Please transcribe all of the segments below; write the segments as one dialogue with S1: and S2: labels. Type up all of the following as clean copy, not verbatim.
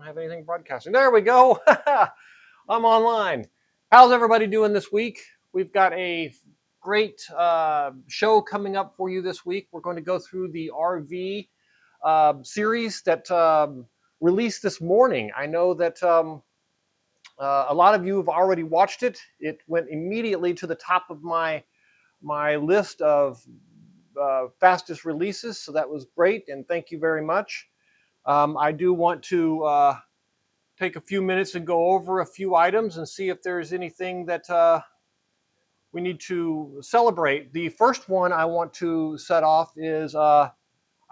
S1: don't have anything broadcasting. There we go. I'm online. How's everybody doing this week? We've got a great show coming up for you this week. We're going to go through the RV series that released this morning. I know that a lot of you have already watched it. It went immediately to the top of my list of fastest releases, so that was great, and thank you very much. I do want to take a few minutes and go over a few items and see if there's anything that we need to celebrate. The first one I want to set off is I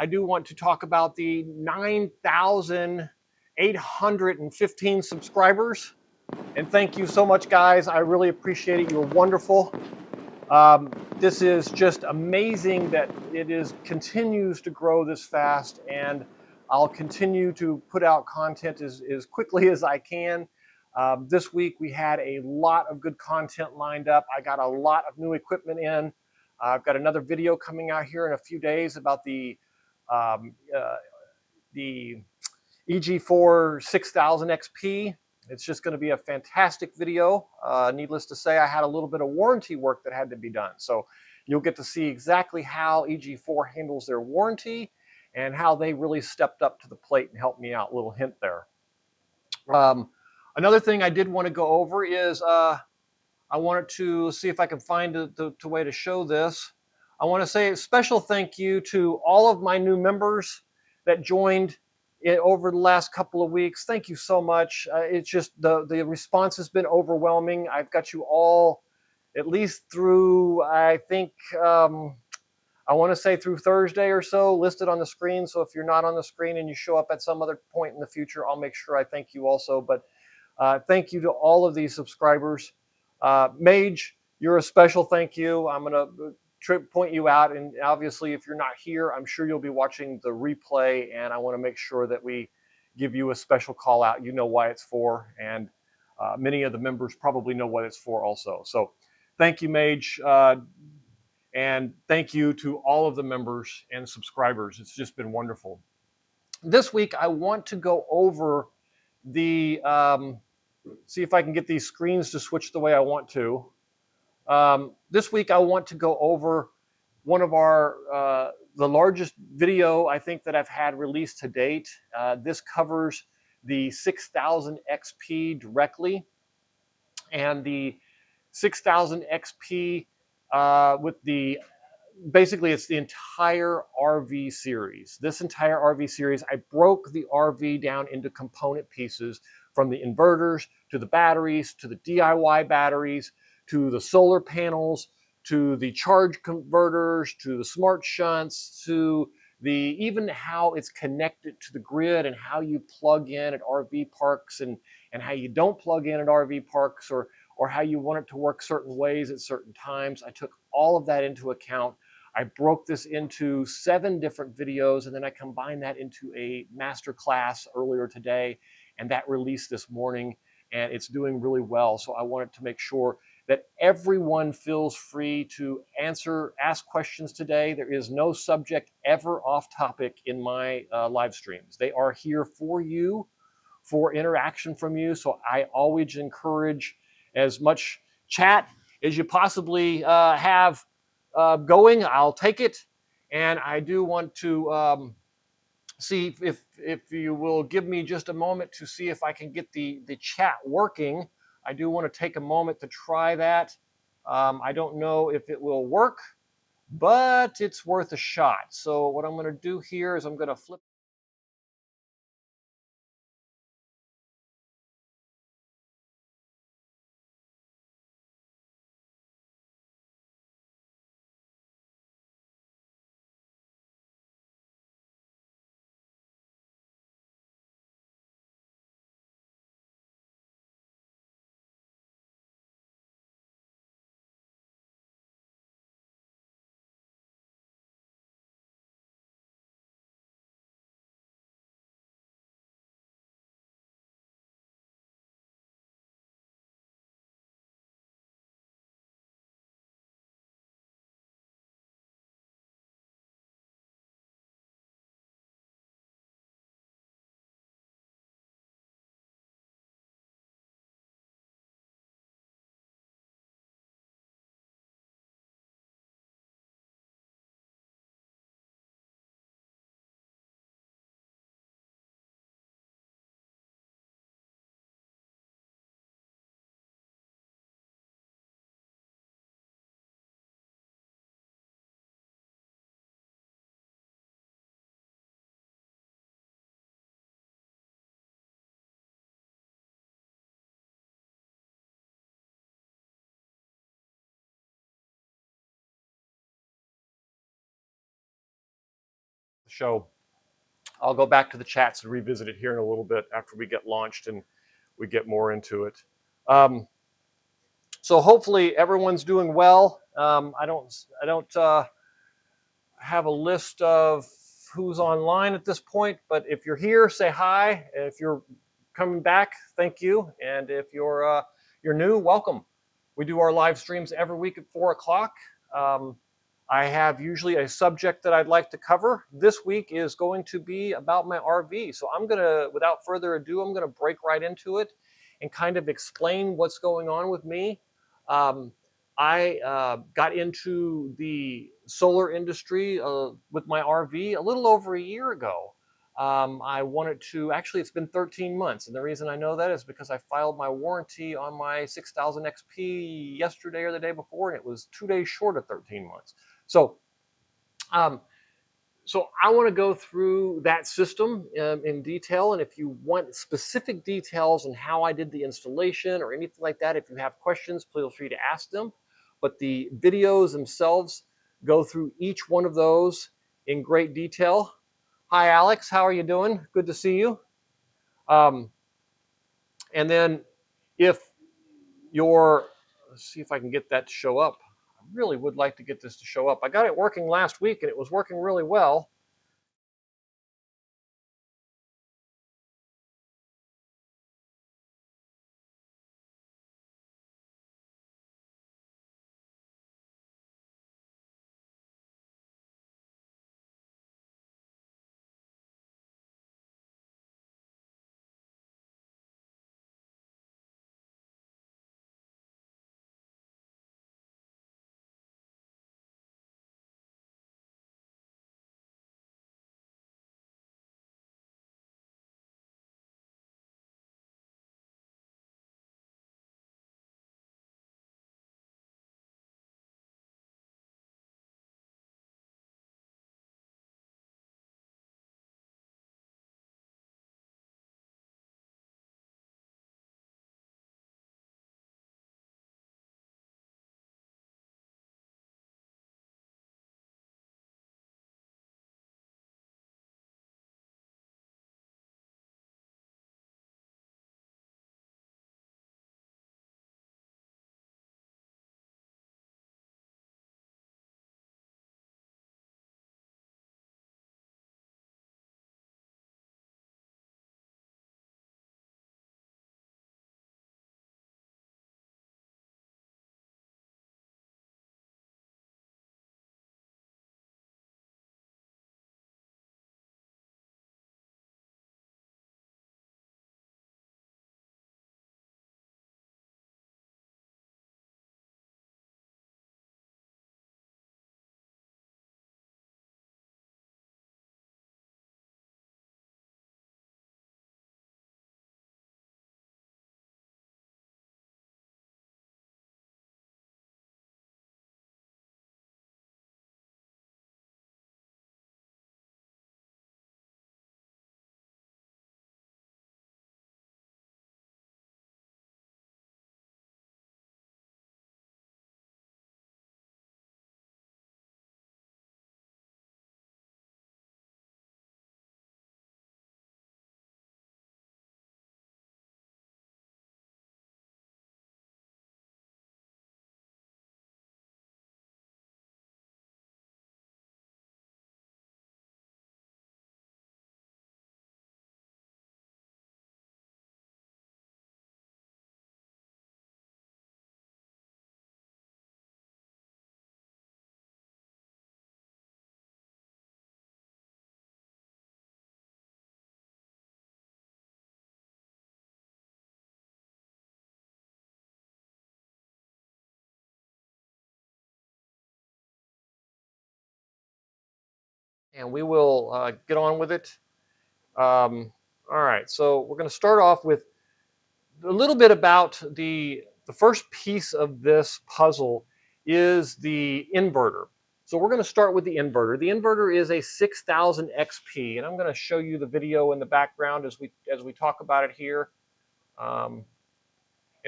S1: do want to talk about the 9,815 subscribers. And thank you so much, guys. I really appreciate it. You're wonderful. This is just amazing that it continues to grow this fast, and I'll continue to put out content as quickly as I can. This week we had a lot of good content lined up. I got a lot of new equipment in. I've got another video coming out here in a few days about the EG4 6000 XP. It's just going to be a fantastic video. Needless to say, I had a little bit of warranty work that had to be done. So you'll get to see exactly how EG4 handles their warranty and how they really stepped up to the plate and helped me out. Little hint there. Another thing I did want to go over is I wanted to see if I can find the way to show this. I want to say a special thank you to all of my new members that joined over the last couple of weeks. Thank you so much. It's just the response has been overwhelming. I've got you all at least through, I think, I want to say through Thursday or so, listed on the screen. So if you're not on the screen and you show up at some other point in the future, I'll make sure I thank you also. But thank you to all of these subscribers. Mage, you're a special thank you. I'm going to point you out, and obviously if you're not here, I'm sure you'll be watching the replay, and I want to make sure that we give you a special call out. You know why it's for, and many of the members probably know what it's for also. So thank you, Mage, and thank you to all of the members and subscribers. It's just been wonderful. This week I want to go over the see if I can get these screens to switch the way I want to. This week I want to go over one of our the largest video I think that I've had released to date. This covers the 6000 XP directly, and the 6000 XP with the basically it's the entire RV series. This entire RV series, I broke the RV down into component pieces, from the inverters to the batteries to the DIY batteries to the solar panels to the charge converters to the smart shunts to the even how it's connected to the grid and how you plug in at RV parks and how you don't plug in at RV parks, or how you want it to work certain ways at certain times. I took all of that into account. I broke this into 7 different videos, and then I combined that into a master class earlier today, and that released this morning, and it's doing really well. So I wanted to make sure that everyone feels free to ask questions today. There is no subject ever off topic in my live streams. They are here for you, for interaction from you. So I always encourage as much chat as you possibly have going. I'll take it. And I do want to see if you will give me just a moment to see if I can get the chat working. I do want to take a moment to try that. I don't know if it will work, but it's worth a shot. So what I'm going to do here is I'm going to flip show. I'll go back to the chats and revisit it here in a little bit after we get launched and we get more into it. So hopefully everyone's doing well. I don't have a list of who's online at this point, but if you're here, say hi. If you're coming back, thank you. And if you're new, welcome. We do our live streams every week at 4 o'clock. I have usually a subject that I'd like to cover. This week is going to be about my RV. So I'm gonna, without further ado, I'm gonna break right into it and kind of explain what's going on with me. I got into the solar industry with my RV a little over a year ago. I wanted to, actually it's been 13 months, and the reason I know that is because I filed my warranty on my 6000 XP yesterday or the day before, and it was 2 days short of 13 months. So, so I want to go through that system in detail, and if you want specific details on how I did the installation or anything like that, if you have questions, feel free to ask them. But the videos themselves go through each one of those in great detail. Hi, Alex. How are you doing? Good to see you. And then if you're, let's see if I can get that to show up. I really would like to get this to show up. I got it working last week, and it was working really well. And we will get on with it. All right, so we're going to start off with a little bit about the first piece of this puzzle is the inverter. So we're going to start with the inverter. The inverter is a 6000 XP, and I'm going to show you the video in the background as we talk about it here. And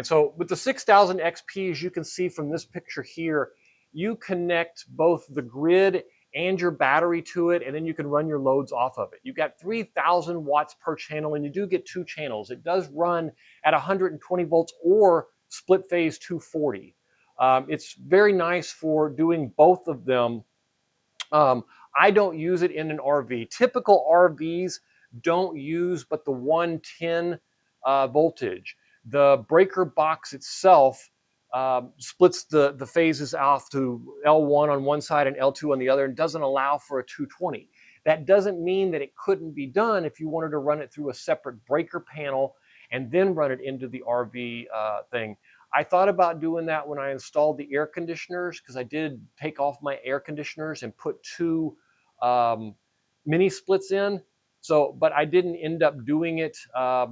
S1: so with the 6000 XP, as you can see from this picture here, you connect both the grid and your battery to it, and then you can run your loads off of it. You've got 3,000 watts per channel, and you do get 2 channels. It does run at 120 volts or split phase 240. It's very nice for doing both of them. I don't use it in an RV. Typical RVs don't use but the 110 voltage. The breaker box itself splits the phases off to L1 on one side and L2 on the other, and doesn't allow for a 220. That doesn't mean that it couldn't be done if you wanted to run it through a separate breaker panel and then run it into the RV thing. I thought about doing that when I installed the air conditioners, because I did take off my air conditioners and put 2 mini splits in. So, but I didn't end up doing it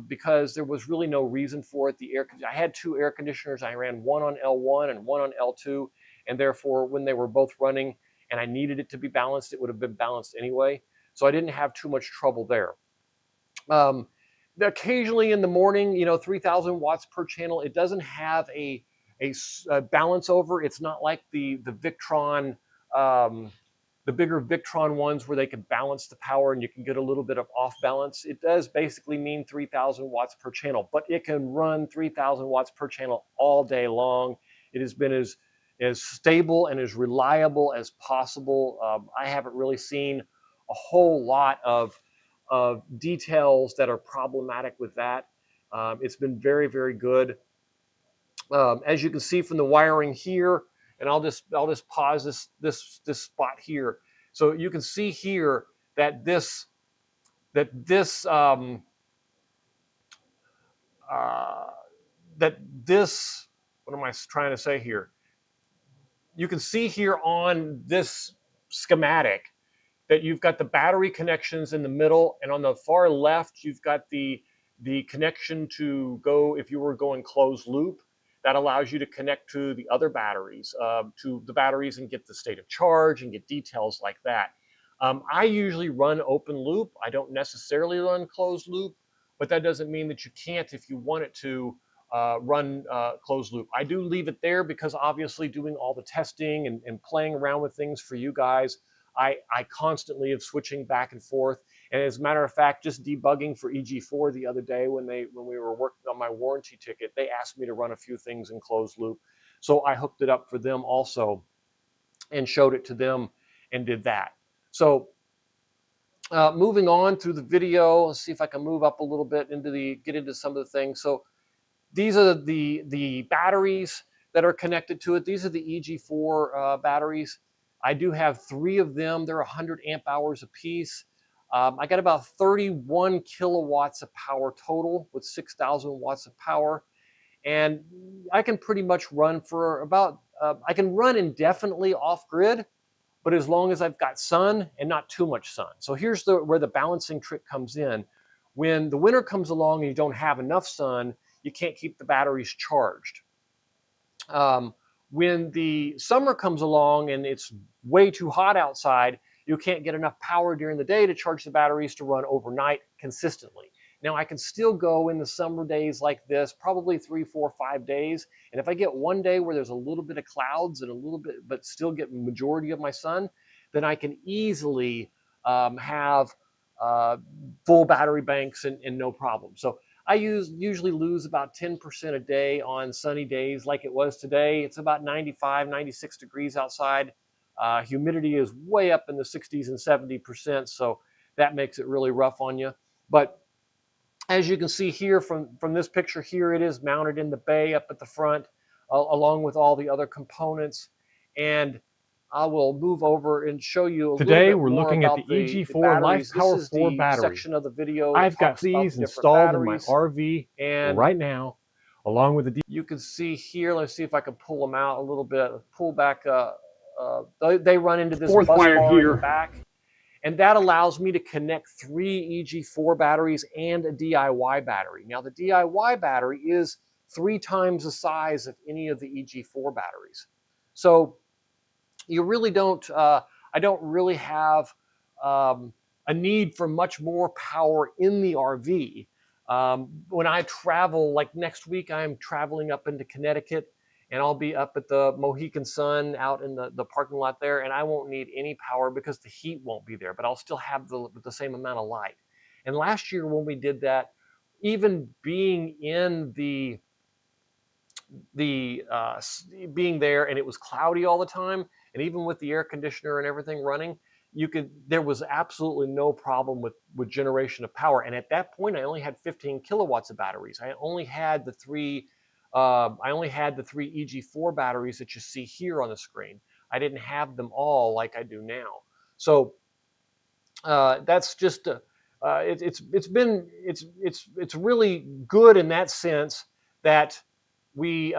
S1: because there was really no reason for it. I had 2 air conditioners. I ran one on L1 and one on L2, and therefore when they were both running and I needed it to be balanced, it would have been balanced anyway. So I didn't have too much trouble there. Occasionally in the morning, 3,000 watts per channel. It doesn't have a balance over. It's not like the Victron, the bigger Victron ones where they can balance the power and you can get a little bit of off balance. It does basically mean 3,000 watts per channel, but it can run 3,000 watts per channel all day long. It has been as stable and as reliable as possible. I haven't really seen a whole lot of details that are problematic with that. It's been very, very good. As you can see from the wiring here, and I'll just pause this spot here. So you can see here that this what am I trying to say here? You can see here on this schematic that you've got the battery connections in the middle, and on the far left, you've got the connection to go, if you were going closed loop, that allows you to connect to the other batteries, and get the state of charge and get details like that. I usually run open loop. I don't necessarily run closed loop, but that doesn't mean that you can't if you want it to run closed loop. I do leave it there because obviously doing all the testing and playing around with things for you guys, I constantly am switching back and forth. And as a matter of fact, just debugging for EG4 the other day when we were working on my warranty ticket, they asked me to run a few things in closed loop. So I hooked it up for them also and showed it to them and did that. So moving on through the video, let's see if I can move up a little bit get into some of the things. So these are the batteries that are connected to it. These are the EG4 batteries. I do have 3 of them. They're 100 amp hours a piece. I got about 31 kilowatts of power total with 6,000 watts of power. And I can pretty much run for about, I can run indefinitely off grid, but as long as I've got sun and not too much sun. So here's where the balancing trick comes in. When the winter comes along and you don't have enough sun, you can't keep the batteries charged. When the summer comes along and it's way too hot outside, you can't get enough power during the day to charge the batteries to run overnight consistently. Now I can still go in the summer days like this, probably 3, 4, 5 days. And if I get one day where there's a little bit of clouds and a little bit, but still get the majority of my sun, then I can easily have full battery banks and no problem. So I usually lose about 10% a day on sunny days like it was today. It's about 95, 96 degrees outside. Humidity is way up in the 60s and 70%, so that makes it really rough on you. But as you can see here from this picture here, it is mounted in the bay up at the front, along with all the other components. And I will move over and show you a
S2: Today
S1: little bit
S2: we're
S1: more
S2: looking at
S1: about
S2: the EG4
S1: batteries.
S2: LifePower
S1: This is
S2: 4
S1: the
S2: battery.
S1: section of the video
S2: I've got
S1: talks about
S2: these
S1: the
S2: installed in my
S1: batteries.
S2: RV
S1: And
S2: right now, along with the
S1: you can see here, let's see if I can pull them out a little bit, pull back. They run into this bus
S2: wire
S1: bar
S2: here.
S1: in the back. And that allows me to connect 3 EG4 batteries and a DIY battery. Now the DIY battery is 3 times the size of any of the EG4 batteries. So you really don't, I don't really have a need for much more power in the RV. When I travel, like next week, I'm traveling up into Connecticut, and I'll be up at the Mohican Sun out in the parking lot there, and I won't need any power because the heat won't be there, but I'll still have the same amount of light. And last year when we did that, even being in being there and it was cloudy all the time, and even with the air conditioner and everything running, there was absolutely no problem with generation of power. And at that point, I only had 15 kilowatts of batteries. I only had the three EG4 batteries that you see here on the screen. I didn't have them all like I do now. So that's just it's really good in that sense that the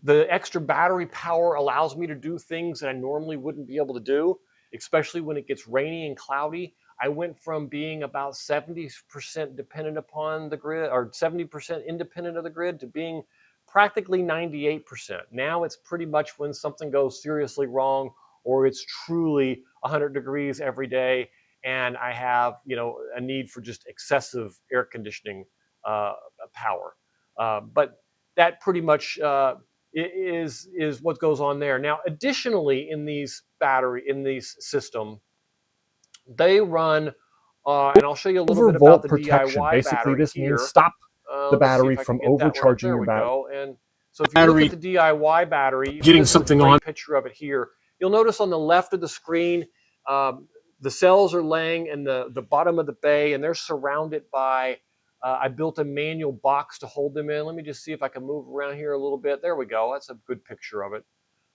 S1: extra battery power allows me to do things that I normally wouldn't be able to do, especially when it gets rainy and cloudy. I went from being about 70% dependent upon the grid, or 70% independent of the grid, to being practically 98%. Now it's pretty much when something goes seriously wrong, or it's truly 100 degrees every day, and I have, a need for just excessive air conditioning power. But that pretty much is what goes on there. Now, additionally, in these system, they run, and I'll show you a little bit about the
S2: protection.
S1: DIY
S2: Basically,
S1: battery
S2: this
S1: here.
S2: means stop the battery from overcharging your battery.
S1: And so if you look at the DIY battery,
S2: getting something on.
S1: Picture of it here. You'll notice on the left of the screen, the cells are laying in the bottom of the bay, and they're surrounded by. I built a manual box to hold them in. Let me just see if I can move around here a little bit. There we go. That's a good picture of it.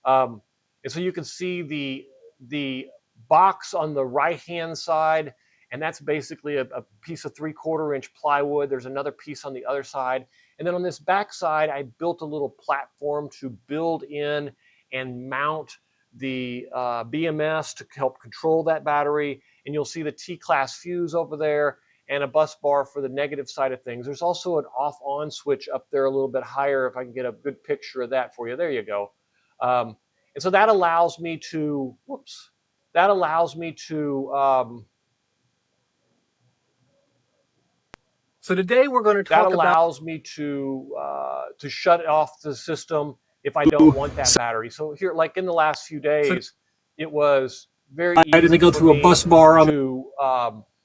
S1: And so you can see the box on the right-hand side, and that's basically a piece of 3/4-inch plywood. There's another piece on the other side. And then on this back side, I built a little platform to build in and mount the BMS to help control that battery. And you'll see the T-class fuse over there, and a bus bar for the negative side of things. There's also an off-on switch up there a little bit higher, if I can get a good picture of that for you. There you go. And so that allows me to,
S2: So today we're going to talk about.
S1: That allows me to shut off the system if I don't want that battery. So here, like in the last few days, it was very easy to go through a bus bar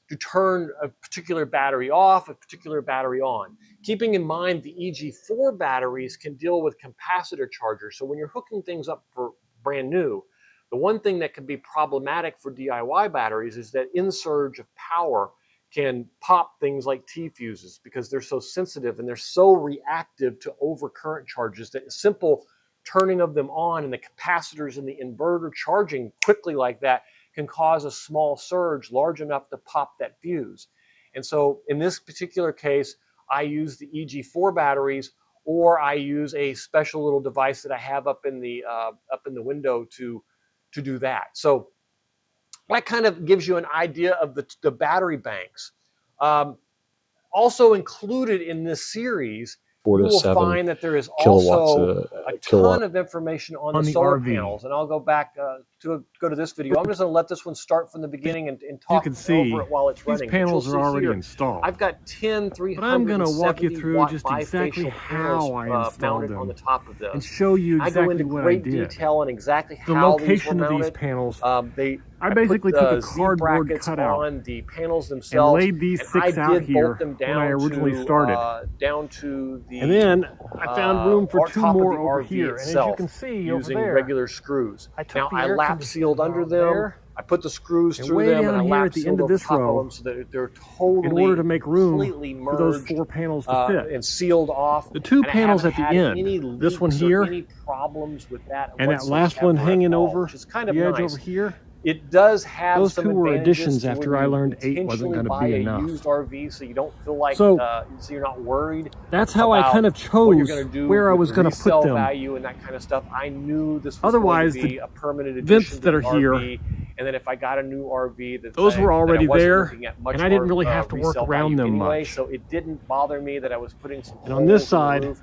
S1: to turn a particular battery off, a particular battery on. Keeping in mind the EG4 batteries can deal with capacitor chargers. So when you're hooking things up for brand new, the one thing that can be problematic for DIY batteries is that insurge of power can pop things like T-fuses because they're so sensitive and they're so reactive to overcurrent charges that a simple turning of them on and the capacitors in the inverter charging quickly like that can cause a small surge large enough to pop that fuse. And so in this particular case, I use the EG4 batteries, or I use a special little device that I have up in the window to do that. So that kind of gives you an idea of the battery banks. Also included in this series, you will find that there is also a ton of information on the solar panels. And I'll go back to this video. I'm just going to let this one start from the beginning and talk over it while it's running.
S2: These panels are already installed.
S1: I've got 10 370
S2: but I'm going to walk you through just exactly how I installed them
S1: on the top of this.
S2: And show you exactly what I did.
S1: I go into great detail on exactly
S2: the
S1: how
S2: location
S1: these were
S2: of
S1: mounted.
S2: These panels.
S1: I
S2: basically took a cardboard cutout
S1: on the panels themselves
S2: and laid these 6 out here when I originally started.
S1: Down to the
S2: and then I found room for 2 more over
S1: RV
S2: here. And as you can see
S1: using
S2: over there,
S1: regular screws.
S2: Now
S1: I lap sealed under them. I put the screws through them, and I lap sealed over top of them so that they're totally,
S2: in order to make room
S1: for
S2: those 4 panels to fit,
S1: and sealed off.
S2: The 2 panels at the end, this one here,
S1: any problems with that,
S2: and that last one hanging over
S1: kind of
S2: the edge over here.
S1: It does have
S2: those
S1: some
S2: 2 were
S1: advantages
S2: additions after I learned 8 wasn't going to be enough.
S1: Used RV, so you don't feel like
S2: so
S1: you're not worried.
S2: That's how I kind of chose where I was going to put them.
S1: Value and that kind of stuff. I knew this was
S2: otherwise
S1: going to be a permanent
S2: vents that are
S1: RV,
S2: here.
S1: And then if I got a new RV,
S2: those were already there, and I didn't really have to work around them much.
S1: So it didn't bother me that I was putting some.
S2: And on this side,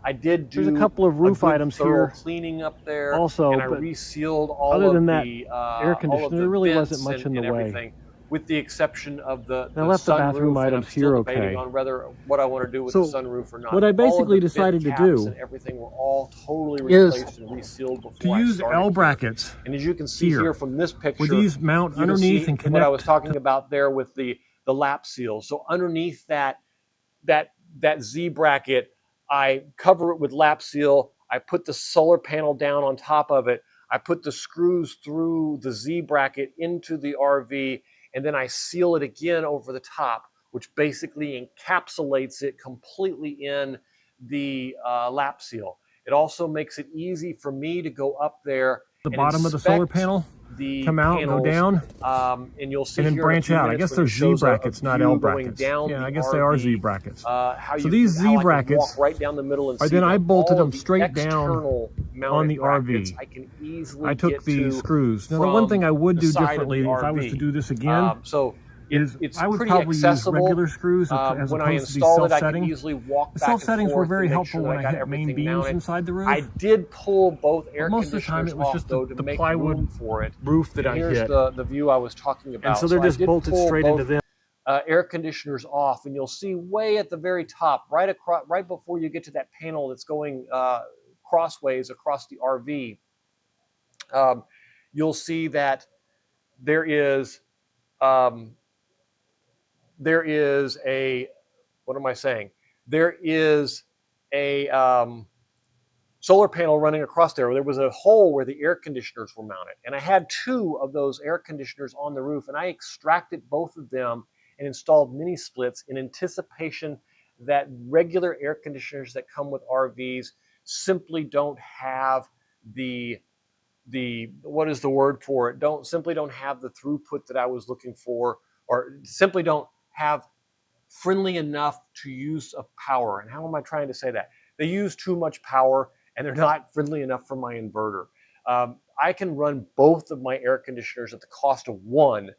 S1: I did do
S2: there's a couple of roof items here
S1: cleaning up there
S2: also,
S1: and I resealed all
S2: other than
S1: of
S2: that
S1: the
S2: air conditioner, there really wasn't much in the way.
S1: with the exception of the
S2: I left the bathroom
S1: sunroof, and I'm
S2: items
S1: still
S2: here
S1: debating
S2: okay.
S1: on what I want to do with the sunroof or not.
S2: What I
S1: All of
S2: basically
S1: the
S2: decided
S1: vent
S2: to
S1: caps
S2: do
S1: and everything were all totally
S2: is
S1: replaced and resealed
S2: to
S1: before I
S2: use
S1: started
S2: L
S1: here.
S2: brackets
S1: And as you can see here from this
S2: where
S1: picture,
S2: these mount
S1: you can
S2: underneath
S1: see
S2: and
S1: what I was
S2: connect.
S1: talking about there with the lap seal. So underneath that Z bracket, I cover it with lap seal. I put the solar panel down on top of it. I put the screws through the Z bracket into the RV, and then I seal it again over the top, which basically encapsulates it completely in the lap seal. It also makes it easy for me to go up there
S2: The
S1: and
S2: bottom of the solar
S1: inspect
S2: panel
S1: the
S2: come out,
S1: panels,
S2: go down,
S1: and you'll see
S2: and then
S1: here in a
S2: branch
S1: few
S2: out. I
S1: minutes
S2: guess
S1: when
S2: they're
S1: it
S2: Z
S1: shows a
S2: brackets, not L
S1: view going
S2: brackets.
S1: down
S2: Yeah,
S1: the
S2: I guess
S1: RV,
S2: they are Z brackets.
S1: how
S2: So these Z
S1: I can walk
S2: brackets
S1: right down the middle and
S2: are
S1: see
S2: then I
S1: them.
S2: bolted
S1: All of
S2: them
S1: the
S2: straight down
S1: external
S2: on
S1: mounted
S2: the
S1: brackets
S2: RV.
S1: I can easily
S2: I took
S1: get
S2: the
S1: to
S2: screws. Now the one thing I would
S1: the
S2: do
S1: side of the
S2: differently if I was to
S1: RV.
S2: do this again
S1: So
S2: is
S1: it's
S2: I would
S1: pretty
S2: probably use
S1: accessible.
S2: regular screws as
S1: When I
S2: opposed to these
S1: installed it, I could
S2: self-setting.
S1: easily walk
S2: The
S1: back and
S2: self-settings were
S1: forth
S2: very
S1: and make
S2: helpful
S1: sure that
S2: when
S1: I
S2: I
S1: got
S2: hit main
S1: everything
S2: beams
S1: mounted.
S2: inside the roof.
S1: I did pull both air
S2: but most of the time
S1: conditioners
S2: it was
S1: off
S2: just
S1: though to
S2: the
S1: make
S2: plywood
S1: room for it.
S2: roof that
S1: And
S2: I
S1: here's
S2: hit.
S1: the view I was talking about.
S2: And so they're just
S1: I did
S2: bolted
S1: pull
S2: straight into them.
S1: air conditioners off, and you'll see way at the very top, right before you get to that panel that's going crossways across the RV, you'll see that there is a, what am I saying? There is a solar panel running across there. There was a hole where the air conditioners were mounted, and I had two of those air conditioners on the roof, and I extracted both of them and installed mini splits in anticipation that regular air conditioners that come with RVs simply don't have the what is the word for it? Simply don't have the throughput that I was looking for, or simply don't have friendly enough to use of power. And how am I trying to say that? They use too much power, and they're not friendly enough for my inverter. I can run both of my air conditioners at the cost of one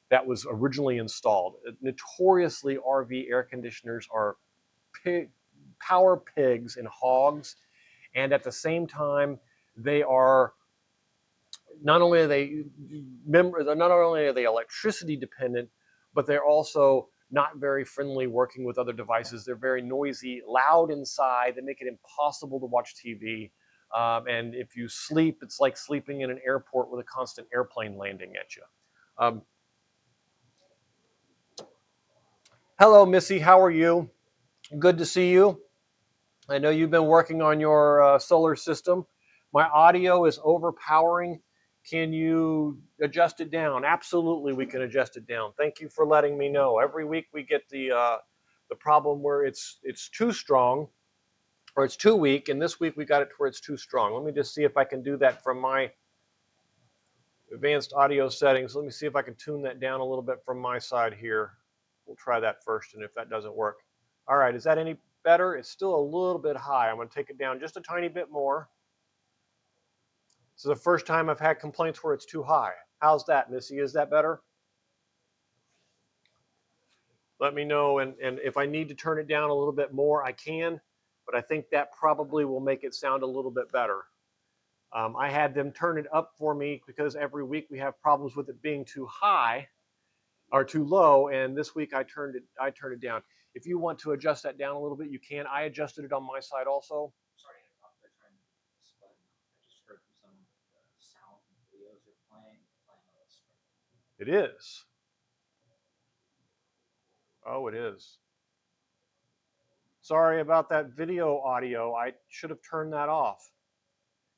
S1: that was originally installed. Notoriously, RV air conditioners are power pigs and hogs, and at the same time, they are not only are they electricity dependent, but they're also not very friendly working with other devices. They're very noisy, loud inside. They make it impossible to watch TV. And if you sleep, it's like sleeping in an airport with a constant airplane landing at you. Hello, Missy. How are you? Good to see you. I know you've been working on your solar system. My audio is overpowering. Can you adjust it down? Absolutely, we can adjust it down. Thank you for letting me know. Every week we get the problem where it's too strong or it's too weak, and this week we got it to where it's too strong. Let me just see if I can do that from my advanced audio settings. Let me see if I can tune that down a little bit from my side here. We'll try that first, and if that doesn't work. All right, is that any better? It's still a little bit high. I'm going to take it down just a tiny bit more. This is the first time I've had complaints where it's too high. How's that, Missy? Is that better? Let me know, and if I need to turn it down a little bit more, I can, but I think that probably will make it sound a little bit better. I had them turn it up for me because every week we have problems with it being too high or too low, and this week I turned it down. If you want to adjust that down a little bit, you can. I adjusted it on my side also.
S3: Sorry to interrupt. They're trying to do this, but I just heard from someone that the sound and videos are playing a little strange.
S1: It is. Oh, it is. Sorry about that video audio. I should have turned that off.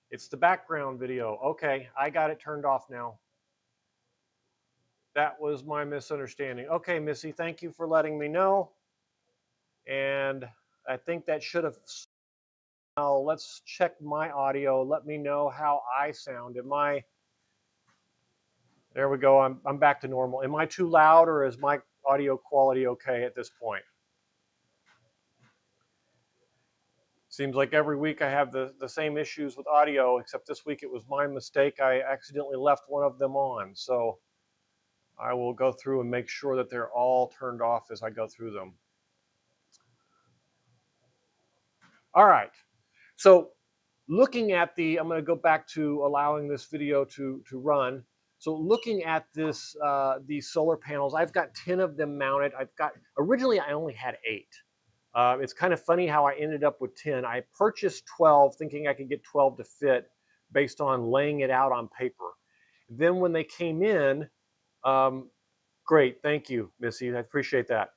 S1: It's the background video. Okay, I got it turned off now. That was my misunderstanding. Okay, Missy, thank you for letting me know. And I think that should have. Now let's check my audio. Let me know how I sound. There we go. I'm back to normal. Am I too loud, or is my audio quality okay at this point? Seems like every week I have the same issues with audio, except this week it was my mistake. I accidentally left one of them on. So I will go through and make sure that they're all turned off as I go through them. All right. So looking at I'm going to go back to allowing this video to run. So looking at this, these solar panels, I've got 10 of them mounted. Originally I only had 8. It's kind of funny how I ended up with 10. I purchased 12 thinking I could get 12 to fit based on laying it out on paper. Then when they came in, um, great, thank you, Missy, I appreciate that.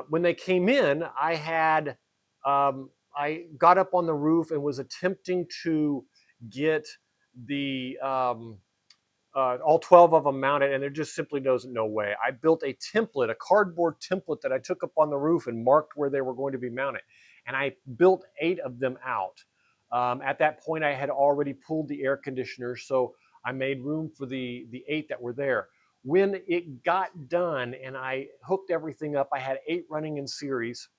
S1: When they came in, I got up on the roof and was attempting to get the all 12 of them mounted, and there just simply no way. I built a template, a cardboard template that I took up on the roof and marked where they were going to be mounted. And I built 8 of them out. At that point, I had already pulled the air conditioners, so I made room for the 8 that were there. When it got done and I hooked everything up, I had 8 running in series.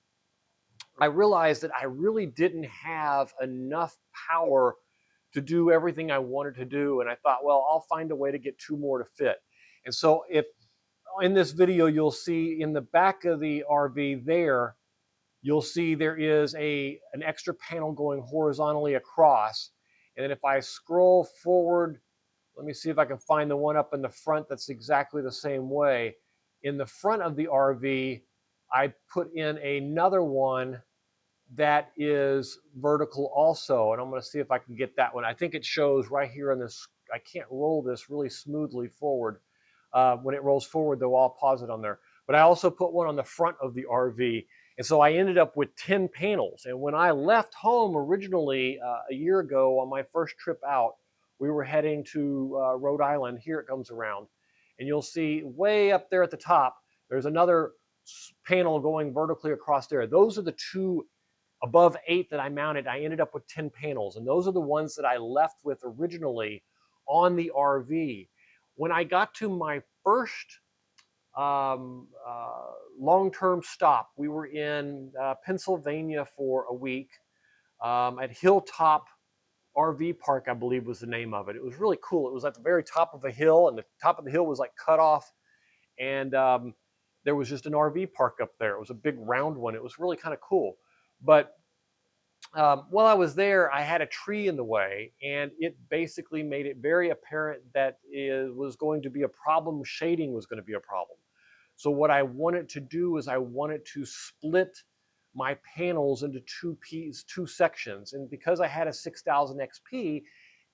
S1: I realized that I really didn't have enough power to do everything I wanted to do. And I thought, well, I'll find a way to get 2 more to fit. And so if in this video, you'll see in the back of the RV there, you'll see there is an extra panel going horizontally across. And then if I scroll forward, let me see if I can find the one up in the front that's exactly the same way. In the front of the RV, I put in another one that is vertical also. And I'm going to see if I can get that one. I think it shows right here on this. I can't roll this really smoothly forward. When it rolls forward, though, I'll pause it on there. But I also put one on the front of the RV. And so I ended up with 10 panels. And when I left home originally a year ago on my first trip out, we were heading to Rhode Island. Here it comes around. And you'll see way up there at the top, there's another panel going vertically across there. Those are the 2 above 8 that I mounted. I ended up with 10 panels, and those are the ones that I left with originally on the RV. When I got to my first long-term stop, we were in Pennsylvania for a week at Hilltop RV Park, I believe was the name of it. It was really cool. It was at the very top of a hill, and the top of the hill was like cut off, and there was just an RV park up there. It was a big round one. It was really kind of cool. But while I was there, I had a tree in the way, and it basically made it very apparent that it was going to be a problem. Shading was going to be a problem. So what I wanted to do is I wanted to split my panels into 2 sections. And because I had a 6000 XP,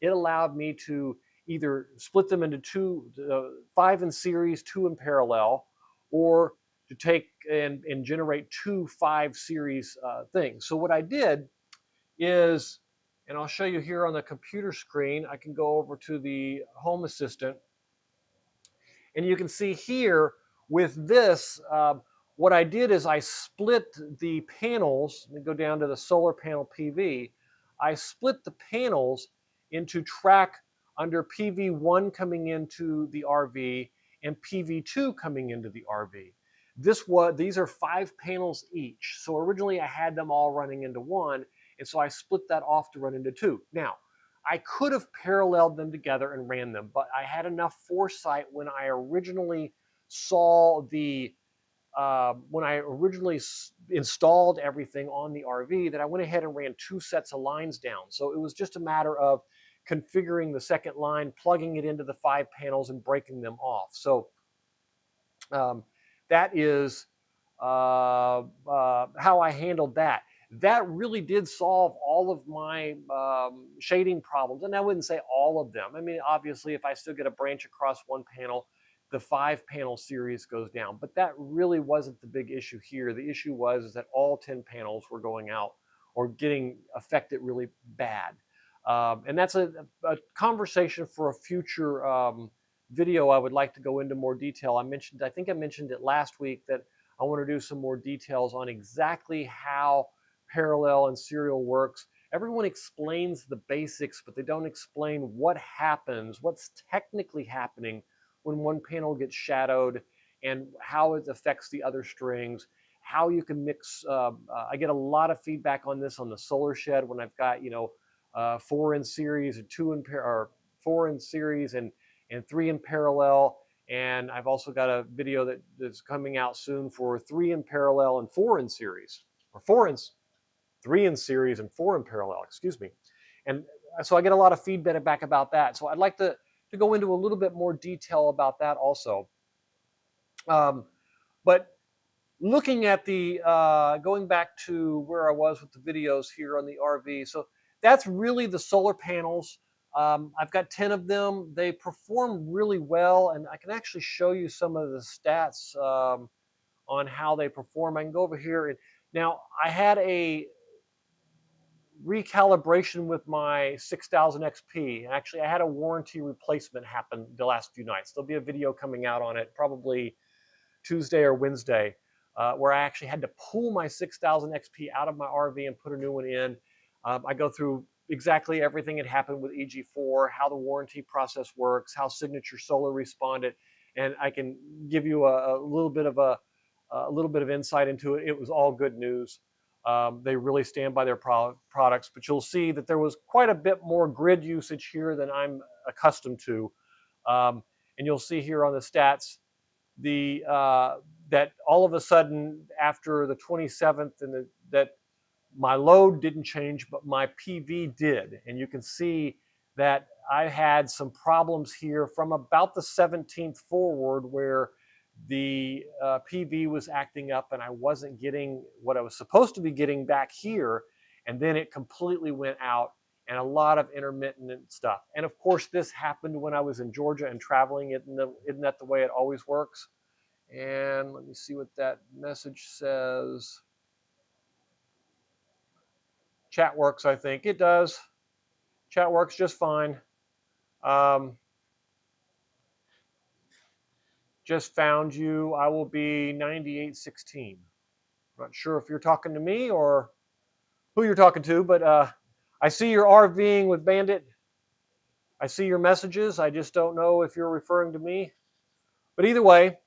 S1: it allowed me to either split them into 5 in series, 2 in parallel, or to take and generate 2 5 series things. So what I did is, and I'll show you here on the computer screen, I can go over to the Home Assistant, and you can see here with this, what I did is I split the panels. Let me go down to the solar panel PV. I split the panels into track under PV1 coming into the RV and PV2 coming into the RV. These are 5 panels each. So originally I had them all running into one, and so I split that off to run into 2. Now, I could have paralleled them together and ran them, but I had enough foresight when I originally saw when I originally installed everything on the RV, that I went ahead and ran 2 sets of lines down. So it was just a matter of configuring the second line, plugging it into the 5 panels, and breaking them off. So that is how I handled that. That really did solve all of my shading problems. And I wouldn't say all of them. I mean, obviously, if I still get a branch across one panel, the 5 panel series goes down. But that really wasn't the big issue here. The issue was that all 10 panels were going out or getting affected really bad. And that's a conversation for a future video. I would like to go into more detail. I think I mentioned it last week that I want to do some more details on exactly how parallel and serial works. Everyone explains the basics, but they don't explain what happens, what's technically happening when one panel gets shadowed, and how it affects the other strings, how you can mix. I get a lot of feedback on this on the solar shed when I've got 4 in series or 2 in or 4 in series and 3 in parallel. And I've also got a video that's coming out soon for 3 in parallel and 4 in series, or 3 in series and 4 in parallel, excuse me. And so I get a lot of feedback about that. So I'd like to to go into a little bit more detail about that also. But looking at the, going back to where I was with the videos here on the RV, so that's really the solar panels. I've got 10 of them. They perform really well, and I can actually show you some of the stats on how they perform. I can go over here, and now I had a recalibration with my 6000 XP. Actually, I had a warranty replacement happen the last few nights. There'll be a video coming out on it probably Tuesday or Wednesday, where I actually had to pull my 6000 XP out of my RV and put a new one in. I go through exactly everything that happened with EG4, how the warranty process works, how Signature Solar responded, and I can give you a little bit of insight into it. It was all good news. They really stand by their products, but you'll see that there was quite a bit more grid usage here than I'm accustomed to. And you'll see here on the stats that all of a sudden after the 27th that my load didn't change, but my PV did. And you can see that I had some problems here from about the 17th forward where the PV was acting up and I wasn't getting what I was supposed to be getting back here. And then it completely went out, and a lot of intermittent stuff. And of course, this happened when I was in Georgia and traveling. Isn't that the way it always works? And let me see what that message says. Chat works, I think. It does. Chat works just fine. Just found you. I will be 9816. Not sure if you're talking to me or who you're talking to, but I see you're RVing with Bandit. I see your messages. I just don't know if you're referring to me. But either way,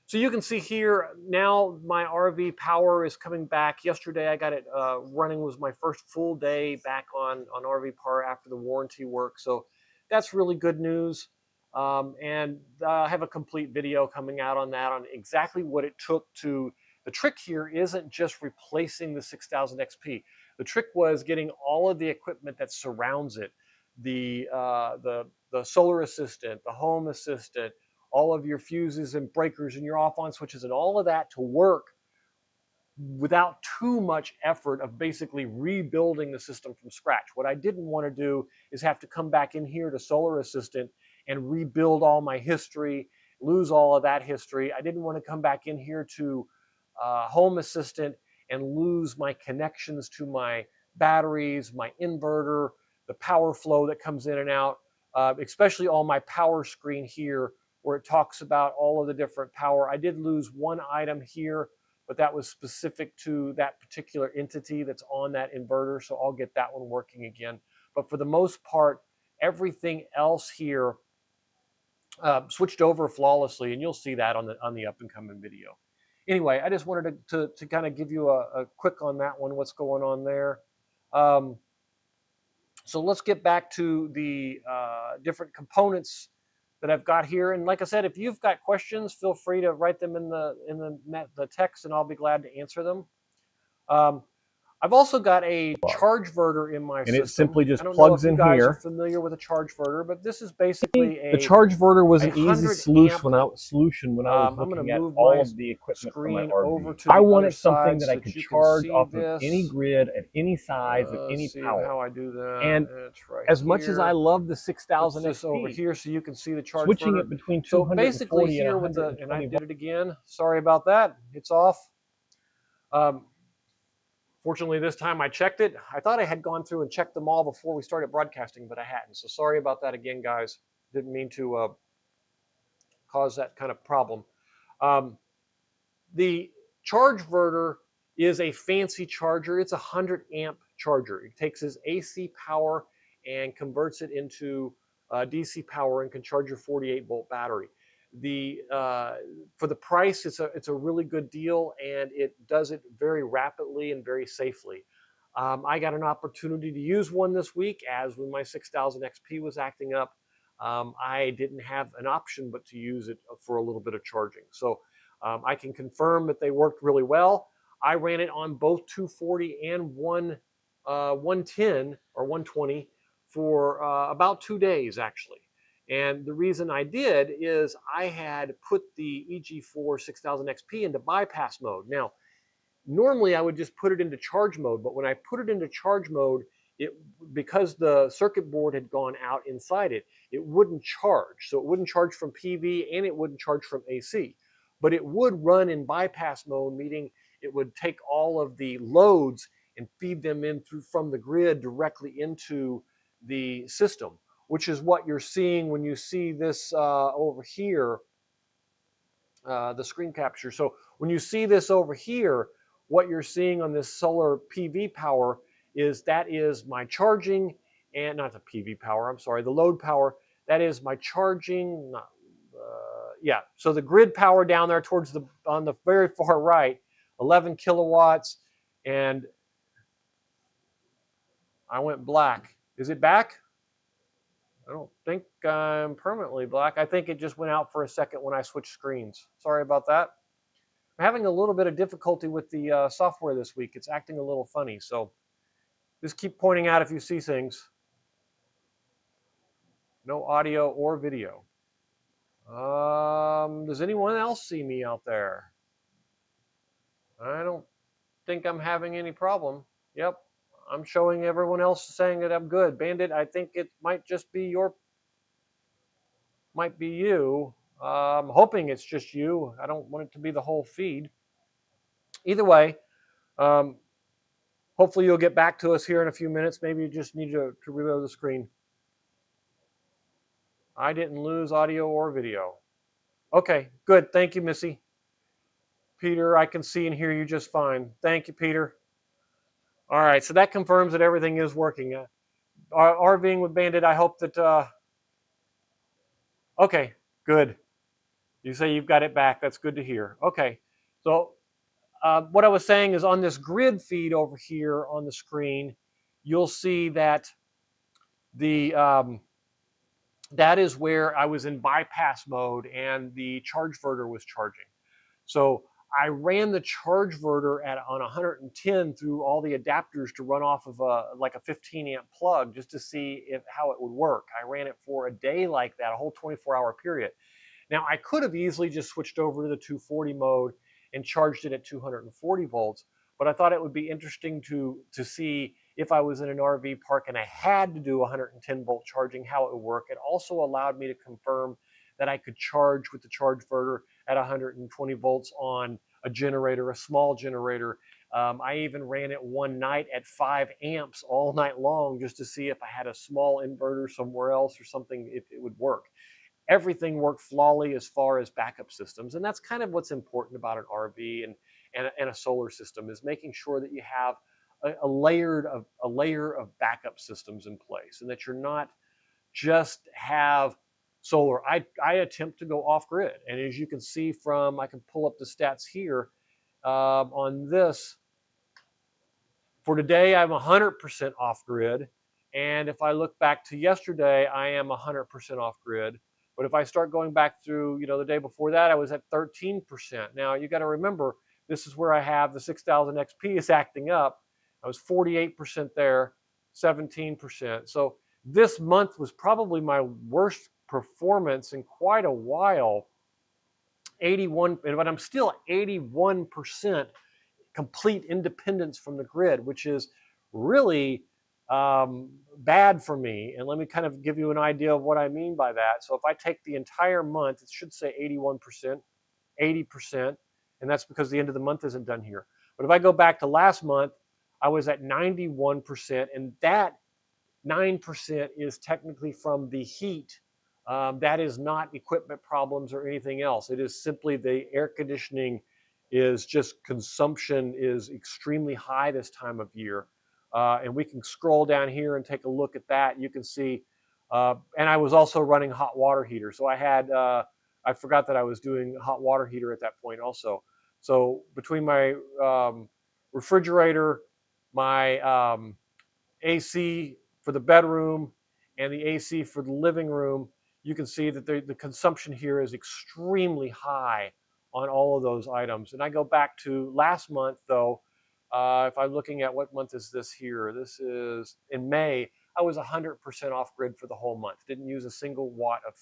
S1: so you can see here now my RV power is coming back. Yesterday I got it running, was my first full day back on RV power after the warranty work. So that's really good news. And I have a complete video coming out on that, on exactly what it took to, the trick here isn't just replacing the 6000 XP. The trick was getting all of the equipment that surrounds it, the solar assistant, the home assistant, all of your fuses and breakers and your off-on switches and all of that to work without too much effort of basically rebuilding the system from scratch. What I didn't want to do is have to come back in here to Solar Assistant and rebuild all my history, lose all of that history. I didn't want to come back in here to Home Assistant and lose my connections to my batteries, my inverter, the power flow that comes in and out, especially all my power screen here where it talks about all of the different power. I did lose one item here, but that was specific to that particular entity that's on that inverter, so I'll get that one working again. But for the most part, everything else here switched over flawlessly, and you'll see that on the up and coming video. Anyway, I just wanted to kind of give you a quick on that one, what's going on there. So let's get back to the different components that I've got here. And like I said, if you've got questions, feel free to write them in the text, and I'll be glad to answer them. I've also got a charge verter in my system.
S2: And it simply just plugs in here.
S1: I don't know if you guys are familiar with a charge verter, but this is basically
S2: the charge verter was an easy solution when I was looking at all of the equipment for my RV. I wanted something that I could charge off of any grid at any size at any power.
S1: How I do that.
S2: And as much as I love the 6000 XP,
S1: over here so you can see the charge
S2: switching
S1: verter.
S2: it between 240
S1: so basically here with the, and I did it again. Sorry about that. It's off. Fortunately, this time I checked it. I thought I had gone through and checked them all before we started broadcasting, but I hadn't. So sorry about that again, guys. Didn't mean to cause that kind of problem. The charge verter is a fancy charger. It's a 100 amp charger. It takes its AC power and converts it into DC power and can charge your 48 volt battery. For the price, it's a really good deal, and it does it very rapidly and very safely. I got an opportunity to use one this week, as when my 6000 XP was acting up, I didn't have an option but to use it for a little bit of charging. So I can confirm that they worked really well. I ran it on both 240 and 110 or 120 for about 2 days actually. And the reason I did is I had put the EG4 6000 XP into bypass mode. Now, normally I would just put it into charge mode, but when I put it into charge mode, because the circuit board had gone out inside it, it wouldn't charge. So it wouldn't charge from PV and it wouldn't charge from AC. But it would run in bypass mode, meaning it would take all of the loads and feed them in from the grid directly into the system, which is what you're seeing when you see this over here, the screen capture. So when you see this over here, what you're seeing on this solar PV power is that is my charging, and not the PV power, I'm sorry, the load power. That is my charging, yeah. So the grid power down there towards on the very far right, 11 kilowatts, and I went black. Is it back? I don't think I'm permanently black. I think it just went out for a second when I switched screens. Sorry about that. I'm having a little bit of difficulty with the software this week. It's acting a little funny, so just keep pointing out if you see things. No audio or video. Does anyone else see me out there? I don't think I'm having any problem. Yep, I'm showing everyone else saying that I'm good. Bandit, I think it might just be might be you. I'm hoping it's just you. I don't want it to be the whole feed. Either way, um, hopefully you'll get back to us here in a few minutes. Maybe you just need to reload the screen. I didn't lose audio or video. Okay, good. Thank you, Missy. Peter, I can see and hear you just fine. Thank you, Peter. All right, so that confirms that everything is working. RVing with Bandit, I hope that, okay, good. You say you've got it back. That's good to hear. Okay, so what I was saying is on this grid feed over here on the screen, you'll see that the that is where I was in bypass mode and the charge verter was charging. So I ran the charge verter on 110 through all the adapters to run off of like a 15 amp plug just to see how it would work. I ran it for a day like that, a whole 24-hour period. Now I could have easily just switched over to the 240 mode and charged it at 240 volts, but I thought it would be interesting to see if I was in an RV park and I had to do 110 volt charging, how it would work. It also allowed me to confirm that I could charge with the charge verter at 120 volts on a generator, a small generator. I even ran it one night at 5 amps all night long just to see if I had a small inverter somewhere else or something, if it would work. Everything worked flawlessly as far as backup systems, and that's kind of what's important about an RV and a solar system, is making sure that you have a layer of backup systems in place, and that you're not just have solar. I attempt to go off grid, and as you can see from, I can pull up the stats here on this. For today, I'm 100% off grid, and if I look back to yesterday, I am 100% off grid. But if I start going back through, the day before that, I was at 13%. Now you got to remember, this is where I have the 6000 XP is acting up. I was 48% there, 17%. So this month was probably my worst performance in quite a while. 81, but I'm still 81% complete independence from the grid, which is really bad for me. And let me kind of give you an idea of what I mean by that. So if I take the entire month, it should say 81%, 80%, and that's because the end of the month isn't done here. But if I go back to last month, I was at 91%, and that 9% is technically from the heat. That is not equipment problems or anything else. It is simply the air conditioning is just, consumption is extremely high this time of year. And we can scroll down here and take a look at that. You can see, and I was also running hot water heater. So I had, I forgot that I was doing hot water heater at that point also. So between my refrigerator, my AC for the bedroom, and the AC for the living room, you can see that the consumption here is extremely high on all of those items. And I go back to last month though, if I'm looking at what month is this here, this is in May, I was 100% off grid for the whole month. Didn't use a single watt of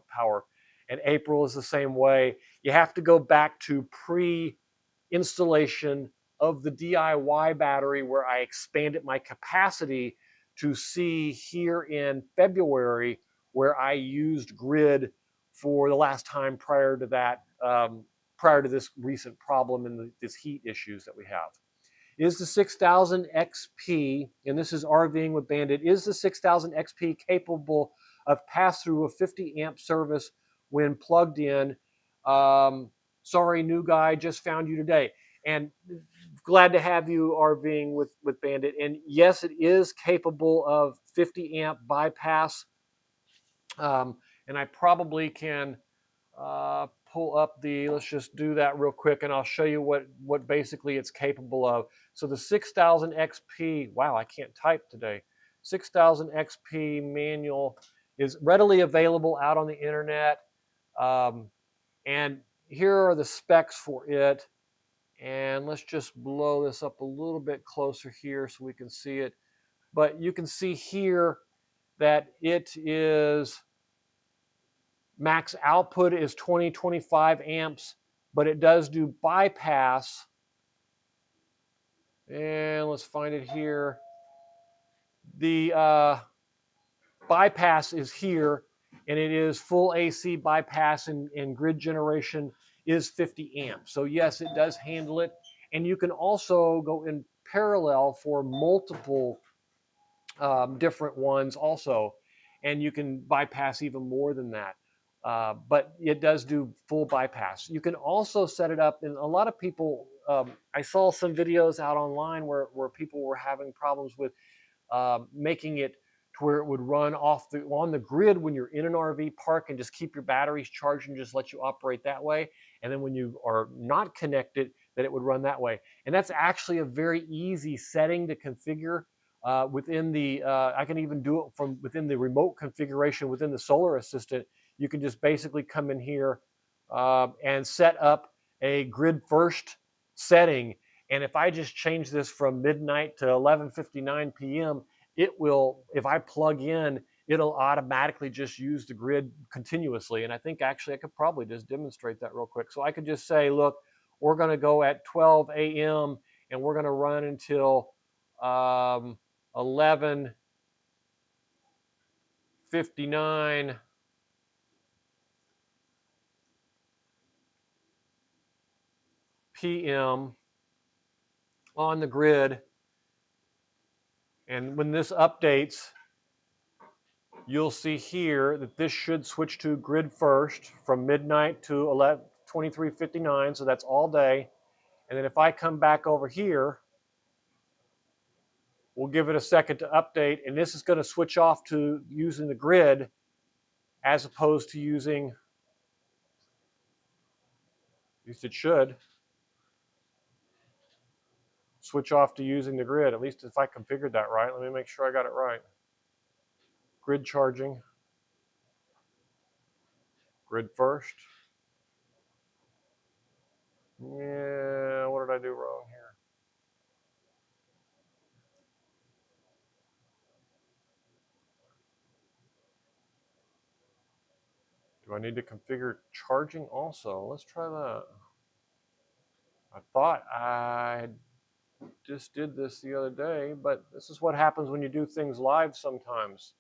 S1: power. And April is the same way. You have to go back to pre-installation of the DIY battery where I expanded my capacity to see here in February where I used grid for the last time prior to that, prior to this recent problem and this heat issues that we have. Is the 6000 XP, and this is RVing with Bandit, is the 6000 XP capable of pass-through of 50 amp service when plugged in? Sorry, new guy, just found you today. And glad to have you RVing with Bandit. And yes, it is capable of 50 amp bypass. And I probably can pull up the, let's just do that real quick and I'll show you what basically it's capable of. So the 6000 XP, wow, I can't type today. 6000 XP manual is readily available out on the internet. And here are the specs for it. And let's just blow this up a little bit closer here so we can see it. But you can see here that it is max output is 25 amps, but it does do bypass. And let's find it here. The bypass is here, and it is full AC bypass, and grid generation is 50 amps. So yes, it does handle it. And you can also go in parallel for multiple different ones also, and you can bypass even more than that. But it does do full bypass. You can also set it up, and a lot of people, I saw some videos out online where people were having problems with making it to where it would run on the grid when you're in an RV park and just keep your batteries charged and just let you operate that way. And then when you are not connected, that it would run that way. And that's actually a very easy setting to configure within the, I can even do it from within the remote configuration within the Solar Assistant. You can just basically come in here and set up a grid first setting. And if I just change this from midnight to 11:59 p.m., it will, if I plug in, it'll automatically just use the grid continuously. And I think actually I could probably just demonstrate that real quick. So I could just say, look, we're going to go at 12 a.m. and we're going to run until 11:59 p.m. on the grid. And when this updates, you'll see here that this should switch to grid first from midnight to 23:59, so that's all day. And then if I come back over here, we'll give it a second to update, and this is going to switch off to using the grid as opposed to using, at least it should, switch off to using the grid, at least if I configured that right. Let me make sure I got it right. Grid charging, grid first. Yeah, what did I do wrong here? Do I need to configure charging also? Let's try that. I thought I just did this the other day, but this is what happens when you do things live sometimes.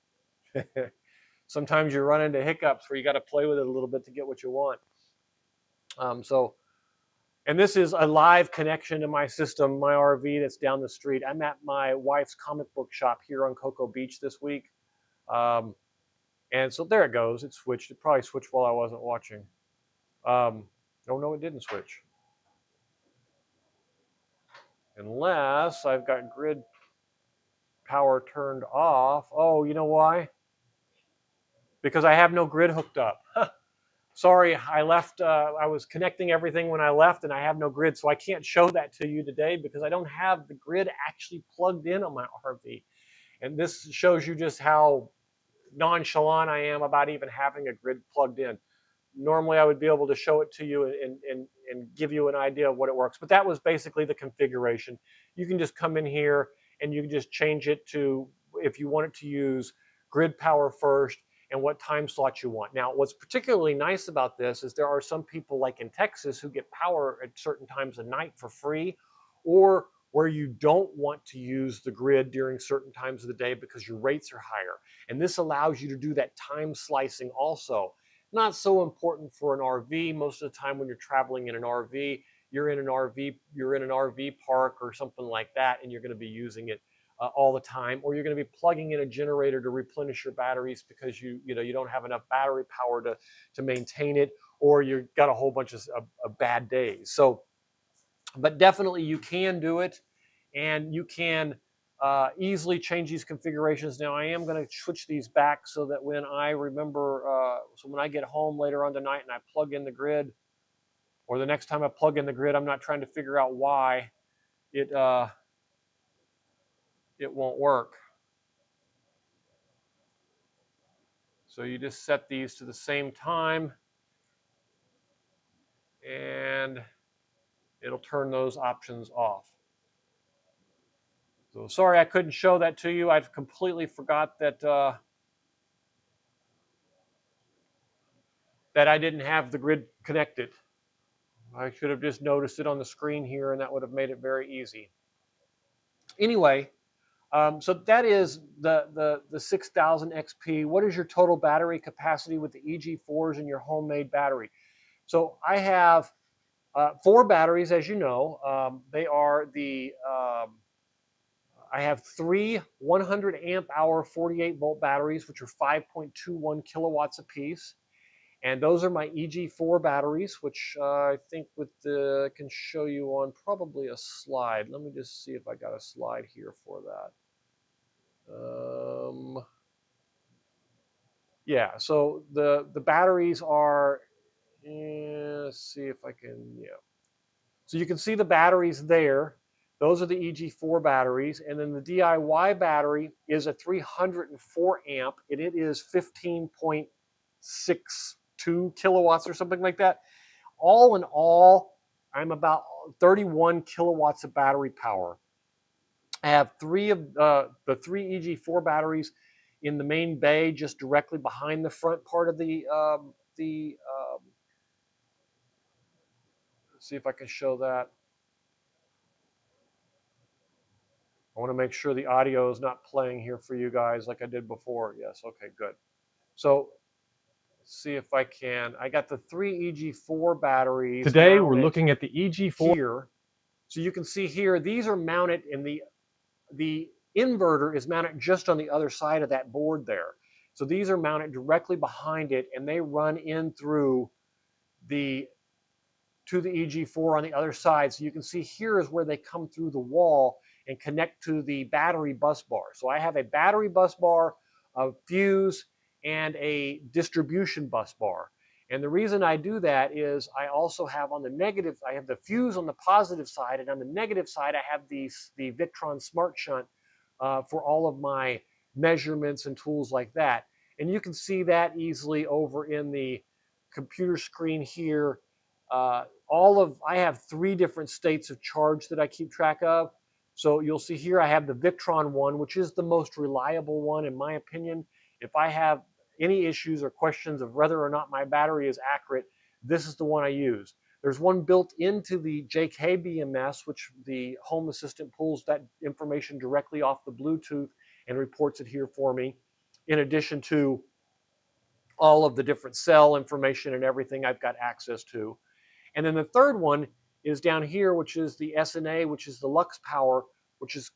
S1: Sometimes you run into hiccups where you got to play with it a little bit to get what you want. And this is a live connection to my system, my RV that's down the street. I'm at my wife's comic book shop here on Cocoa Beach this week. And so there it goes. It switched. It probably switched while I wasn't watching. Oh, no, it didn't switch. Unless I've got grid power turned off. Oh, you know why? Because I have no grid hooked up. Sorry, I left, I was connecting everything when I left and I have no grid, so I can't show that to you today because I don't have the grid actually plugged in on my RV. And this shows you just how nonchalant I am about even having a grid plugged in. Normally I would be able to show it to you and give you an idea of what it works, but that was basically the configuration. You can just come in here and you can just change it to, if you want it to use grid power first and what time slot you want. Now, what's particularly nice about this is there are some people like in Texas who get power at certain times of night for free, or where you don't want to use the grid during certain times of the day because your rates are higher. And this allows you to do that time slicing also. Not so important for an RV. Most of the time when you're traveling in an RV, you're in an RV park or something like that, and you're going to be using it all the time, or you're going to be plugging in a generator to replenish your batteries because you don't have enough battery power to maintain it, or you've got a whole bunch of bad days. So, but definitely you can do it, and you can easily change these configurations. Now I am going to switch these back so that when I remember, so when I get home later on tonight and I plug in the grid, or the next time I plug in the grid, I'm not trying to figure out why it won't work. So you just set these to the same time, and it'll turn those options off. So sorry I couldn't show that to you. I completely forgot that that I didn't have the grid connected. I should have just noticed it on the screen here, and that would have made it very easy. Anyway, so that is the 6000 XP. What is your total battery capacity with the EG4s and your homemade battery? So I have 4 batteries, as you know. They are the, I have 3 100 amp hour 48 volt batteries, which are 5.21 kilowatts apiece. And those are my EG4 batteries, which I think I can show you on probably a slide. Let me just see if I got a slide here for that. Yeah, so the batteries are, let's see if I can, yeah. So you can see the batteries there. Those are the EG4 batteries. And then the DIY battery is a 304 amp, and it is 15.62 kilowatts or something like that. All in all, I'm about 31 kilowatts of battery power. I have 3 of the 3 EG4 batteries in the main bay, just directly behind the front part of the let's see if I can show that. I want to make sure the audio is not playing here for you guys like I did before. Yes, okay, good. So let's see if I can. I got the 3 EG4 batteries.
S2: Today we're looking at the EG4
S1: here. So you can see here, these are mounted in the inverter is mounted just on the other side of that board there. So these are mounted directly behind it, and they run in through to the EG4 on the other side. So you can see here is where they come through the wall and connect to the battery bus bar. So I have a battery bus bar, a fuse, and a distribution bus bar. And the reason I do that is I also have on the negative, I have the fuse on the positive side, and on the negative side I have the Victron Smart Shunt for all of my measurements and tools like that. And you can see that easily over in the computer screen here. I have 3 different states of charge that I keep track of. So you'll see here I have the Victron one, which is the most reliable one in my opinion. If I have any issues or questions of whether or not my battery is accurate, this is the one I use. There's one built into the JK BMS, which the Home Assistant pulls that information directly off the Bluetooth and reports it here for me, in addition to all of the different cell information and everything I've got access to. And then the third one is down here, which is the SNA, which is the Lux Power, which is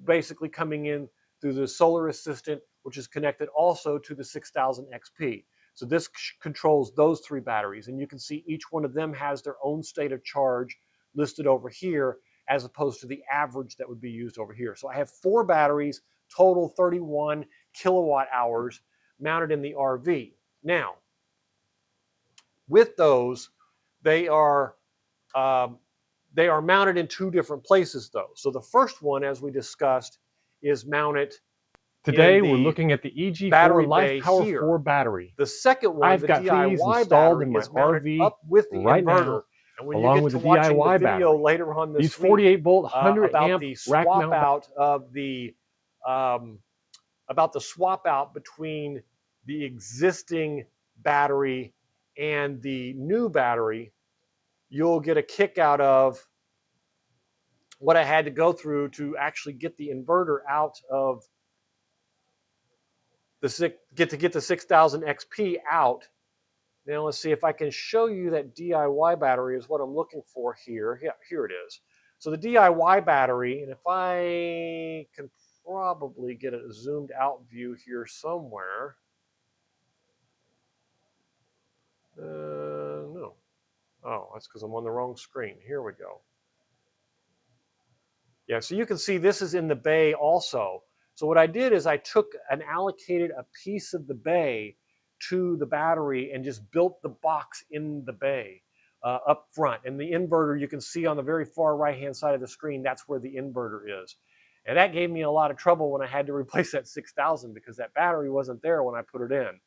S1: basically coming in through the Solar Assistant, which is connected also to the 6000 XP. So this controls those 3 batteries, and you can see each one of them has their own state of charge listed over here, as opposed to the average that would be used over here. So I have 4 batteries, total 31 kilowatt hours, mounted in the RV. Now, with those, they are mounted in 2 different places though. So the first one, as we discussed, is mounted.
S2: Today we're looking at the EG4 Life Power 4 battery.
S1: The second one,
S2: I've got these installed in my RV
S1: up with the
S2: right
S1: inverter.
S2: now,
S1: and when
S2: along
S1: you
S2: with
S1: get
S2: the
S1: to watching
S2: DIY
S1: the video
S2: battery.
S1: later on this
S2: These
S1: week,
S2: 48 volt 100
S1: about
S2: amp
S1: the
S2: rack
S1: swap
S2: mount
S1: out of the about the swap out between the existing battery and the new battery, you'll get a kick out of what I had to go through to actually get the inverter out of the get the 6000 XP out. Now let's see if I can show you that DIY battery is what I'm looking for here. Yeah, here it is. So the DIY battery, and if I can probably get a zoomed out view here somewhere. No. Oh, that's because I'm on the wrong screen. Here we go. Yeah, so you can see this is in the bay also. So what I did is I took and allocated a piece of the bay to the battery and just built the box in the bay up front. And the inverter, you can see on the very far right-hand side of the screen, that's where the inverter is. And that gave me a lot of trouble when I had to replace that 6000 because that battery wasn't there when I put it in.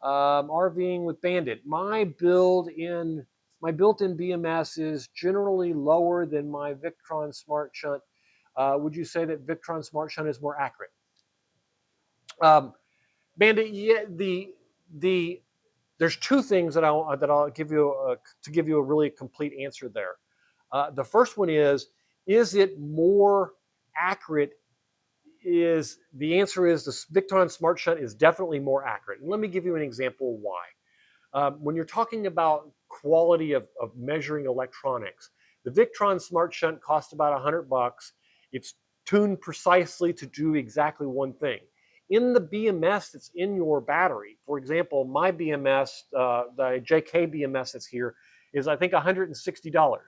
S1: RVing with Bandit. My built-in BMS is generally lower than my Victron Smart Shunt. Would you say that Victron Smart Shunt is more accurate? Bandit, yeah, there's two things that I'll give you to give you a really complete answer there. The first one is it more accurate? The answer is the Victron Smart Shunt is definitely more accurate. And let me give you an example why. When you're talking about quality of measuring electronics, the Victron Smart Shunt costs about $100. It's tuned precisely to do exactly one thing. In the BMS that's in your battery, for example, my BMS, the JK BMS that's here, is I think $160.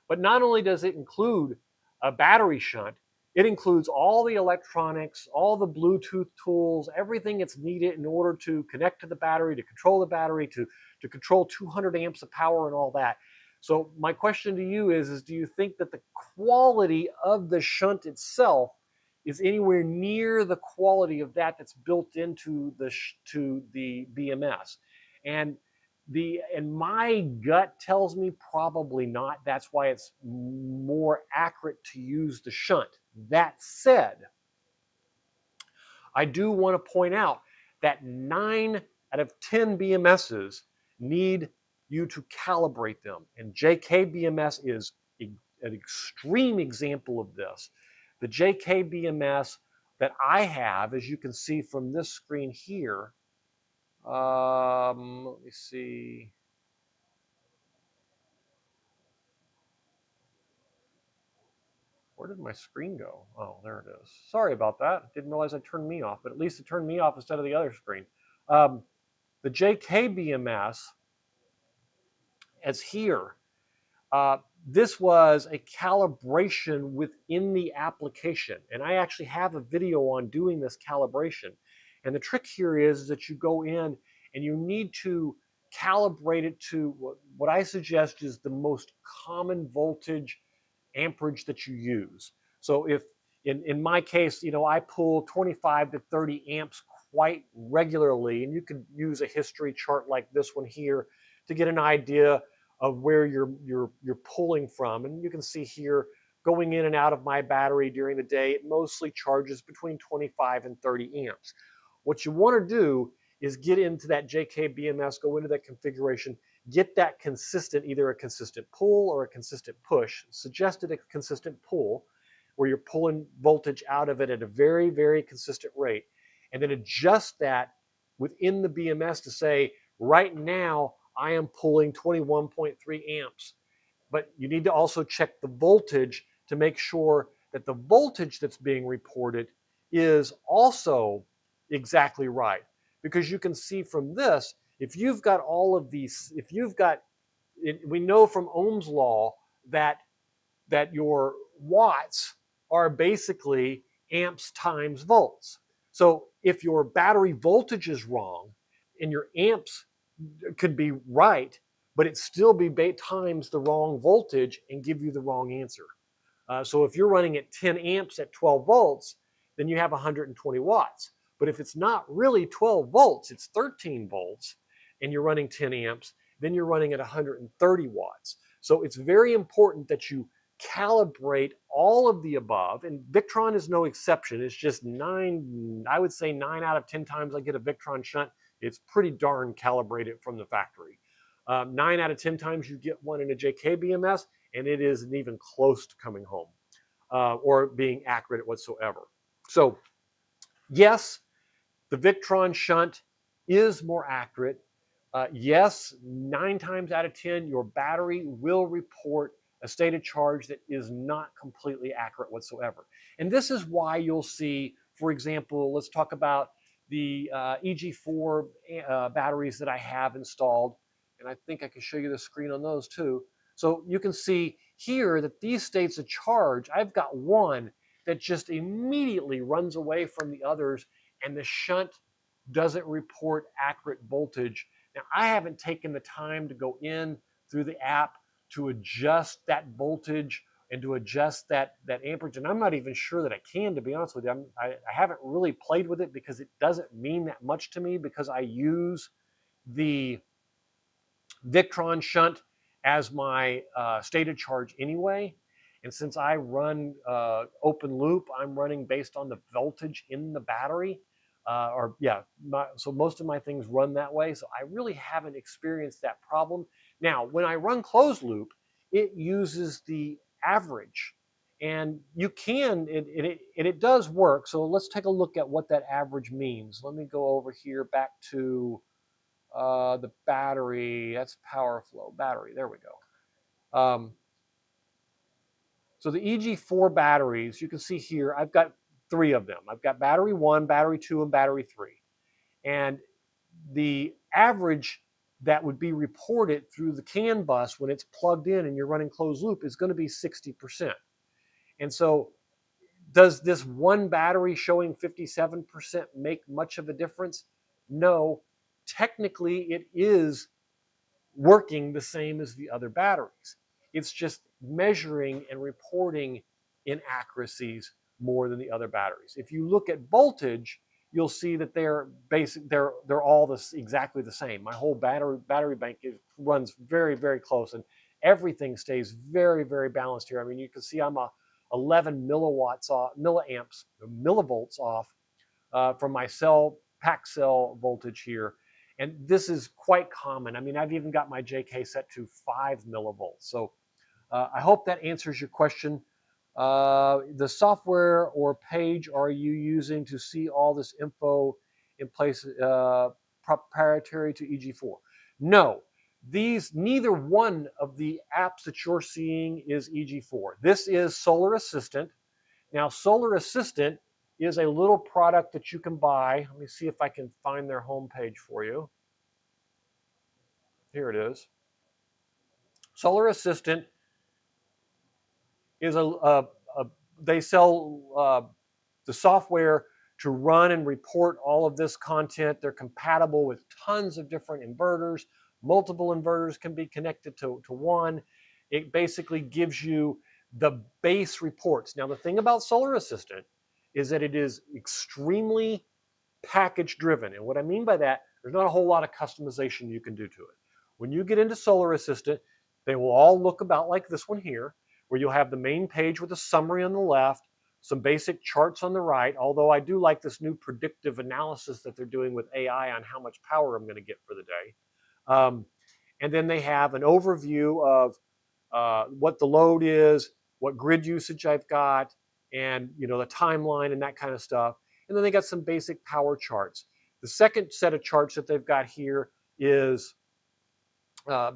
S1: But not only does it include a battery shunt, it includes all the electronics, all the Bluetooth tools, everything that's needed in order to connect to the battery, to control the battery, to control 200 amps of power and all that. So my question to you is do you think that the quality of the shunt itself is anywhere near the quality of that's built into the BMS? And my gut tells me probably not. That's why it's more accurate to use the shunt. That said, I do want to point out that 9 out of 10 BMSs need you to calibrate them. And JK BMS is an extreme example of this. The JK BMS that I have, as you can see from this screen here, let me see. Where did my screen go? Oh, there it is. Sorry about that. Didn't realize I turned me off, but at least it turned me off instead of the other screen. The JK BMS, as here, this was a calibration within the application. And I actually have a video on doing this calibration. And the trick here is that you go in and you need to calibrate it to what I suggest is the most common voltage amperage that you use. So if in my case, I pull 25 to 30 amps quite regularly, and you could use a history chart like this one here to get an idea of where you're pulling from. And you can see here, going in and out of my battery during the day, it mostly charges between 25 and 30 amps. What you want to do is get into that JK BMS, go into that configuration, get that consistent, either a consistent pull or a consistent push. Suggested a consistent pull, where you're pulling voltage out of it at a very, very consistent rate, and then adjust that within the BMS to say, right now, I am pulling 21.3 amps. But you need to also check the voltage to make sure that the voltage that's being reported is also exactly right. Because you can see from this, if you've got all of these, we know from Ohm's law that your watts are basically amps times volts. So if your battery voltage is wrong and your amps could be right, but it still be times the wrong voltage and give you the wrong answer. So if you're running at 10 amps at 12 volts, then you have 120 watts. But if it's not really 12 volts, it's 13 volts, and you're running 10 amps, then you're running at 130 watts. So it's very important that you calibrate all of the above, and Victron is no exception. It's just I would say 9 out of 10 times I get a Victron shunt, it's pretty darn calibrated from the factory. 9 out of 10 times you get one in a JK BMS, and it isn't even close to coming home or being accurate whatsoever. So yes, the Victron shunt is more accurate. Yes, 9 times out of 10, your battery will report a state of charge that is not completely accurate whatsoever. And this is why you'll see, for example, let's talk about the EG4 batteries that I have installed. And I think I can show you the screen on those too. So you can see here that these states of charge, I've got one that just immediately runs away from the others, and the shunt doesn't report accurate voltage. Now, I haven't taken the time to go in through the app to adjust that voltage and to adjust that amperage. And I'm not even sure that I can, to be honest with you. I haven't really played with it because it doesn't mean that much to me, because I use the Victron shunt as my stated charge anyway. And since I run open loop, I'm running based on the voltage in the battery. So most of my things run that way. So I really haven't experienced that problem. Now, when I run closed loop, it uses the average. And you can, it does work. So let's take a look at what that average means. Let me go over here back to the battery. That's power flow battery. There we go. So the EG4 batteries, you can see here, I've got 3 of them. I've got battery 1, battery 2, and battery 3. And the average that would be reported through the CAN bus when it's plugged in and you're running closed loop is going to be 60%. And so does this one battery showing 57% make much of a difference? No. Technically, it is working the same as the other batteries. It's just measuring and reporting inaccuracies more than the other batteries. If you look at voltage, you'll see that they're all exactly the same. My whole battery bank runs very, very close, and everything stays very, very balanced here. I mean, you can see I'm 11 millivolts off from my pack cell voltage here. And this is quite common. I mean, I've even got my JK set to 5 millivolts. So I hope that answers your question. The software or page are you using to see all this info in place proprietary to EG4? No, neither one of the apps that you're seeing is EG4. This is Solar Assistant. Now, Solar Assistant is a little product that you can buy. Let me see if I can find their homepage for you. Here it is. Solar Assistant is they sell the software to run and report all of this content. They're compatible with tons of different inverters. Multiple inverters can be connected to one. It basically gives you the base reports. Now, the thing about Solar Assistant is that it is extremely package driven. And what I mean by that, there's not a whole lot of customization you can do to it. When you get into Solar Assistant, they will all look about like this one here, where you'll have the main page with a summary on the left, some basic charts on the right, although I do like this new predictive analysis that they're doing with AI on how much power I'm going to get for the day. And then they have an overview of what the load is, what grid usage I've got, and the timeline and that kind of stuff. And then they got some basic power charts. The second set of charts that they've got here is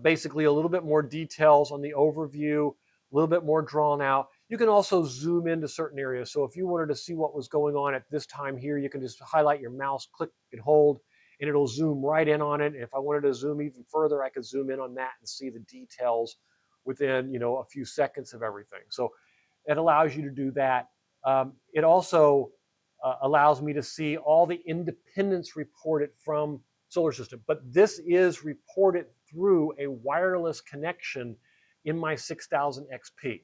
S1: basically a little bit more details on the overview, a little bit more drawn out. You can also zoom into certain areas. So if you wanted to see what was going on at this time here, you can just highlight your mouse, click and hold, and it'll zoom right in on it. And if I wanted to zoom even further, I could zoom in on that and see the details within a few seconds of everything. So it allows you to do that. It also allows me to see all the independence reported from Solar System, but this is reported through a wireless connection in my 6000 XP.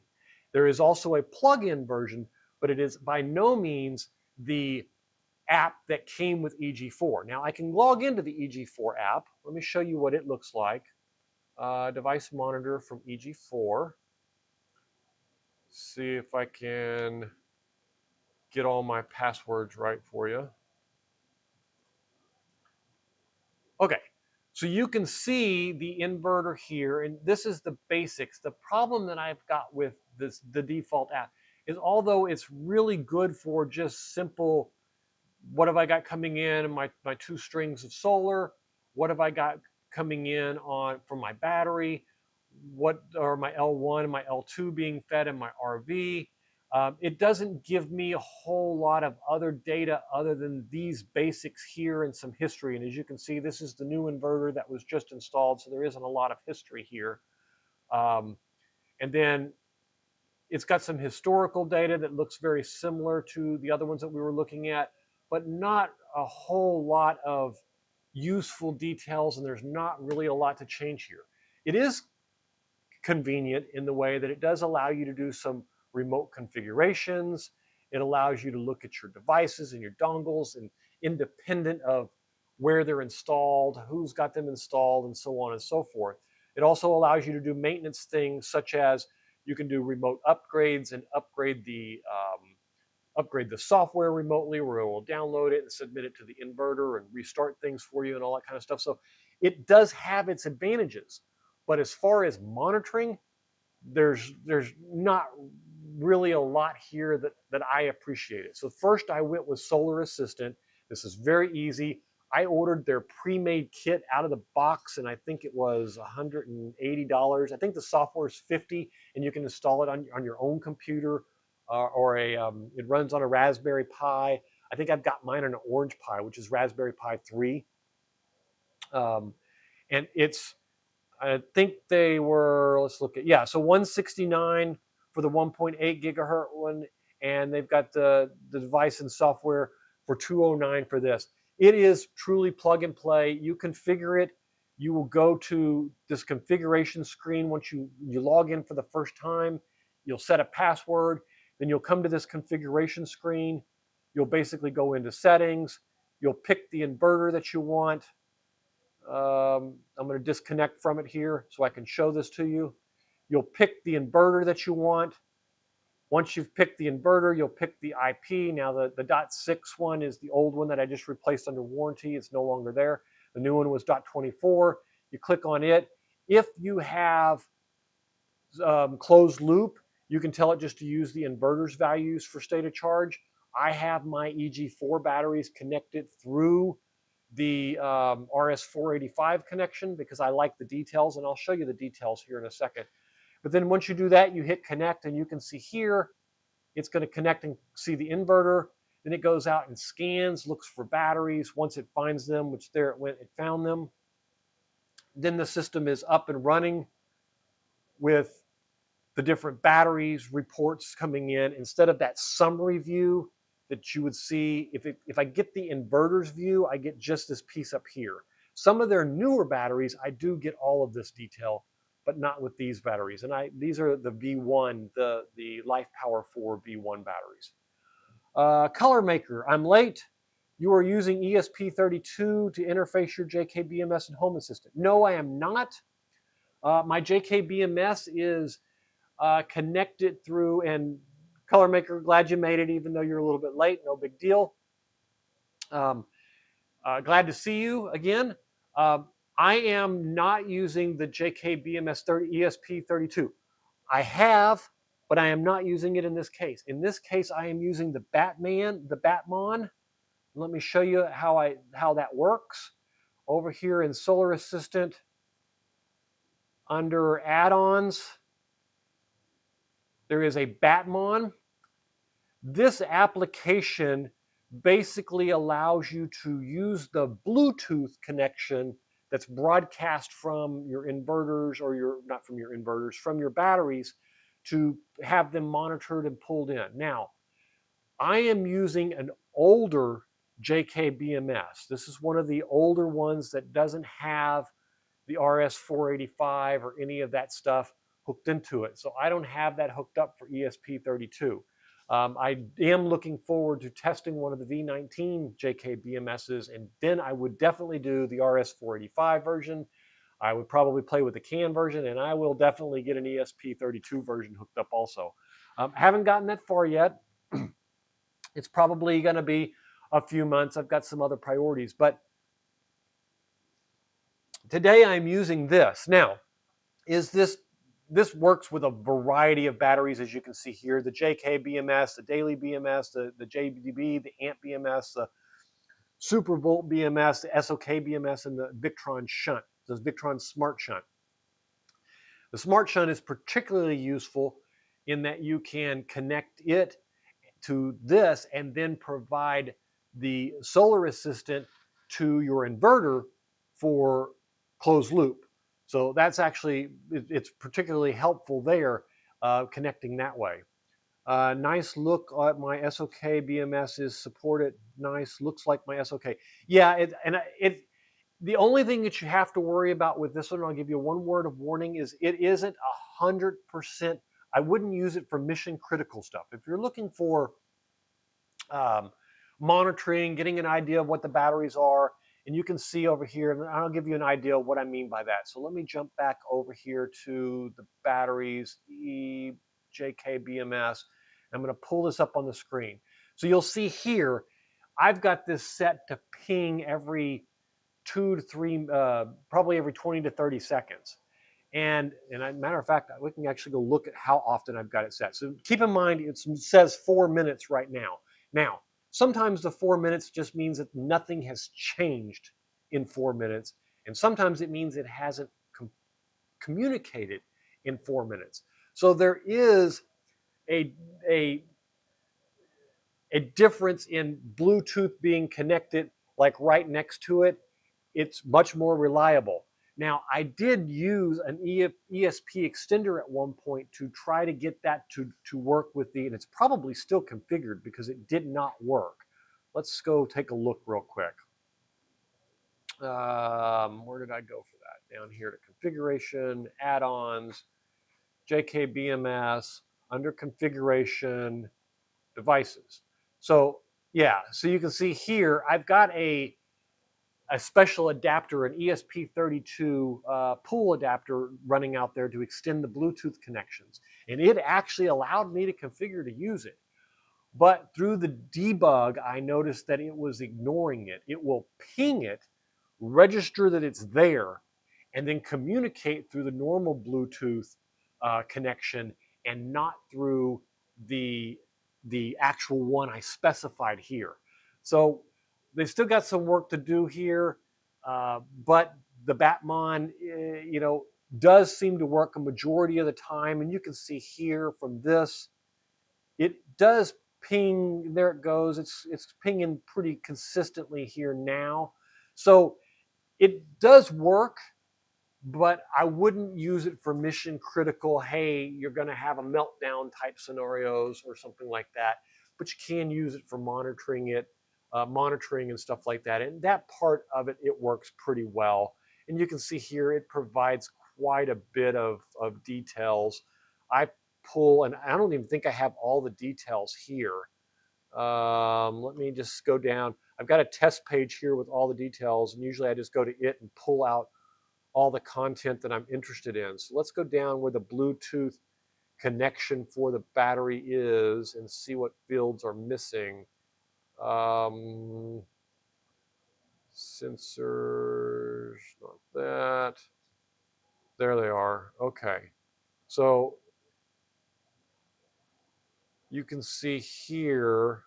S1: There is also a plug-in version, but it is by no means the app that came with EG4. Now I can log into the EG4 app. Let me show you what it looks like. Device monitor from EG4. see if I can get all my passwords right for you. Okay, so you can see the inverter here, and this is the basics. The problem that I've got with the default app is, although it's really good for just simple, what have I got coming in my 2 strings of solar, what have I got coming in on from my battery, what are my L1 and my L2 being fed in my RV. It doesn't give me a whole lot of other data other than these basics here and some history. And as you can see, this is the new inverter that was just installed, so there isn't a lot of history here. And then it's got some historical data that looks very similar to the other ones that we were looking at, but not a whole lot of useful details, and there's not really a lot to change here. It is convenient in the way that it does allow you to do some remote configurations. It allows you to look at your devices and your dongles, and independent of where they're installed, who's got them installed, and so on and so forth. It also allows you to do maintenance things, such as you can do remote upgrades and upgrade the software remotely, where it will download it and submit it to the inverter and restart things for you and all that kind of stuff. So it does have its advantages, but as far as monitoring, there's not really a lot here that I appreciate it. So first I went with Solar Assistant. This is very easy. I ordered their pre-made kit out of the box, and I think it was $180. I think the software is $50, and you can install it on your own computer, or it runs on a Raspberry Pi. I think I've got mine on an Orange Pi, which is Raspberry Pi 3. And I think they were, let's look at, yeah, so 169 for the 1.8 gigahertz one, and they've got the device and software for 209 for this. It is truly plug and play. You configure it. You will go to this configuration screen once you log in for the first time. You'll set a password. Then you'll come to this configuration screen. You'll basically go into settings. You'll pick the inverter that you want. I'm going to disconnect from it here so I can show this to you. You'll pick the inverter that you want. Once you've picked the inverter, you'll pick the IP. Now the .6 one is the old one that I just replaced under warranty. It's no longer there. The new one was .24. You click on it. If you have closed loop, you can tell it just to use the inverter's values for state of charge. I have my EG4 batteries connected through the RS485 connection because I like the details, and I'll show you the details here in a second. But then once you do that, you hit connect, and you can see here, it's going to connect and see the inverter. Then it goes out and scans, looks for batteries. Once it finds them, which there it went, it found them. Then the system is up and running with the different batteries, reports coming in. Instead of that summary view that you would see, if I get the inverter's view, I get just this piece up here. Some of their newer batteries, I do get all of this detail, but not with these batteries. And these are the V1, the Life Power 4 V1 batteries. Color maker, I'm late. You are using ESP32 to interface your JKBMS and Home Assistant. No, I am not. My JKBMS is connected through, and Color Maker, glad you made it, even though you're a little bit late. No big deal. Glad to see you again. I am not using the JKBMS ESP32. I have, but I am not using it in this case. In this case, I am using the Batmon. Let me show you how that works. Over here in Solar Assistant, under add-ons, there is a Batmon. This application basically allows you to use the Bluetooth connection that's broadcast from your inverters, or not from your inverters, from your batteries, to have them monitored and pulled in. Now, I am using an older JKBMS. This is one of the older ones that doesn't have the RS485 or any of that stuff hooked into it. So I don't have that hooked up for ESP32. I am looking forward to testing one of the V19 JKBMSs, and then I would definitely do the RS485 version. I would probably play with the CAN version, and I will definitely get an ESP32 version hooked up also. Haven't gotten that far yet. It's probably going to be a few months. I've got some other priorities, but today I'm using this. Now, this works with a variety of batteries, as you can see here: the JK BMS, the Daily BMS, the JBDB, the Amp BMS, the Super Volt BMS, the SOK BMS, and the Victron Shunt, the Victron Smart Shunt. The Smart Shunt is particularly useful in that you can connect it to this and then provide the solar assistant to your inverter for closed loop. So that's actually, it's particularly helpful there, connecting that way. Nice look at my SOK BMS is supported. Nice, looks like my SOK. Yeah, the only thing that you have to worry about with this one, I'll give you one word of warning, is it isn't 100%. I wouldn't use it for mission critical stuff. If you're looking for monitoring, getting an idea of what the batteries are, and you can see over here, and I'll give you an idea of what I mean by that. So let me jump back over here to the batteries, JK BMS. I'm going to pull this up on the screen. So you'll see here, I've got this set to ping every 2 to 3, probably every 20 to 30 seconds. And matter of fact, we can actually go look at how often I've got it set. So keep in mind, it says 4 minutes right now. Now, sometimes the 4 minutes just means that nothing has changed in 4 minutes. And sometimes it means it hasn't communicated in 4 minutes. So there is a difference in Bluetooth being connected like right next to it. It's much more reliable. Now, I did use an ESP extender at one point to try to get that to work with and it's probably still configured because it did not work. Let's go take a look real quick. Where did I go for that? Down here to configuration, add-ons, JKBMS, under configuration, devices. So yeah, so you can see here, I've got a special adapter, an ESP32 pull adapter running out there to extend the Bluetooth connections. And it actually allowed me to configure to use it. But through the debug, I noticed that it was ignoring it. It will ping it, register that it's there, and then communicate through the normal Bluetooth connection and not through the actual one I specified here. So they've still got some work to do here, but the Batmon, does seem to work a majority of the time. And you can see here from this, it does ping. There it goes. It's pinging pretty consistently here now. So it does work, but I wouldn't use it for mission critical, hey, you're going to have a meltdown type scenarios or something like that. But you can use it for monitoring and stuff like that. And that part of it, it works pretty well. And you can see here, it provides quite a bit of details. I pull, and I don't even think I have all the details here. Let me just go down. I've got a test page here with all the details, and usually I just go to it and pull out all the content that I'm interested in. So let's go down where the Bluetooth connection for the battery is and see what fields are missing. Sensors, not that. There they are. Okay. So you can see here,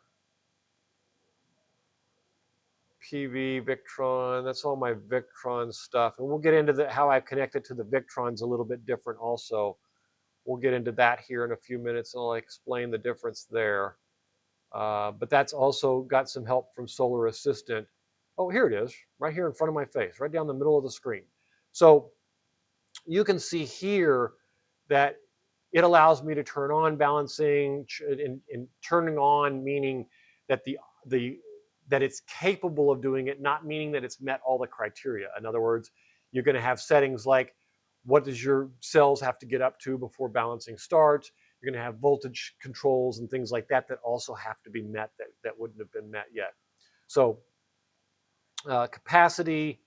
S1: PV, Victron, that's all my Victron stuff. And we'll get into how I connect it to the Victrons a little bit different also. We'll get into that here in a few minutes, and I'll explain the difference there. But that's also got some help from Solar Assistant. Oh, here it is, right here in front of my face, right down the middle of the screen. So you can see here that it allows me to turn on balancing, and turning on meaning that that it's capable of doing it, not meaning that it's met all the criteria. In other words, you're going to have settings like what does your cells have to get up to before balancing starts. You're going to have voltage controls and things like that that also have to be met that wouldn't have been met yet. So capacity,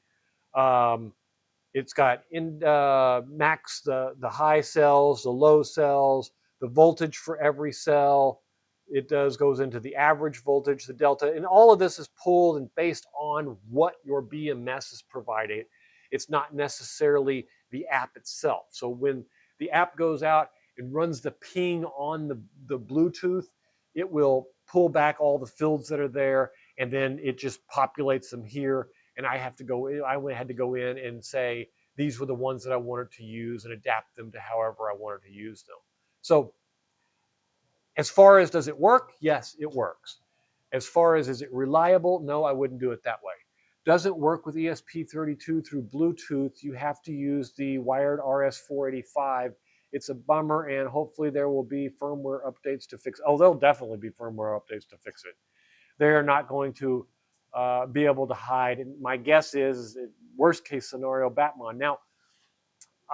S1: it's got max the high cells, the low cells, the voltage for every cell. It goes into the average voltage, the delta, and all of this is pulled and based on what your BMS is providing. It's not necessarily the app itself. So when the app goes out and runs the ping on the Bluetooth, it will pull back all the fields that are there, and then it just populates them here. And I had to go in and say, these were the ones that I wanted to use and adapt them to however I wanted to use them. So as far as does it work? Yes, it works. As far as is it reliable? No, I wouldn't do it that way. Does it work with ESP32 through Bluetooth? You have to use the wired RS485. It's a bummer, and hopefully there will be firmware updates to fix it. Oh, there'll definitely be firmware updates to fix it. They're not going to be able to hide. And my guess is, worst case scenario, Batman. Now,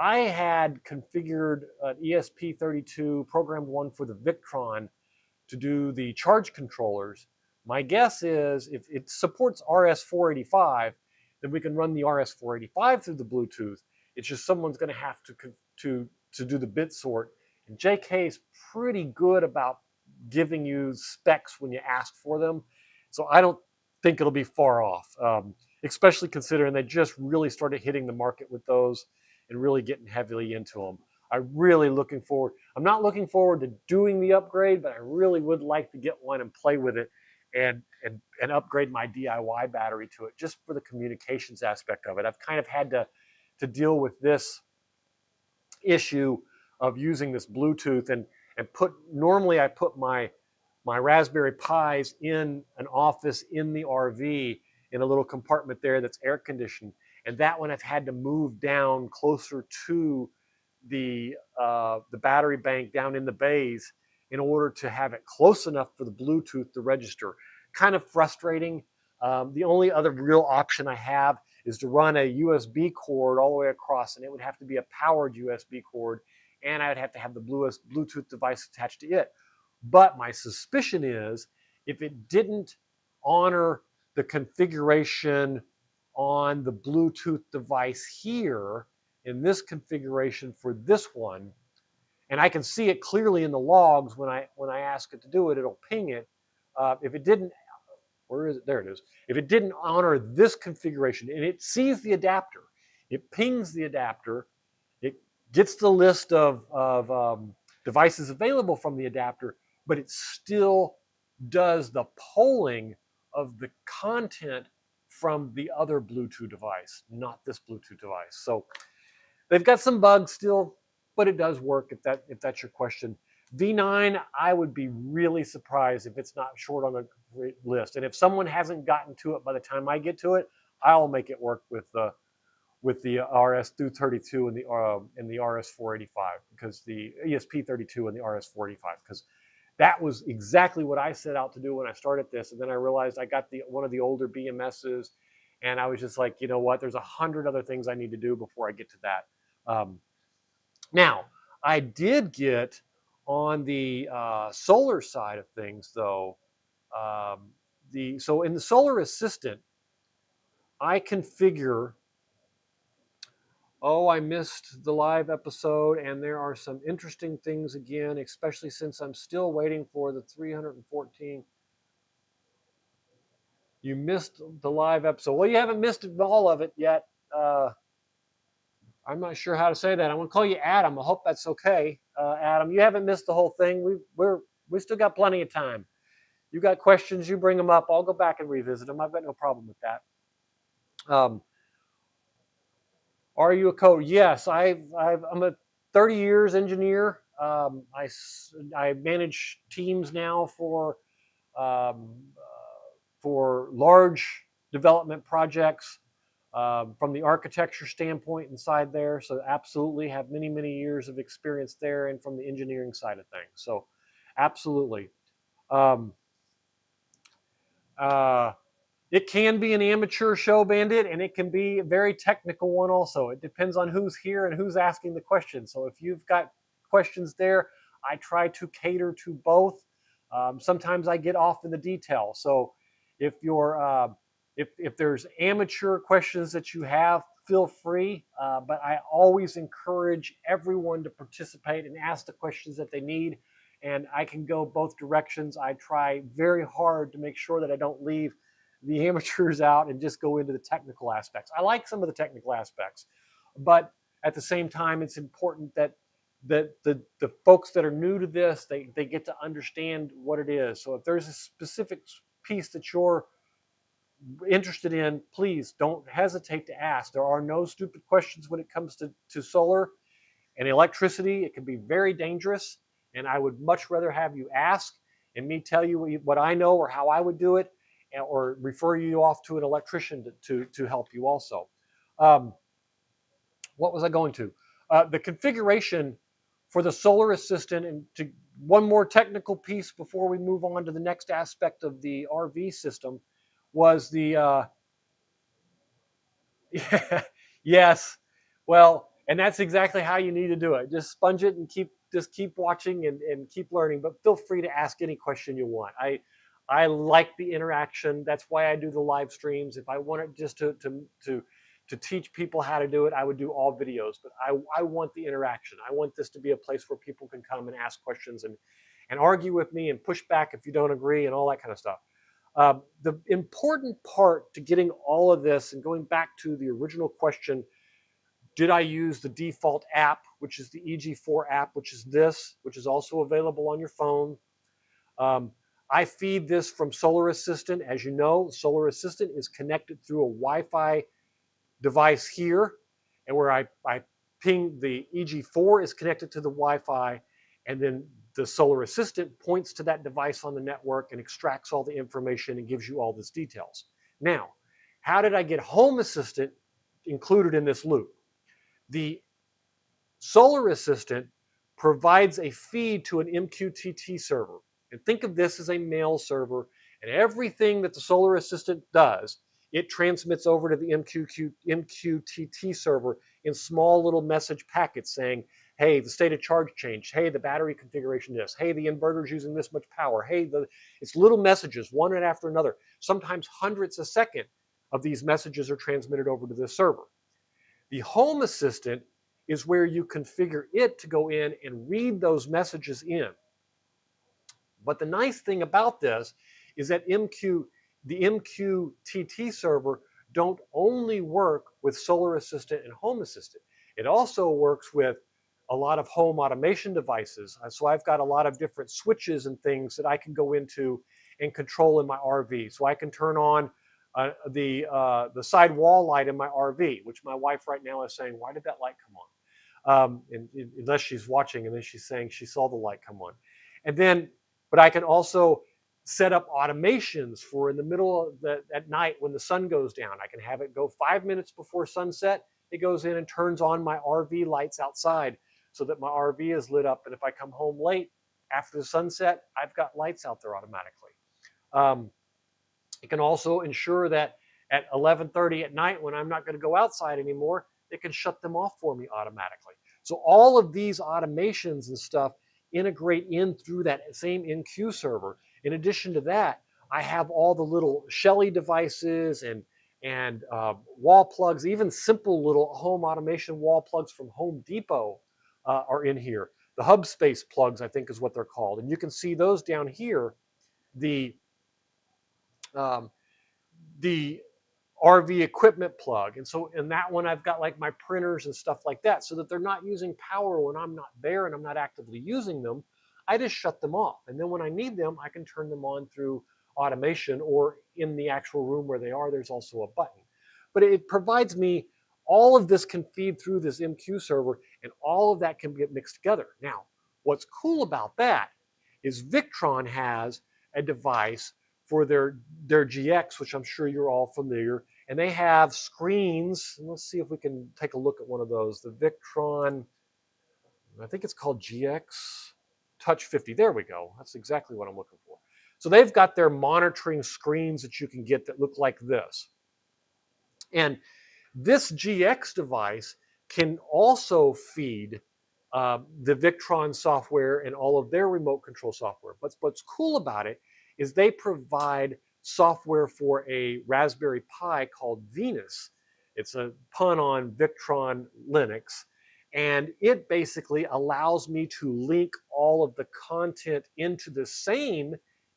S1: I had configured an ESP32, programmed one for the Victron to do the charge controllers. My guess is if it supports RS485, then we can run the RS485 through the Bluetooth. It's just someone's going to have to do the bit sort. And JK is pretty good about giving you specs when you ask for them. So I don't think it'll be far off, especially considering they just really started hitting the market with those and really getting heavily into them. I'm really looking forward. I'm not looking forward to doing the upgrade, but I really would like to get one and play with it and upgrade my DIY battery to it just for the communications aspect of it. I've kind of had to deal with this issue of using this Bluetooth and normally I put my Raspberry Pis in an office in the RV in a little compartment there that's air conditioned. And that one I've had to move down closer to the battery bank down in the bays in order to have it close enough for the Bluetooth to register. Kind of frustrating. The only other real option I have is to run a USB cord all the way across, and it would have to be a powered USB cord, and I would have to have the Bluetooth device attached to it. But my suspicion is if it didn't honor the configuration on the Bluetooth device here, in this configuration for this one, and I can see it clearly in the logs when I ask it to do it, it'll ping it. If it didn't, where is it? There it is. If it didn't honor this configuration, and it sees the adapter, it pings the adapter, it gets the list of devices available from the adapter, but it still does the polling of the content from the other Bluetooth device, not this Bluetooth device. So they've got some bugs still, but it does work if that's your question. V9, I would be really surprised if it's not short on the list. And if someone hasn't gotten to it by the time I get to it, I'll make it work with the RS232 and the RS485, because the ESP32 and the RS485, because that was exactly what I set out to do when I started this. And then I realized I got one of the older BMSs, and I was just like, you know what? There's 100 other things I need to do before I get to that. Now, I did get on the solar side of things, though. So in the Solar Assistant, I configure. Oh, I missed the live episode, and there are some interesting things again, especially since I'm still waiting for the 314. You missed the live episode. Well, you haven't missed all of it yet. I'm not sure how to say that. I'm going to call you Adam. I hope that's okay. Adam, you haven't missed the whole thing. We still got plenty of time. You got questions, you bring them up. I'll go back and revisit them. I've got no problem with that. Are you a coder? Yes, I'm a 30 years engineer. I manage teams now um, for large development projects. From the architecture standpoint inside there. So absolutely have many, many years of experience there, and from the engineering side of things. So absolutely. It can be an amateur show, Bandit, and it can be a very technical one also. It depends on who's here and who's asking the question. So if you've got questions there, I try to cater to both. Sometimes I get off in the detail. So if you're if there's amateur questions that you have, feel free, but I always encourage everyone to participate and ask the questions that they need. And I can go both directions. I try very hard to make sure that I don't leave the amateurs out and just go into the technical aspects. I like some of the technical aspects, but at the same time, it's important that the folks that are new to this, they get to understand what it is. So if there's a specific piece that you're interested in, please don't hesitate to ask. There are no stupid questions when it comes to solar and electricity. It can be very dangerous, and I would much rather have you ask and me tell you what I know or how I would do it, or refer you off to an electrician to help you also. Um, what was I going to? The configuration for the solar assistant, and to one more technical piece before we move on to the next aspect of the RV system, was the yeah, yes. Well, and that's exactly how you need to do it. Just sponge it and keep watching and keep learning. But feel free to ask any question you want. I like the interaction. That's why I do the live streams. If I wanted just to teach people how to do it, I would do all videos. But I want the interaction. I want this to be a place where people can come and ask questions and argue with me and push back if you don't agree and all that kind of stuff. The important part to getting all of this, and going back to the original question, did I use the default app, which is the EG4 app, which is this, which is also available on your phone. I feed this from Solar Assistant. As you know, Solar Assistant is connected through a Wi-Fi device here, and where I ping the EG4 is connected to the Wi-Fi, and then the Solar Assistant points to that device on the network and extracts all the information and gives you all these details. Now, how did I get Home Assistant included in this loop? The Solar Assistant provides a feed to an MQTT server. And think of this as a mail server, and everything that the Solar Assistant does, it transmits over to the MQTT server in small little message packets saying, hey, the state of charge changed. Hey, the battery configuration is. Hey, the inverter's using this much power. Hey, it's little messages, one right after another. Sometimes hundreds a second of these messages are transmitted over to this server. The Home Assistant is where you configure it to go in and read those messages in. But the nice thing about this is that the MQTT server don't only work with Solar Assistant and Home Assistant. It also works with a lot of home automation devices. So I've got a lot of different switches and things that I can go into and control in my RV. So I can turn on the side wall light in my RV, which my wife right now is saying, why did that light come on? Unless she's watching, and then she's saying she saw the light come on. And then, but I can also set up automations for in the middle of at night when the sun goes down. I can have it go 5 minutes before sunset. It goes in and turns on my RV lights outside so that my RV is lit up. And if I come home late after the sunset, I've got lights out there automatically. It can also ensure that at 11:30 at night, when I'm not going to go outside anymore, it can shut them off for me automatically. So all of these automations and stuff integrate in through that same NQ server. In addition to that, I have all the little Shelly devices and wall plugs, even simple little home automation wall plugs from Home Depot are in here. The hub space plugs, I think, is what they're called, and you can see those down here. The um, the RV equipment plug. And so in that one, I've got like my printers and stuff like that, so that they're not using power when I'm not there and I'm not actively using them. I just shut them off. And then when I need them, I can turn them on through automation, or in the actual room where they are, there's also a button. But it provides me, all of this can feed through this MQ server, and all of that can get mixed together. Now, what's cool about that is Victron has a device for their GX, which I'm sure you're all familiar, and they have screens. And let's see if we can take a look at one of those. The Victron, I think it's called GX Touch 50. There we go. That's exactly what I'm looking for. So they've got their monitoring screens that you can get that look like this. And this GX device can also feed the Victron software and all of their remote control software. But what's cool about it is they provide software for a Raspberry Pi called Venus. It's a pun on Victron Linux. And it basically allows me to link all of the content into the same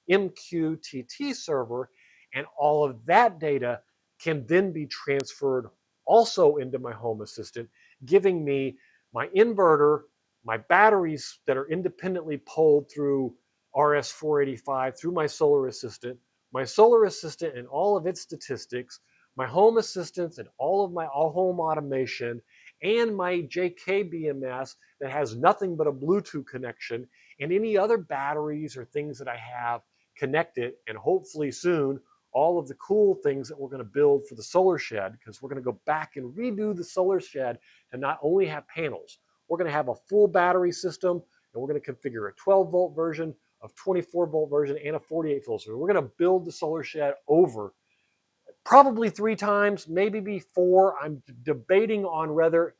S1: MQTT server, and all of that data can then be transferred also into my Home Assistant, giving me my inverter, my batteries that are independently pulled through RS-485 through my solar assistant and all of its statistics, my Home Assistants and all of my home automation, and my JK BMS that has nothing but a Bluetooth connection, and any other batteries or things that I have connected, and hopefully soon all of the cool things that we're going to build for the solar shed, because we're going to go back and redo the solar shed to not only have panels, we're going to have a full battery system, and we're going to configure a 12-volt version, a 24-volt version, and a 48-volt version. We're going to build the solar shed over probably 3 times, maybe 4. I'm debating on whether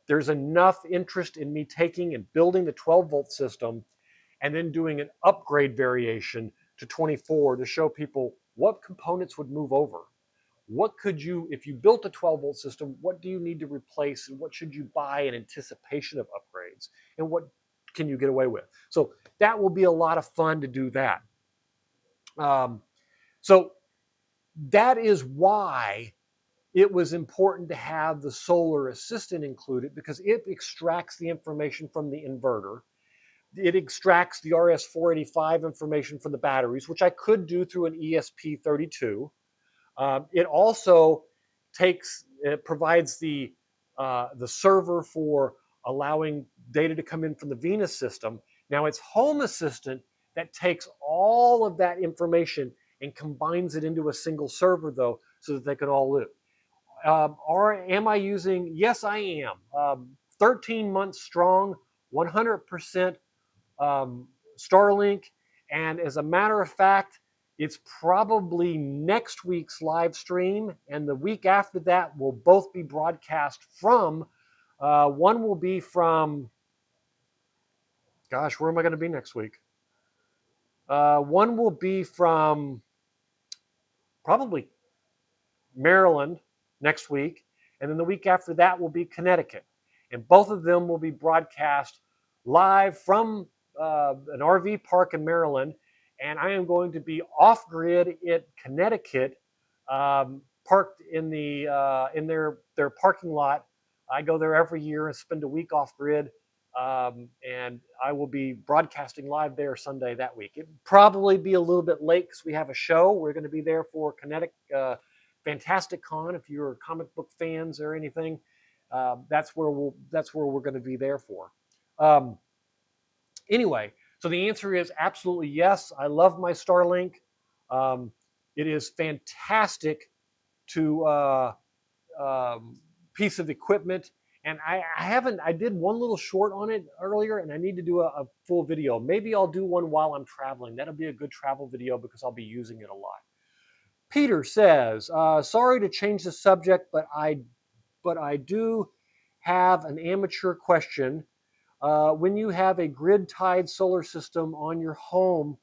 S1: there's enough interest in me taking and building the 12-volt system and then doing an upgrade variation to 24 to show people what components would move over. What could you, if you built a 12-volt system, what do you need to replace, and what should you buy in anticipation of upgrades, and what can you get away with? So that will be a lot of fun to do that. So that is why it was important to have the solar assistant included, because it extracts the information from the inverter. It extracts the RS-485 information from the batteries, which I could do through an ESP32. It also provides the server for allowing data to come in from the Venus system. Now it's Home Assistant that takes all of that information and combines it into a single server, though, so that they can all live. Or am I using? Yes, I am. 13 months strong, 100% Starlink, and as a matter of fact, it's probably next week's live stream, and the week after that will both be broadcast from. One will be from, gosh, where am I going to be next week? One will be from probably Maryland next week, and then the week after that will be Connecticut. And both of them will be broadcast live from an RV park in Maryland, and I am going to be off grid at Connecticut, parked in their parking lot. I go there every year and spend a week off grid, and I will be broadcasting live there Sunday that week. It'll probably be a little bit late because we have a show. We're going to be there for Connecticut. Fantastic Con, if you're comic book fans or anything, that's where we're going to be there for. Anyway, so the answer is absolutely yes. I love my Starlink. It is fantastic to piece of equipment, and I did one little short on it earlier, and I need to do a full video. Maybe I'll do one while I'm traveling. That'll be a good travel video because I'll be using it a lot. Peter says, sorry to change the subject, but I do have an amateur question. When you have a grid-tied solar system on your home,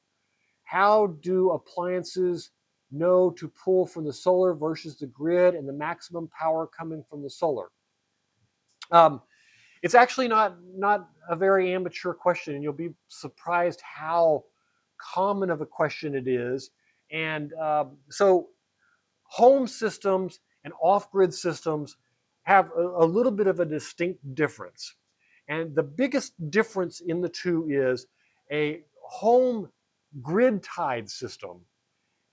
S1: how do appliances know to pull from the solar versus the grid and the maximum power coming from the solar? It's actually not a very amateur question, and you'll be surprised how common of a question it is. And so home systems and off-grid systems have a little bit of a distinct difference. And the biggest difference in the two is a home grid-tied system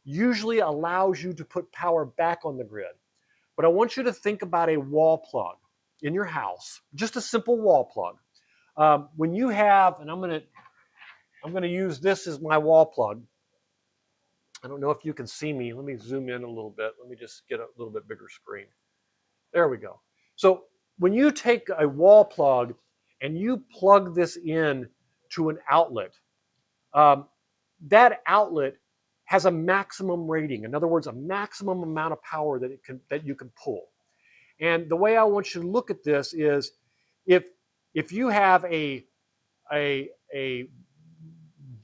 S1: usually allows you to put power back on the grid. But I want you to think about a wall plug in your house, just a simple wall plug. When you have, and I'm going to use this as my wall plug. I don't know if you can see me. Let me zoom in a little bit. Let me just get a little bit bigger screen. There we go. So when you take a wall plug and you plug this in to an outlet, that outlet has a maximum rating. In other words, a maximum amount of power that you can pull. And the way I want you to look at this is, if you have a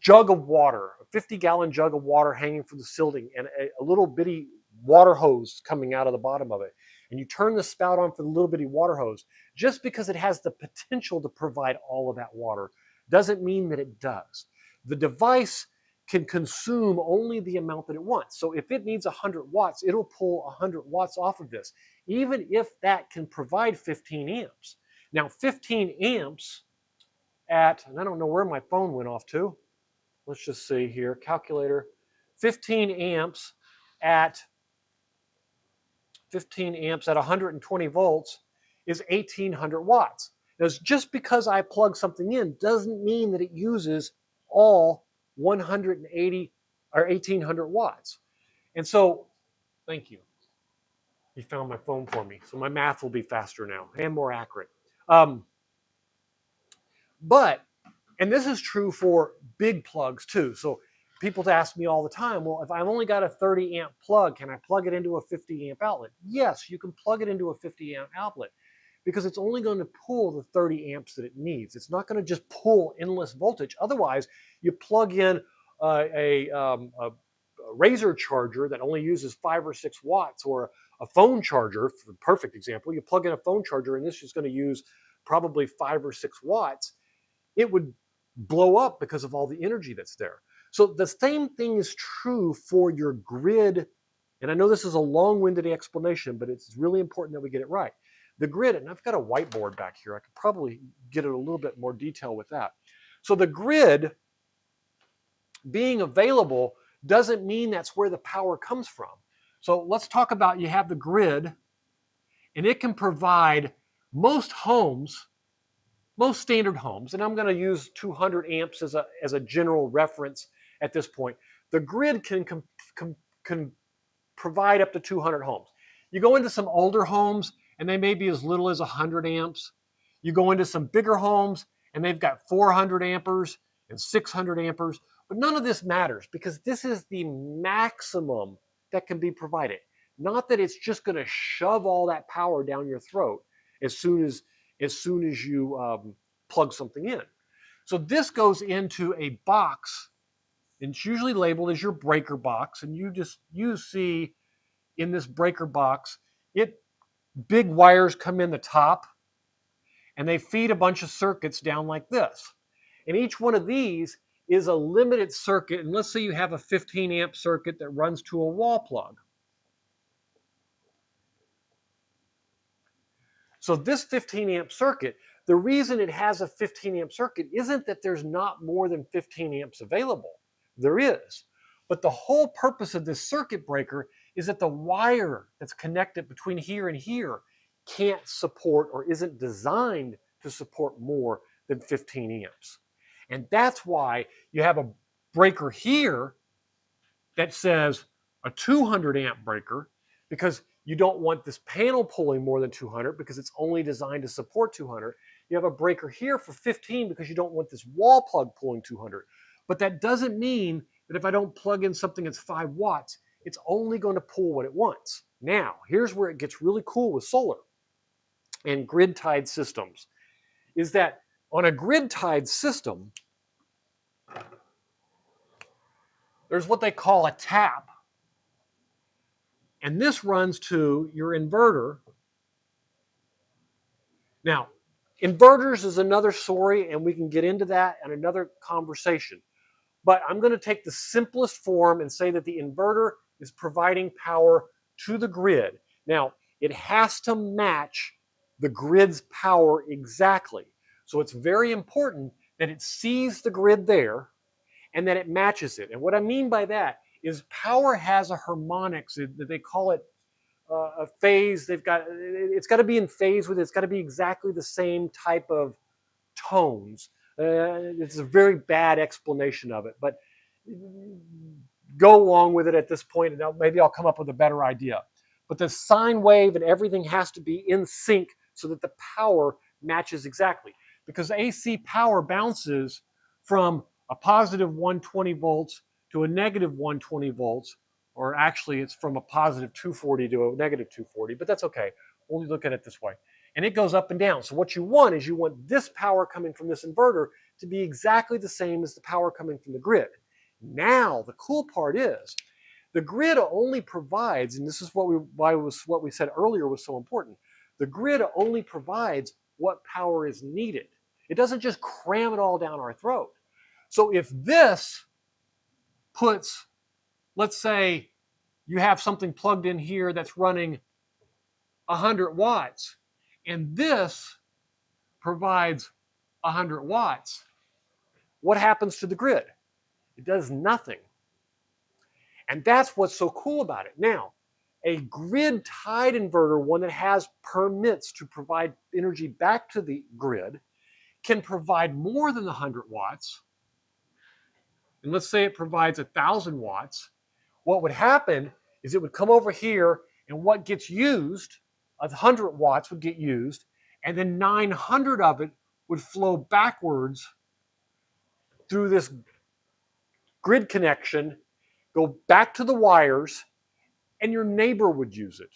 S1: jug of water, a 50-gallon jug of water hanging from the ceiling, and a little bitty water hose coming out of the bottom of it, and you turn the spout on for the little bitty water hose, just because it has the potential to provide all of that water doesn't mean that it does. The device can consume only the amount that it wants. So if it needs 100 watts, it'll pull 100 watts off of this, even if that can provide 15 amps. Now 15 amps at, and I don't know where my phone went off to. Let's just see here, calculator. 15 amps at 120 volts is 1800 watts. Now, just because I plug something in doesn't mean that it uses all 180 or 1800 watts. And so, thank you. You found my phone for me. So my math will be faster now and more accurate. But, and this is true for big plugs too. So people ask me all the time, well, if I've only got a 30 amp plug, can I plug it into a 50 amp outlet? Yes, you can plug it into a 50 amp outlet because it's only going to pull the 30 amps that it needs. It's not going to just pull endless voltage. Otherwise, you plug in a razor charger that only uses 5 or 6 watts, or a phone charger, for the perfect example. You plug in a phone charger and this is going to use probably 5 or 6 watts. It would blow up because of all the energy that's there. So the same thing is true for your grid. And I know this is a long-winded explanation, but it's really important that we get it right. The grid, and I've got a whiteboard back here. I could probably get it a little bit more detail with that. So the grid being available doesn't mean that's where the power comes from. So let's talk about, you have the grid, and it can provide most homes, most standard homes, and I'm going to use 200 amps as a general reference at this point. The grid can provide up to 200 homes. You go into some older homes and they may be as little as 100 amps. You go into some bigger homes and they've got 400 amperes and 600 amperes. But none of this matters because this is the maximum that can be provided. Not that it's just going to shove all that power down your throat as soon as you plug something in. So this goes into a box, and it's usually labeled as your breaker box, and you see in this breaker box, big wires come in the top, and they feed a bunch of circuits down like this. And each one of these is a limited circuit, and let's say you have a 15 amp circuit that runs to a wall plug. So this 15 amp circuit, the reason it has a 15 amp circuit isn't that there's not more than 15 amps available. There is. But the whole purpose of this circuit breaker is that the wire that's connected between here and here can't support, or isn't designed to support, more than 15 amps. And that's why you have a breaker here that says a 200 amp breaker, because you don't want this panel pulling more than 200 because it's only designed to support 200. You have a breaker here for 15 because you don't want this wall plug pulling 200. But that doesn't mean that if I don't plug in something that's 5 watts, it's only going to pull what it wants. Now, here's where it gets really cool with solar and grid-tied systems, is that on a grid-tied system, there's what they call a tap. And this runs to your inverter. Now, inverters is another story, and we can get into that in another conversation. But I'm going to take the simplest form and say that the inverter is providing power to the grid. Now, it has to match the grid's power exactly. So it's very important that it sees the grid there and that it matches it. And what I mean by that is power has a harmonics. They call it a phase. It's got to be in phase with it. It's got to be exactly the same type of tones. It's a very bad explanation of it, but go along with it at this point, and maybe I'll come up with a better idea. But the sine wave and everything has to be in sync so that the power matches exactly. Because AC power bounces from a positive 120 volts to a negative 120 volts, or actually it's from a positive 240 to a negative 240, but that's okay. We'll look at it this way. And it goes up and down. So what you want is you want this power coming from this inverter to be exactly the same as the power coming from the grid. Now, the cool part is The grid only provides, and this is what we said earlier was so important. The grid only provides what power is needed. It doesn't just cram it all down our throat. So if this puts, let's say you have something plugged in here that's running 100 watts, and this provides 100 watts, what happens to the grid? It does nothing. And that's what's so cool about it. Now, a grid-tied inverter, one that has permits to provide energy back to the grid, can provide more than 100 watts. And let's say it provides 1,000 watts. What would happen is it would come over here, and what gets used, 100 watts would get used, and then 900 of it would flow backwards through this grid connection, go back to the wires, and your neighbor would use it.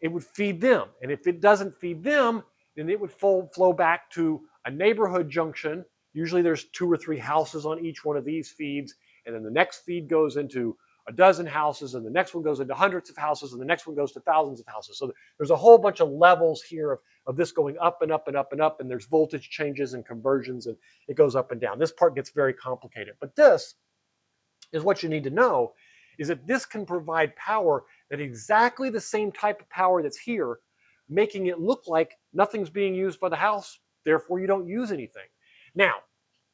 S1: It would feed them. And if it doesn't feed them, then it would flow back to a neighborhood junction. Usually there's 2 or 3 houses on each one of these feeds. And then the next feed goes into a dozen houses, and the next one goes into hundreds of houses, and the next one goes to thousands of houses. So there's a whole bunch of levels here of this going up and up and up and up, and there's voltage changes and conversions, and it goes up and down. This part gets very complicated. But this is what you need to know, is that this can provide power that exactly the same type of power that's here, making it look like nothing's being used by the house, therefore you don't use anything. Now,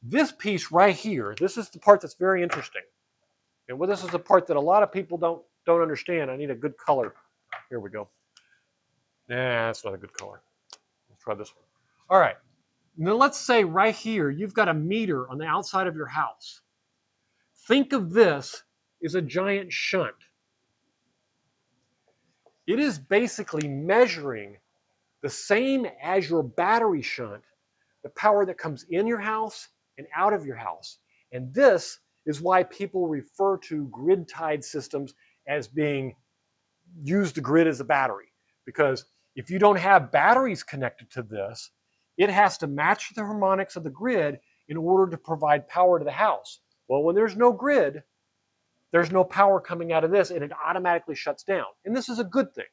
S1: this piece right here, this is the part that's very interesting. And well, this is the part that a lot of people don't understand. I need a good color. Here we go. Nah, that's not a good color. Let's try this one. All right. Now let's say right here, you've got a meter on the outside of your house. Think of this as a giant shunt. It is basically measuring the same as your battery shunt, the power that comes in your house and out of your house. And this is why people refer to grid-tied systems as being use the grid as a battery. Because if you don't have batteries connected to this, it has to match the harmonics of the grid in order to provide power to the house. Well, when there's no grid, there's no power coming out of this, and it automatically shuts down. And this is a good thing,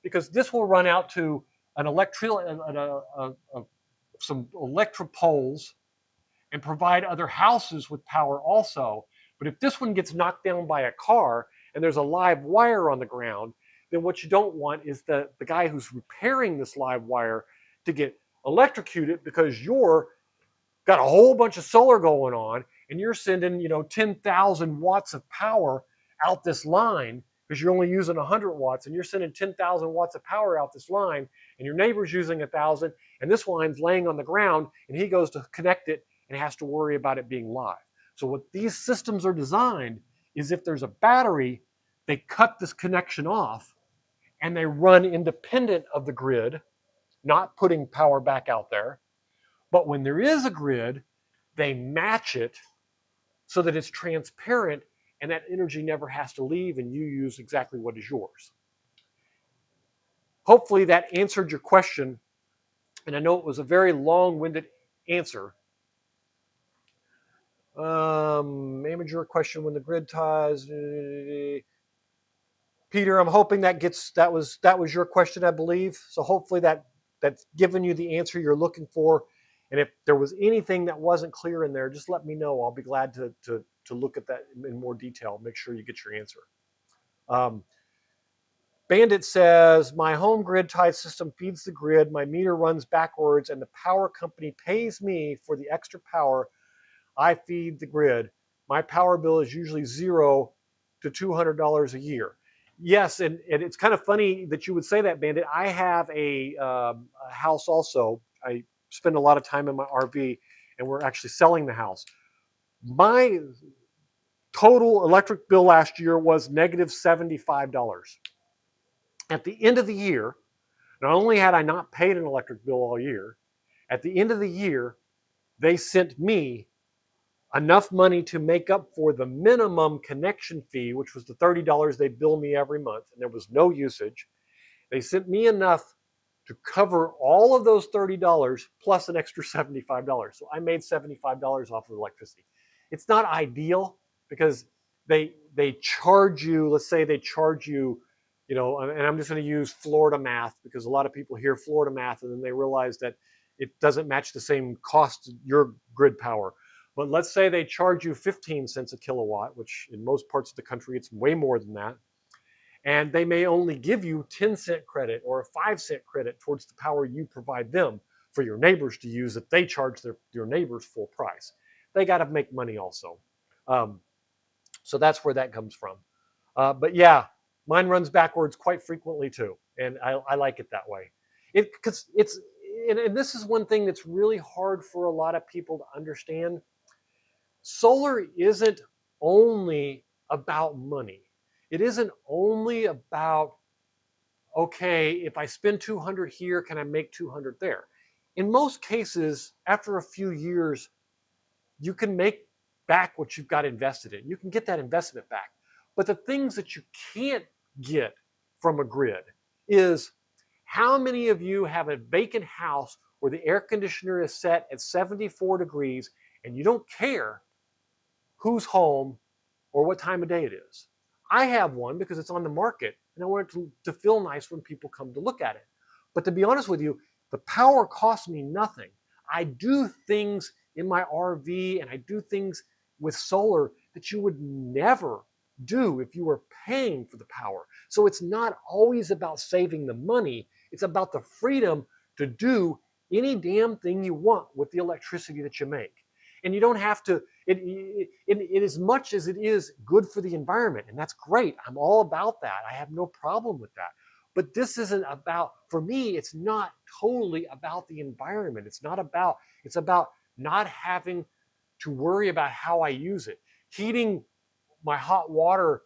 S1: because this will run out to an some electric poles and provide other houses with power also. But if this one gets knocked down by a car and there's a live wire on the ground, then what you don't want is the guy who's repairing this live wire to get electrocuted, because you're got a whole bunch of solar going on and you're sending 10,000 watts of power out this line, because you're only using 100 watts, and you're sending 10,000 watts of power out this line, and your neighbor's using 1,000, and this line's laying on the ground, and he goes to connect it and has to worry about it being live. So what these systems are designed is, if there's a battery, they cut this connection off and they run independent of the grid, not putting power back out there. But when there is a grid, they match it so that it's transparent and that energy never has to leave, and you use exactly what is yours. Hopefully that answered your question, and I know it was a very long-winded answer. Amateur question: when the grid ties. Peter, I'm hoping that was your question, I believe. So hopefully that's given you the answer you're looking for. And if there was anything that wasn't clear in there, just let me know. I'll be glad to look at that in more detail. Make sure you get your answer. Bandit says, my home grid tied system feeds the grid. My meter runs backwards, and the power company pays me for the extra power I feed the grid. My power bill is usually $0 to $200 a year. Yes, and it's kind of funny that you would say that, Bandit. I have a house also. I spend a lot of time in my RV, and we're actually selling the house. My total electric bill last year was negative $75. At the end of the year, not only had I not paid an electric bill all year, at the end of the year, they sent me enough money to make up for the minimum connection fee, which was the $30 they bill me every month, and there was no usage. They sent me enough to cover all of those $30 plus an extra $75. So I made $75 off of electricity. It's not ideal, because they charge you, let's say they charge you, you know, and I'm just going to use Florida math because a lot of people hear Florida math and then they realize that it doesn't match the same cost to your grid power. But let's say they charge you 15 cents a kilowatt, which in most parts of the country it's way more than that. And they may only give you 10-cent credit or a 5-cent credit towards the power you provide them for your neighbors to use if they charge your neighbors full price. They got to make money also. So that's where that comes from. But yeah, mine runs backwards quite frequently too, and I like it that way. Because and this is one thing that's really hard for a lot of people to understand. Solar isn't only about money. It isn't only about, okay, if I spend 200 here, can I make 200 there? In most cases, after a few years, you can make back what you've got invested in. You can get that investment back. But the things that you can't get from a grid is, how many of you have a vacant house where the air conditioner is set at 74 degrees and you don't care who's home or what time of day it is? I have one because it's on the market and I want it to feel nice when people come to look at it. But to be honest with you, the power costs me nothing. I do things in my RV and I do things with solar that you would never do if you were paying for the power. So it's not always about saving the money. It's about the freedom to do any damn thing you want with the electricity that you make. And you don't have to, it as much as it is good for the environment, and that's great. I'm all about that. I have no problem with that. But this isn't about, for me, it's not totally about the environment. It's about not having to worry about how I use it. Heating my hot water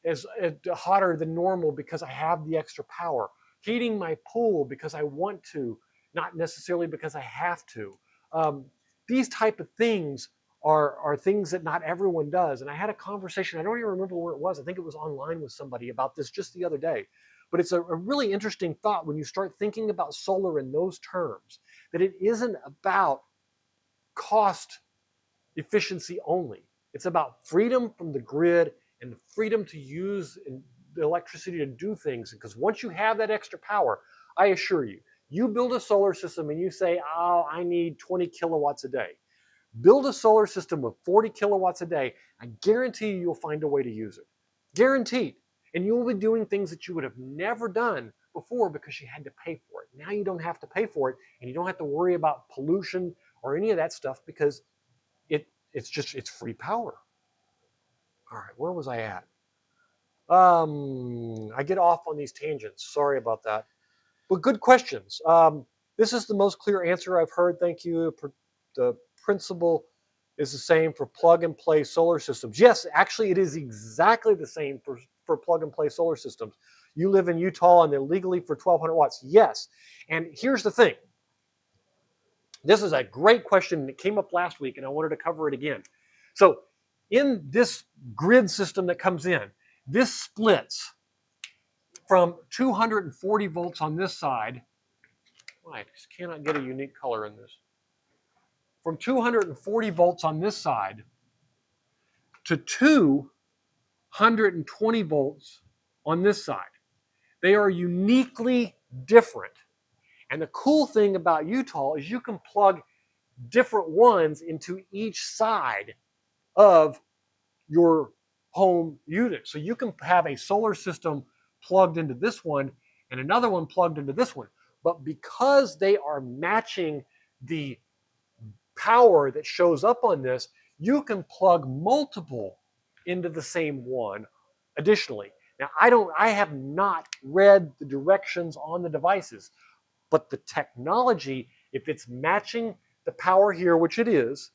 S1: is hotter than normal because I have the extra power. Heating my pool because I want to, not necessarily because I have to. These type of things are things that not everyone does. And I had a conversation, I don't even remember where it was. I think it was online with somebody about this just the other day. But it's a really interesting thought when you start thinking about solar in those terms, that it isn't about cost efficiency only. It's about freedom from the grid and the freedom to use the electricity to do things. Because once you have that extra power, I assure you, you build a solar system and you say, oh, I need 20 kilowatts a day. Build a solar system with 40 kilowatts a day. I guarantee you you'll find a way to use it. Guaranteed. And you will be doing things that you would have never done before because you had to pay for it. Now you don't have to pay for it, and you don't have to worry about pollution or any of that stuff because it's free power. All right, where was I at? I get off on these tangents. Sorry about that. But good questions. This is the most clear answer I've heard. Thank you. The principle is the same for plug and play solar systems. Yes, actually, it is exactly the same for plug and play solar systems. You live in Utah and they're legally for 1,200 watts. Yes. And here's the thing. This is a great question that came up last week, and I wanted to cover it again. So in this grid system that comes in, this splits from 240 volts on this side. I just cannot get a unique color in this. From 240 volts on this side to 220 volts on this side. They are uniquely different. And the cool thing about Utah is you can plug different ones into each side of your home unit. So you can have a solar system plugged into this one and another one plugged into this one. But because they are matching the power that shows up on this, you can plug multiple into the same one additionally. Now, I have not read the directions on the devices, but the technology, if it's matching the power here, which it has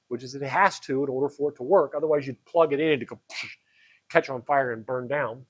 S1: to in order for it to work. Otherwise, you'd plug it in and it could catch on fire and burn down.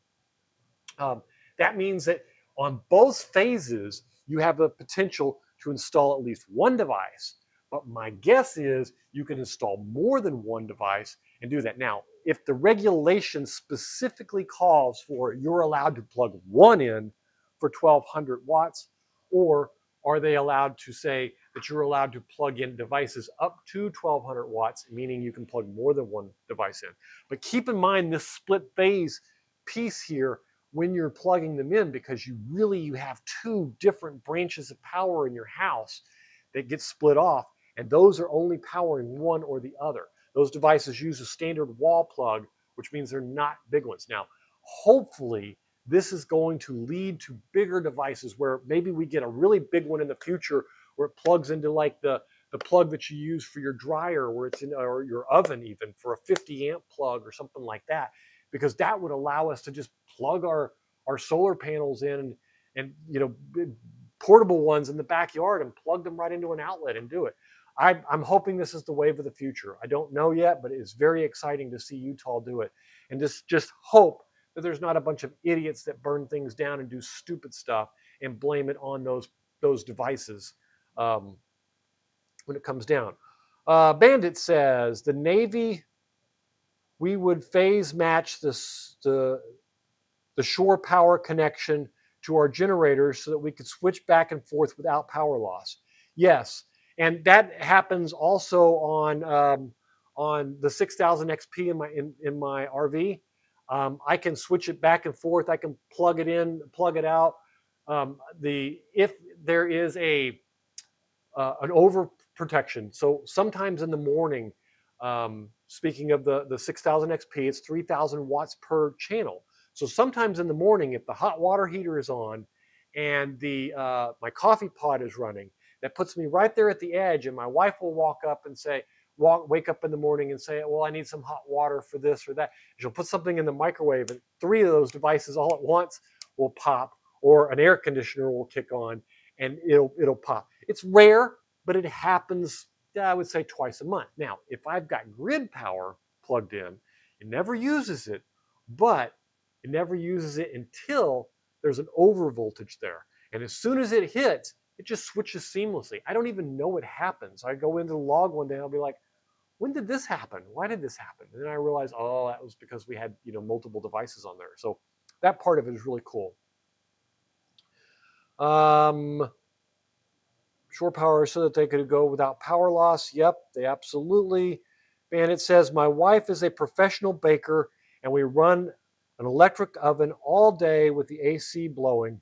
S1: That means that on both phases, you have the potential to install at least one device. But my guess is you can install more than one device and do that. Now, if the regulation specifically calls for you're allowed to plug one in for 1,200 watts, or are they allowed to say
S2: that you're allowed to plug in devices up to 1200 watts, meaning you can plug more than one device in. But keep in mind this split phase piece here when you're plugging them in, because you have two different branches of power in your house that get split off, and those are only powering one or the other. Those devices use a standard wall plug, which means they're not big ones. Now, hopefully, this is going to lead to bigger devices where maybe we get a really big one in the future where it plugs into like the plug that you use for your dryer, where it's in, or your oven even, for a 50 amp plug or something like that, because that would allow us to just plug our solar panels in and portable ones in the backyard and plug them right into an outlet and do it. I'm hoping this is the wave of the future. I don't know yet, but it's very exciting to see Utah do it, and just hope that there's not a bunch of idiots that burn things down and do stupid stuff and blame it on those devices when it comes down. Bandit says the Navy, we would phase match the shore power connection to our generators so that we could switch back and forth without power loss. Yes, and that happens also on the 6000 XP in my RV. I can switch it back and forth. I can plug it in, plug it out. If there is an overprotection, so sometimes in the morning, speaking of the 6000 XP, it's 3000 watts per channel. So sometimes in the morning, if the hot water heater is on and my coffee pot is running, that puts me right there at the edge, and my wife will wake up in the morning and say, well, I need some hot water for this or that. She'll put something in the microwave, and three of those devices all at once will pop, or an air conditioner will kick on, and it'll pop. It's rare, but it happens, I would say, twice a month. Now, if I've got grid power plugged in, it never uses it, but it never uses it until there's an over voltage there. And as soon as it hits, it just switches seamlessly. I don't even know it happens. I go into the log one day and I'll be like, when did this happen? Why did this happen? And then I realize, oh, that was because we had multiple devices on there. So that part of it is really cool. Shore power so that they could go without power loss. Yep, they absolutely. And it says, my wife is a professional baker and we run an electric oven all day with the AC blowing.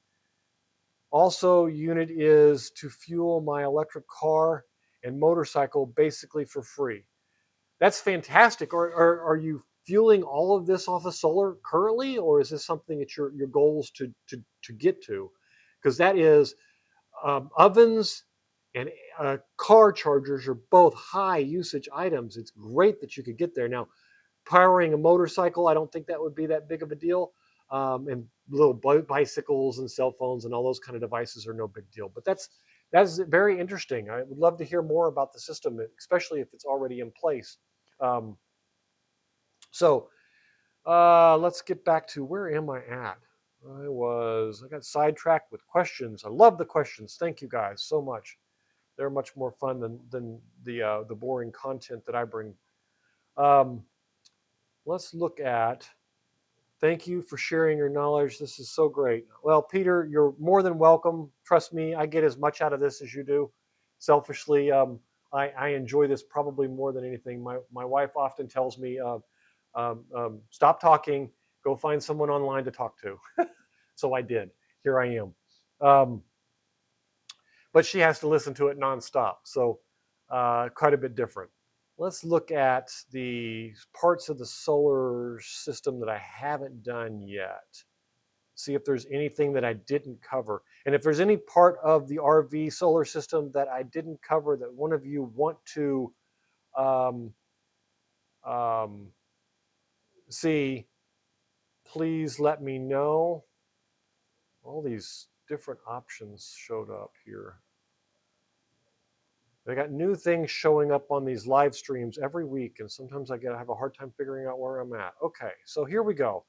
S2: Also, unit is to fuel my electric car and motorcycle basically for free. That's fantastic. Are you fueling all of this off of solar currently, or is this something that your goals to get to? Because that is ovens and car chargers are both high usage items. It's great that you could get there. Now, powering a motorcycle, I don't think that would be that big of a deal. And little bicycles and cell phones and all those kind of devices are no big deal. But that's very interesting. I would love to hear more about the system, especially if it's already in place. So let's get back to, where am I at? I got sidetracked with questions. I love the questions. Thank you guys so much. They're much more fun than the boring content that I bring. Let's look at, thank you for sharing your knowledge. This is so great. Well, Peter, you're more than welcome. Trust me, I get as much out of this as you do. Selfishly, I enjoy this probably more than anything. My wife often tells me, stop talking, go find someone online to talk to. So I did. Here I am. But she has to listen to it nonstop. So quite a bit different. Let's look at the parts of the solar system that I haven't done yet. See if there's anything that I didn't cover. And if there's any part of the RV solar system that I didn't cover that one of you want to see, please let me know. All these different options showed up here. They got new things showing up on these live streams every week, and sometimes I have a hard time figuring out where I'm at. Okay, so here we go.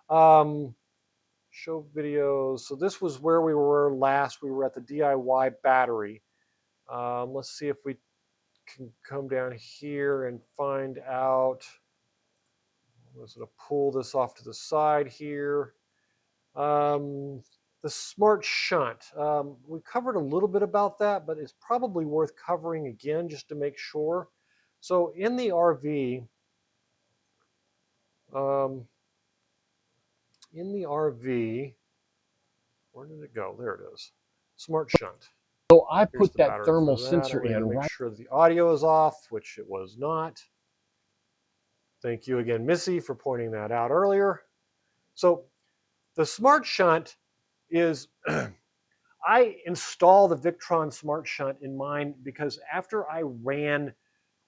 S2: Show videos. So this was where we were last. We were at the DIY battery. Let's see if we can come down here and find out. I was going to pull this off to the side here. the smart shunt. We covered a little bit about that, but it's probably worth covering again just to make sure. So in the RV, um, where did it go? There it is. Smart shunt.
S1: So I
S2: Here's
S1: put
S2: the
S1: that
S2: battery
S1: thermal
S2: for that.
S1: sensor
S2: I'm going to
S1: in
S2: make
S1: right.
S2: sure the audio is off, which it was not. Thank you again, Missy, for pointing that out earlier. So the smart shunt is, I install the Victron smart shunt in mine because after I ran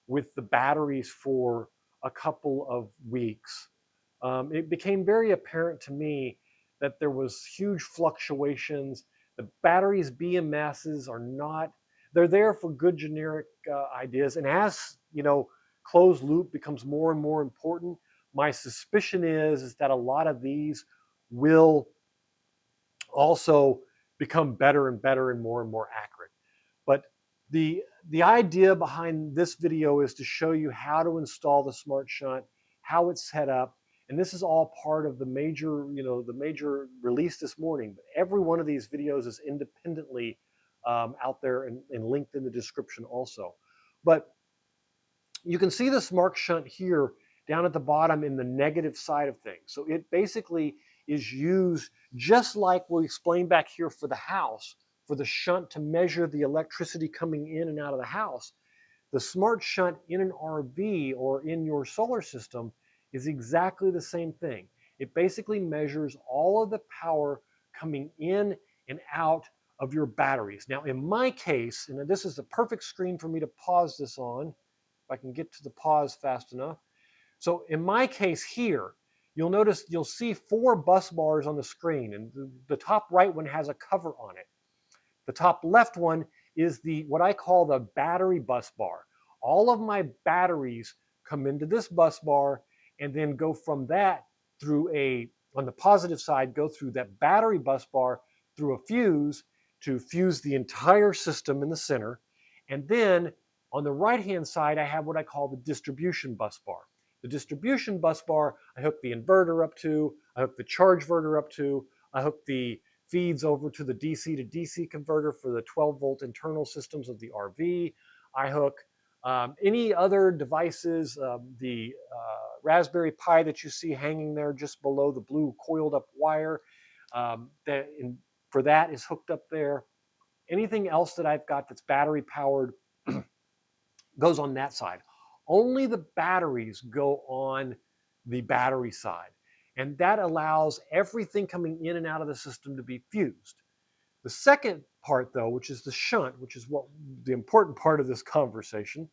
S2: with the batteries for a couple of weeks, it became very apparent to me that there was huge fluctuations. The batteries BMSs are not, they're there for good generic ideas. And as, closed loop becomes more and more important, my suspicion is that a lot of these will also become better and better and more accurate. But the idea behind this video is to show you how to install the smart shunt, how it's set up, and this is all part of the major, the major release this morning. But every one of these videos is independently out there and linked in the description also. But you can see the smart shunt here down at the bottom in the negative side of things. So it basically is used just like we explained back here for the house, for the shunt to measure the electricity coming in and out of the house. The smart shunt in an RV or in your solar system is exactly the same thing. It basically measures all of the power coming in and out of your batteries. Now, in my case, and this is the perfect screen for me to pause this on, if I can get to the pause fast enough. So in my case here, you'll notice you'll see 4 bus bars on the screen, and the top right one has a cover on it. The top left one is what I call the battery bus bar. All of my batteries come into this bus bar and then go from that through on the positive side, go through that battery bus bar through a fuse to fuse the entire system in the center. And then on the right-hand side, I have what I call the distribution bus bar. The distribution bus bar, I hook the inverter up to, I hook the charge inverter up to, I hook the feeds over to the DC to DC converter for the 12-volt internal systems of the RV. I hook any other devices, the Raspberry Pi that you see hanging there just below the blue coiled up wire, for that is hooked up there. Anything else that I've got that's battery powered goes on that side. Only the batteries go on the battery side. And that allows everything coming in and out of the system to be fused. The second part, though, which is the shunt, which is what the important part of this conversation,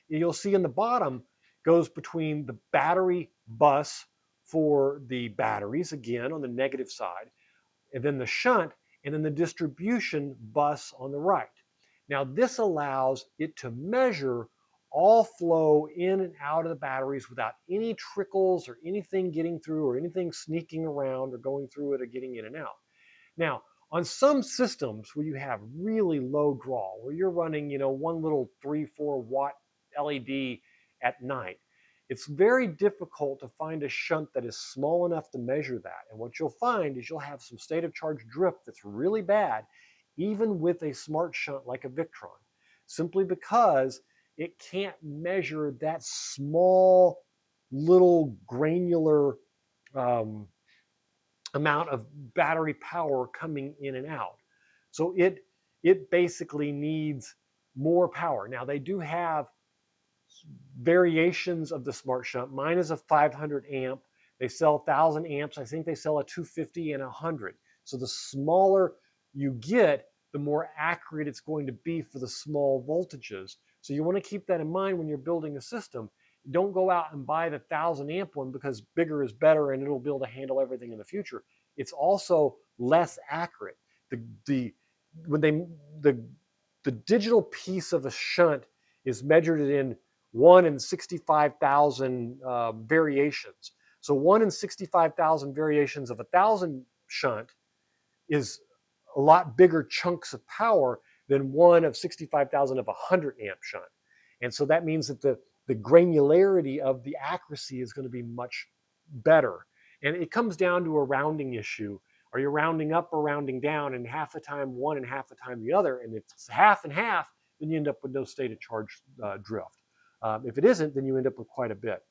S2: you'll see in the bottom goes between the battery bus for the batteries, again, on the negative side, and then the shunt, and then the distribution bus on the right. Now, this allows it to measure all flow in and out of the batteries without any trickles or anything getting through or anything sneaking around or going through it or getting in and out. Now, on some systems where you have really low draw, where you're running, one little 3-4 watt LED at night, it's very difficult to find a shunt that is small enough to measure that. And what you'll find is you'll have some state of charge drift that's really bad, even with a smart shunt like a Victron, simply because it can't measure that small little granular amount of battery power coming in and out. So it basically needs more power. Now they do have variations of the smart shunt. Mine is a 500 amp. They sell 1,000 amps. I think they sell a 250 and 100. So the smaller you get, the more accurate it's going to be for the small voltages. So you want to keep that in mind when you're building a system. Don't go out and buy the 1,000 amp one because bigger is better and it'll be able to handle everything in the future. It's also less accurate. The when they the digital piece of a shunt is measured in 1 in 65,000 variations. So 1 in 65,000 variations of 1,000 shunt is a lot bigger chunks of power than 1 of 65,000 of 100 amp shunt. And so that means that the granularity of the accuracy is going to be much better. And it comes down to a rounding issue. Are you rounding up or rounding down? And half the time one and half the time the other. And if it's half and half, then you end up with no state of charge drift. If it isn't, then you end up with quite a bit.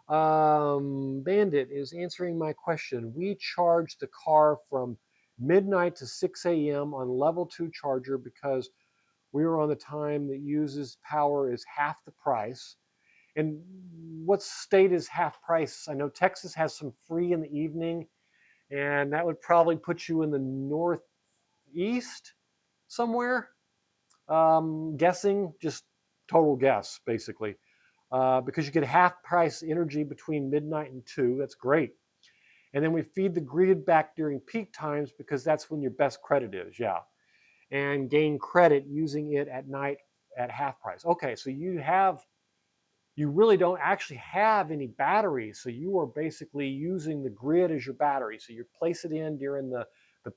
S2: Bandit is answering my question. We charge the car from midnight to 6 a.m. on level 2 charger because we were on the time that uses power is half the price. And what state is half price? I know Texas has some free in the evening, and that would probably put you in the northeast somewhere. Guessing, just total guess, basically. Because you get half price energy between midnight and 2. That's great. And then we feed the grid back during peak times because that's when your best credit is, yeah. And gain credit using it at night at half price. Okay, so you really don't actually have any batteries. So you are basically using the grid as your battery. So you place it in during the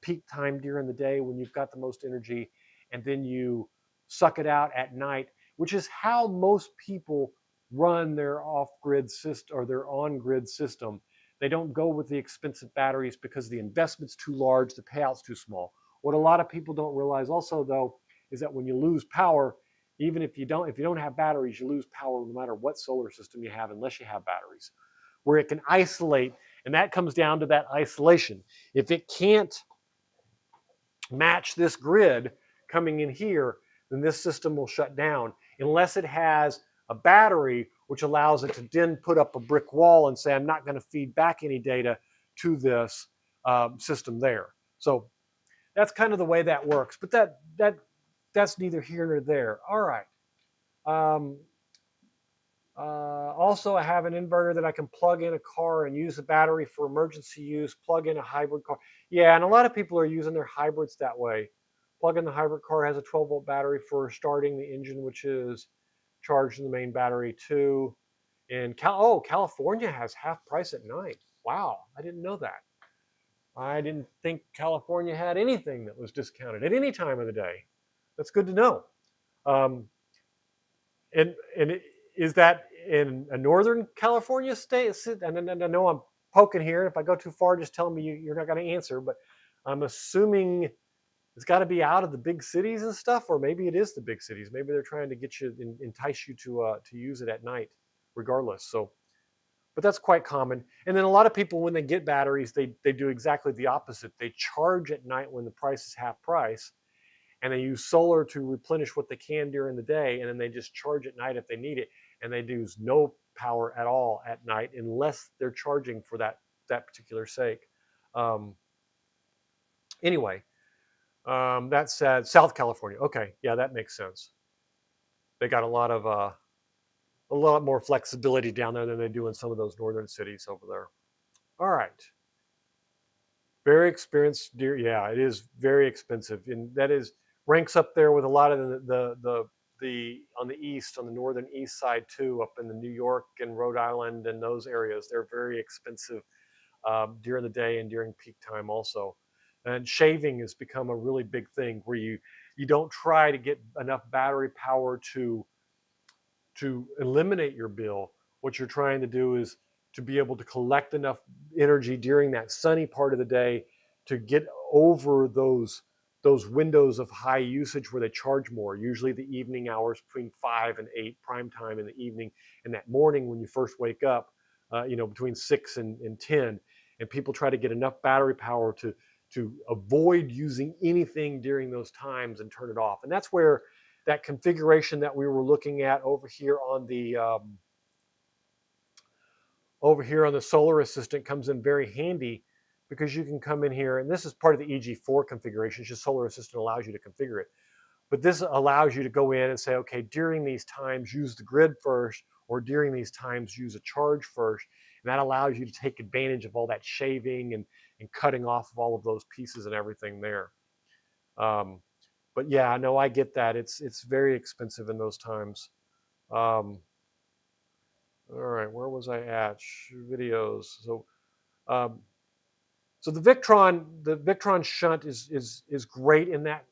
S2: peak time during the day when you've got the most energy, and then you suck it out at night, which is how most people run their off-grid system or their on-grid system. They don't go with the expensive batteries because the investment's too large, the payout's too small. What a lot of people don't realize also, though, is that when you lose power, even if you don't have batteries, you lose power no matter what solar system you have, unless you have batteries, where it can isolate. And that comes down to that isolation. If it can't match this grid coming in here, then this system will shut down unless it has a battery, which allows it to then put up a brick wall and say, I'm not going to feed back any data to this system there. So that's kind of the way that works. But that's neither here nor there. All right. Um, also, I have an inverter that I can plug in a car and use the battery for emergency use, plug in a hybrid car. Yeah, and a lot of people are using their hybrids that way. Plug in the hybrid car, has a 12-volt battery for starting the engine, which is charged in the main battery too. And California has half price at night. Wow, I didn't know that. I didn't think California had anything that was discounted at any time of the day. That's good to know. Um, and is that in a Northern California state? And I know I'm poking here. If I go too far, just tell me you're not going to answer. But I'm assuming it's got to be out of the big cities and stuff, or maybe it is the big cities. Maybe they're trying to get you, entice you to use it at night, regardless. So, but that's quite common. And then a lot of people, when they get batteries, they do exactly the opposite. They charge at night when the price is half price, and they use solar to replenish what they can during the day, and then they just charge at night if they need it, and they use no power at all at night unless they're charging for that particular sake. Um, anyway, that said, South California. Okay, yeah, that makes sense. They got a lot more flexibility down there than they do in some of those northern cities over there. All right. Very experienced deer. Yeah, it is very expensive, and that is ranks up there with a lot of the on the east, on the northern east side too, up in the New York and Rhode Island and those areas. They're very expensive during the day and during peak time also. And shaving has become a really big thing where you don't try to get enough battery power to eliminate your bill. What you're trying to do is to be able to collect enough energy during that sunny part of the day to get over those windows of high usage where they charge more, usually the evening hours between 5 and 8, prime time in the evening, and that morning when you first wake up, between 6 and 10. And people try to get enough battery power to avoid using anything during those times and turn it off. And that's where that configuration that we were looking at over here on the Solar Assistant comes in very handy, because you can come in here, and this is part of the EG4 configuration. It's just Solar Assistant allows you to configure it. But this allows you to go in and say, okay, during these times, use the grid first, or during these times, use a charge first. And that allows you to take advantage of all that shaving and cutting off of all of those pieces and everything there. But yeah, no, I get that. It's very expensive in those times. All right, where was I at? Videos. Um, so the Victron shunt is great in that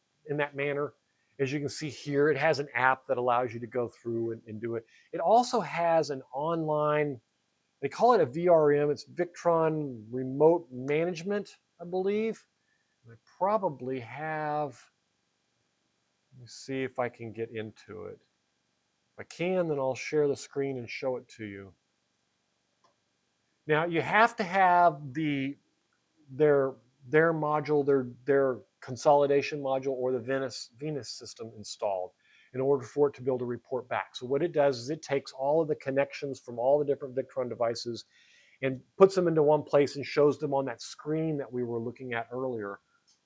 S2: manner. As you can see here, it has an app that allows you to go through and do it. It also has an online, they call it a VRM. It's Victron Remote Management, I believe. I probably have, let me see if I can get into it. If I can, then I'll share the screen and show it to you. Now you have to have their module, their consolidation module, or the Venus system installed in order for it to be able to report back. So what it does is it takes all of the connections from all the different Victron devices and puts them into one place and shows them on that screen that we were looking at earlier,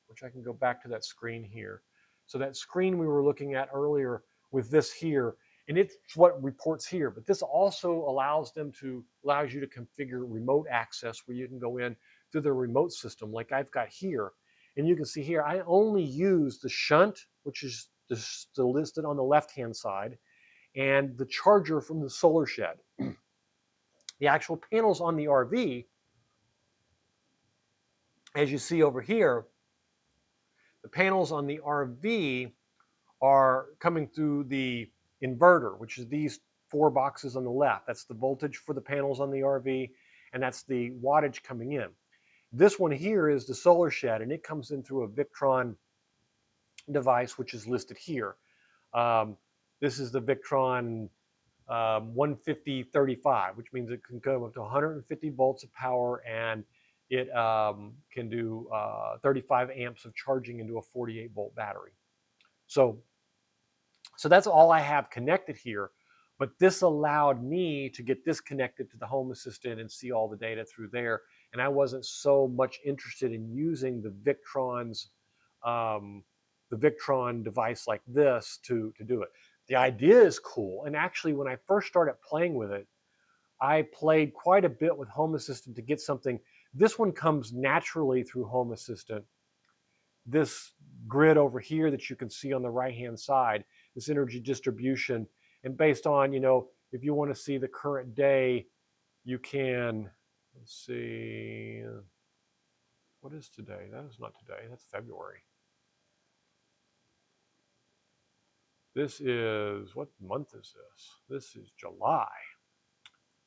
S2: which I can go back to that screen here. So that screen we were looking at earlier with this here, and it's what reports here, but this also allows you to configure remote access where you can go in through the remote system like I've got here. And you can see here, I only use the shunt, which is listed on the left-hand side, and the charger from the solar shed. The actual panels on the RV, as you see over here, the panels on the RV are coming through the inverter, which is these 4 boxes on the left. That's the voltage for the panels on the RV, and that's the wattage coming in. This one here is the solar shed, and it comes in through a Victron device, which is listed here. This is the Victron 15035, which means it can go up to 150 volts of power, and it can do 35 amps of charging into a 48 volt battery. So that's all I have connected here, but this allowed me to get this connected to the Home Assistant and see all the data through there. And I wasn't so much interested in using the Victron device like this to do it. The idea is cool. And actually, when I first started playing with it, I played quite a bit with Home Assistant to get something. This one comes naturally through Home Assistant. This grid over here that you can see on the right-hand side, this energy distribution, and based on, if you want to see the current day, you can, let's see, what is today? That is not today, that's February. This is, what month is this? This is July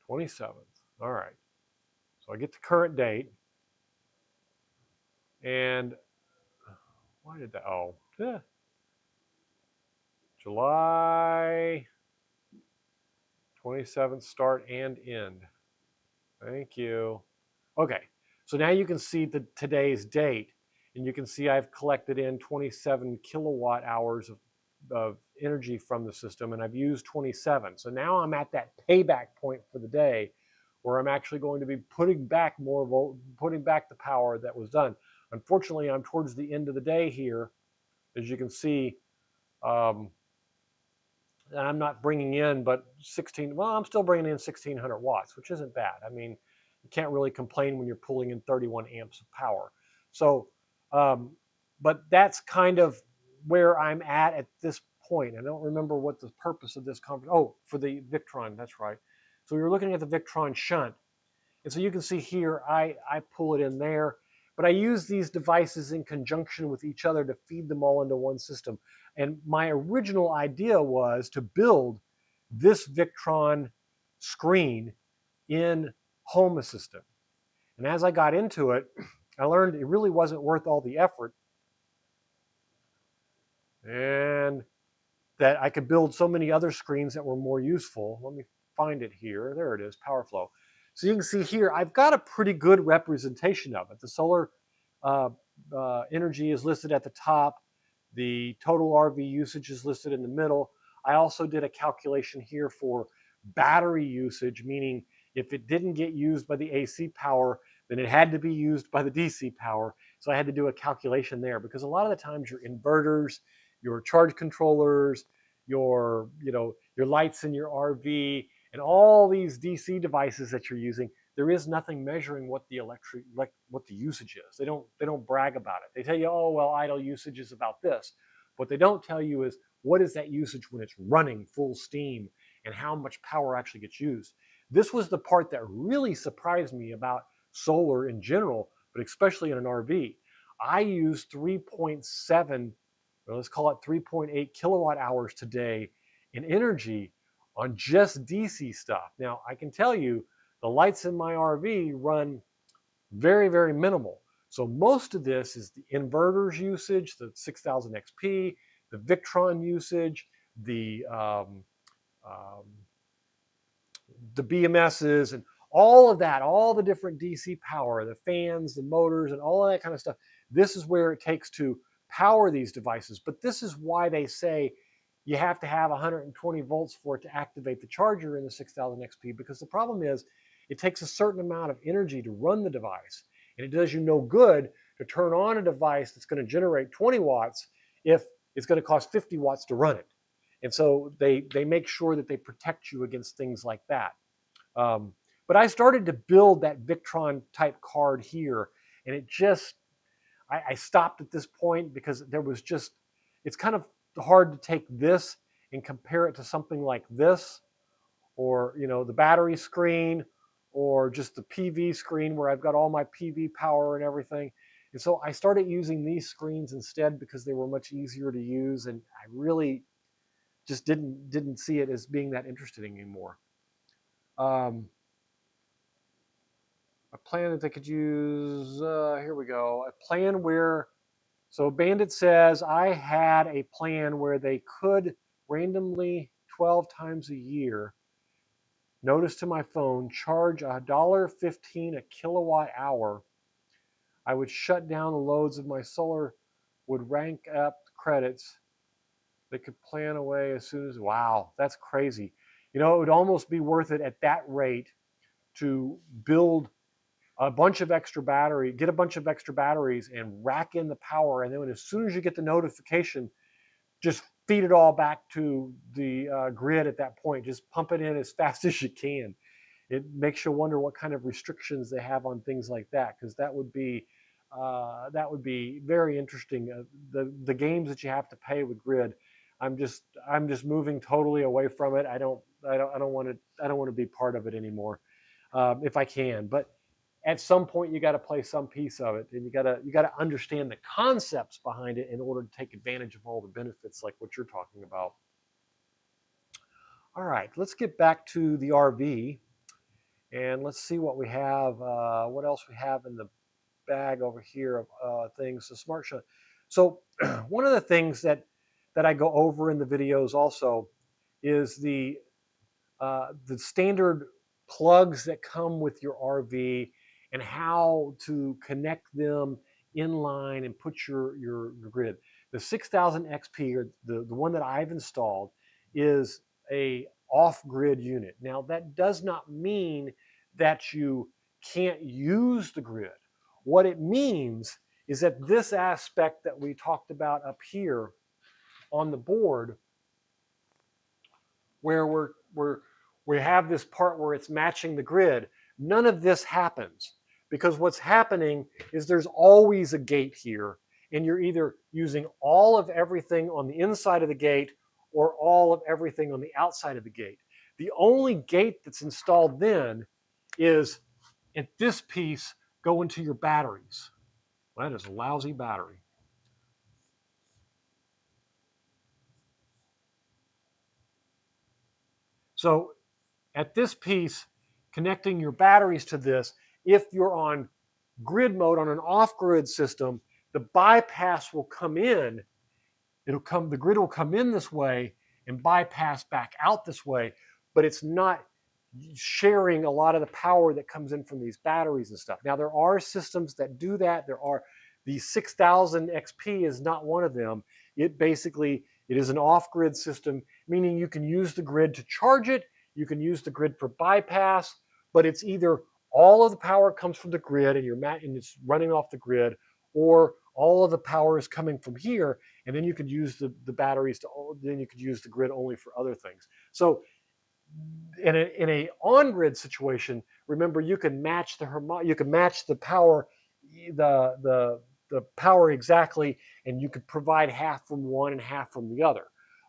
S2: 27th. All right. So I get the current date. And why did that? Oh, July 27th, start and end. Thank you. Okay. So now you can see today's date, and you can see I've collected in 27 kilowatt hours of energy from the system, and I've used 27. So now I'm at that payback point for the day where I'm actually going to be putting back the power that was done. Unfortunately, I'm towards the end of the day here, as you can see, and I'm not bringing in but I'm still bringing in 1600 watts, which isn't bad. I mean, you can't really complain when you're pulling in 31 amps of power. So, but that's kind of where I'm at this point. I don't remember what the purpose of this conference. Oh, for the Victron, that's right. So we were looking at the Victron shunt. And so you can see here, I pull it in there, but I use these devices in conjunction with each other to feed them all into one system. And my original idea was to build this Victron screen in Home Assistant. And as I got into it, I learned it really wasn't worth all the effort, and that I could build so many other screens that were more useful. Let me find it here. There it is, PowerFlow. So you can see here, I've got a pretty good representation of it. The solar energy is listed at the top. The total RV usage is listed in the middle. I also did a calculation here for battery usage, meaning if it didn't get used by the AC power, then it had to be used by the DC power. So I had to do a calculation there, because a lot of the times your inverters, your charge controllers, your lights in your RV, and all these DC devices that you're using, there is nothing measuring what the usage is. They don't brag about it. They tell you, oh well, idle usage is about this. What they don't tell you is what is that usage when it's running full steam, and how much power actually gets used. This was the part that really surprised me about solar in general, but especially in an RV. I use 3.7, or let's call it 3.8 kilowatt hours today in energy on just DC stuff. Now, I can tell you the lights in my RV run very, very minimal. So most of this is the inverters usage, the 6000 XP, the Victron usage, um, the BMSs, and all of that, all the different DC power, the fans, the motors, and all of that kind of stuff. This is where it takes to power these devices. But this is why they say you have to have 120 volts for it to activate the charger in the 6000 XP, because the problem is it takes a certain amount of energy to run the device. And it does you no good to turn on a device that's going to generate 20 watts if it's going to cost 50 watts to run it. And so they make sure that they protect you against things like that. Um, but I started to build that Victron type card here, and it just, I stopped at this point because there was just, it's kind of hard to take this and compare it to something like this, or, you know, the battery screen, or just the PV screen where I've got all my PV power and everything. And so I started using these screens instead because they were much easier to use, and I really just didn't see it as being that interesting anymore. A plan that they could use, here we go, a plan where, so Bandit says, I had a plan where they could randomly 12 times a year, notice to my phone, charge $1.15 a kilowatt hour. I would shut down the loads of my solar, would rank up credits. They could plan away as soon as, wow, that's crazy. You know, it would almost be worth it at that rate to build a bunch of extra battery, get a bunch of extra batteries and rack in the power. And then as soon as you get the notification, just feed it all back to the grid at that point. Just pump it in as fast as you can. It makes you wonder what kind of restrictions they have on things like that, because that would be very interesting. The games that you have to pay with grid, I'm just moving totally away from it. I don't want to be part of it anymore, if I can. But at some point you got to play some piece of it, and you got to understand the concepts behind it in order to take advantage of all the benefits like what you're talking about. All right, let's get back to the RV, and let's see what we have, what else we have in the bag over here of things. The smart shut. So one of the things that I go over in the videos also is the standard plugs that come with your RV and how to connect them in line and put your grid. The 6000 XP, or the one that I've installed, is a off-grid unit. Now that does not mean that you can't use the grid. What it means is that this aspect that we talked about up here on the board, where we have this part where it's matching the grid, none of this happens, because what's happening is there's always a gate here, and you're either using all of everything on the inside of the gate or all of everything on the outside of the gate. The only gate that's installed then is at this piece going to your batteries. Well, that is a lousy battery. So at this piece, connecting your batteries to this, if you're on grid mode on an off-grid system, the bypass will come in. The grid will come in this way and bypass back out this way, but it's not sharing a lot of the power that comes in from these batteries and stuff. Now there are systems that do that. The 6000 XP is not one of them. It is an off-grid system, meaning you can use the grid to charge it, you can use the grid for bypass, but it's either all of the power comes from the grid and it's running off the grid, or all of the power is coming from here, and then you could use the batteries then you could use the grid only for other things. So in a on-grid situation, remember you can match the power, the power exactly, and you could provide half from one and half from the other.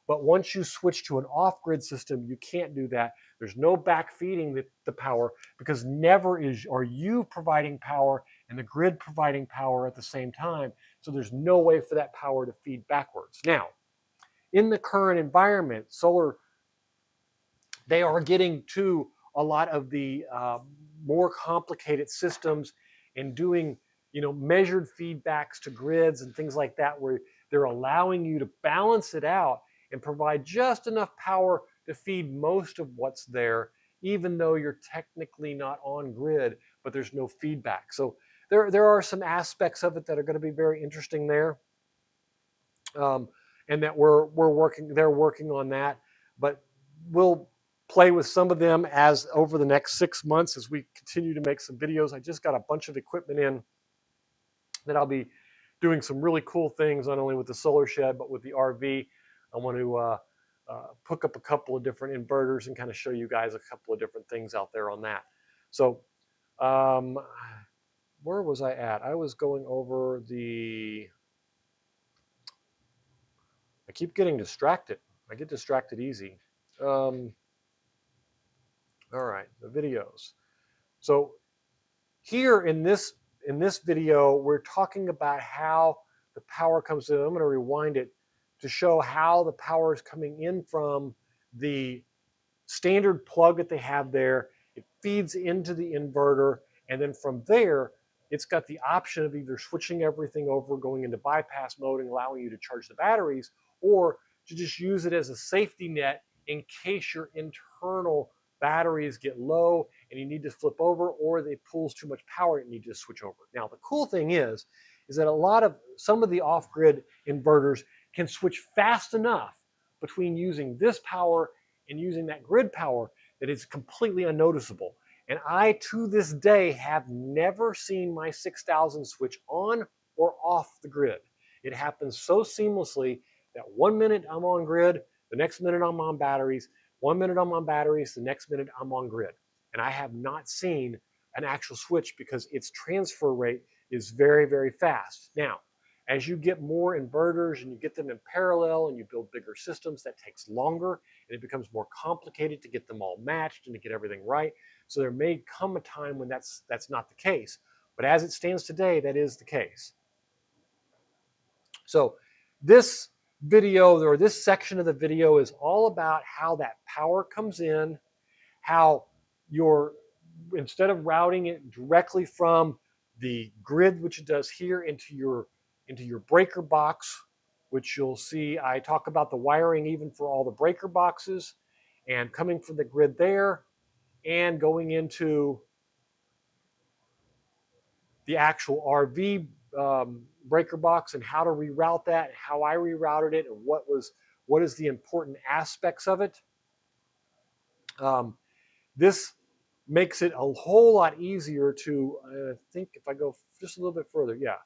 S2: But once you switch to an off-grid system, you can't do that. There's no backfeeding the power, because never are you providing power and the grid providing power at the same time. So there's no way for that power to feed backwards. Now, in the current environment, solar, they are getting to a lot of the more complicated systems and doing measured feedbacks to grids and things like that, where they're allowing you to balance it out and provide just enough power to feed most of what's there, even though you're technically not on grid, but there's no feedback. So there are some aspects of it that are going to be very interesting there, and that they're working on that, but we'll play with some of them as over the next 6 months as we continue to make some videos. I just got a bunch of equipment in that I'll be doing some really cool things, not only with the solar shed, but with the RV. I want to hook up a couple of different inverters and kind of show you guys a couple of different things out there on that. So um, where was I at? I was going over I keep getting distracted. I get distracted easy. All right, the videos. So here in this video, we're talking about how the power comes in. I'm going to rewind it to show how the power is coming in from the standard plug that they have there. It feeds into the inverter, and then from there, it's got the option of either switching everything over, going into bypass mode and allowing you to charge the batteries, or to just use it as a safety net in case your internal batteries get low and you need to flip over, or they pulls too much power and you need to switch over. Now, the cool thing is that some of the off-grid inverters can switch fast enough between using this power and using that grid power that is completely unnoticeable. And I, to this day, have never seen my 6000 switch on or off the grid. It happens so seamlessly that 1 minute I'm on grid, the next minute I'm on batteries, 1 minute I'm on batteries, the next minute I'm on grid. And I have not seen an actual switch because its transfer rate is very, very fast. Now, as you get more inverters and you get them in parallel and you build bigger systems, that takes longer and it becomes more complicated to get them all matched and to get everything right. So there may come a time when that's not the case. But as it stands today, that is the case. So this video, or this section of the video, is all about how that power comes in, how instead of routing it directly from the grid, which it does here, into your breaker box, which you'll see I talk about the wiring even for all the breaker boxes, and coming from the grid there and going into the actual RV breaker box and how to reroute that, and how I rerouted it, and what is the important aspects of it. This makes it a whole lot easier to, I think if I go just a little bit further, yeah.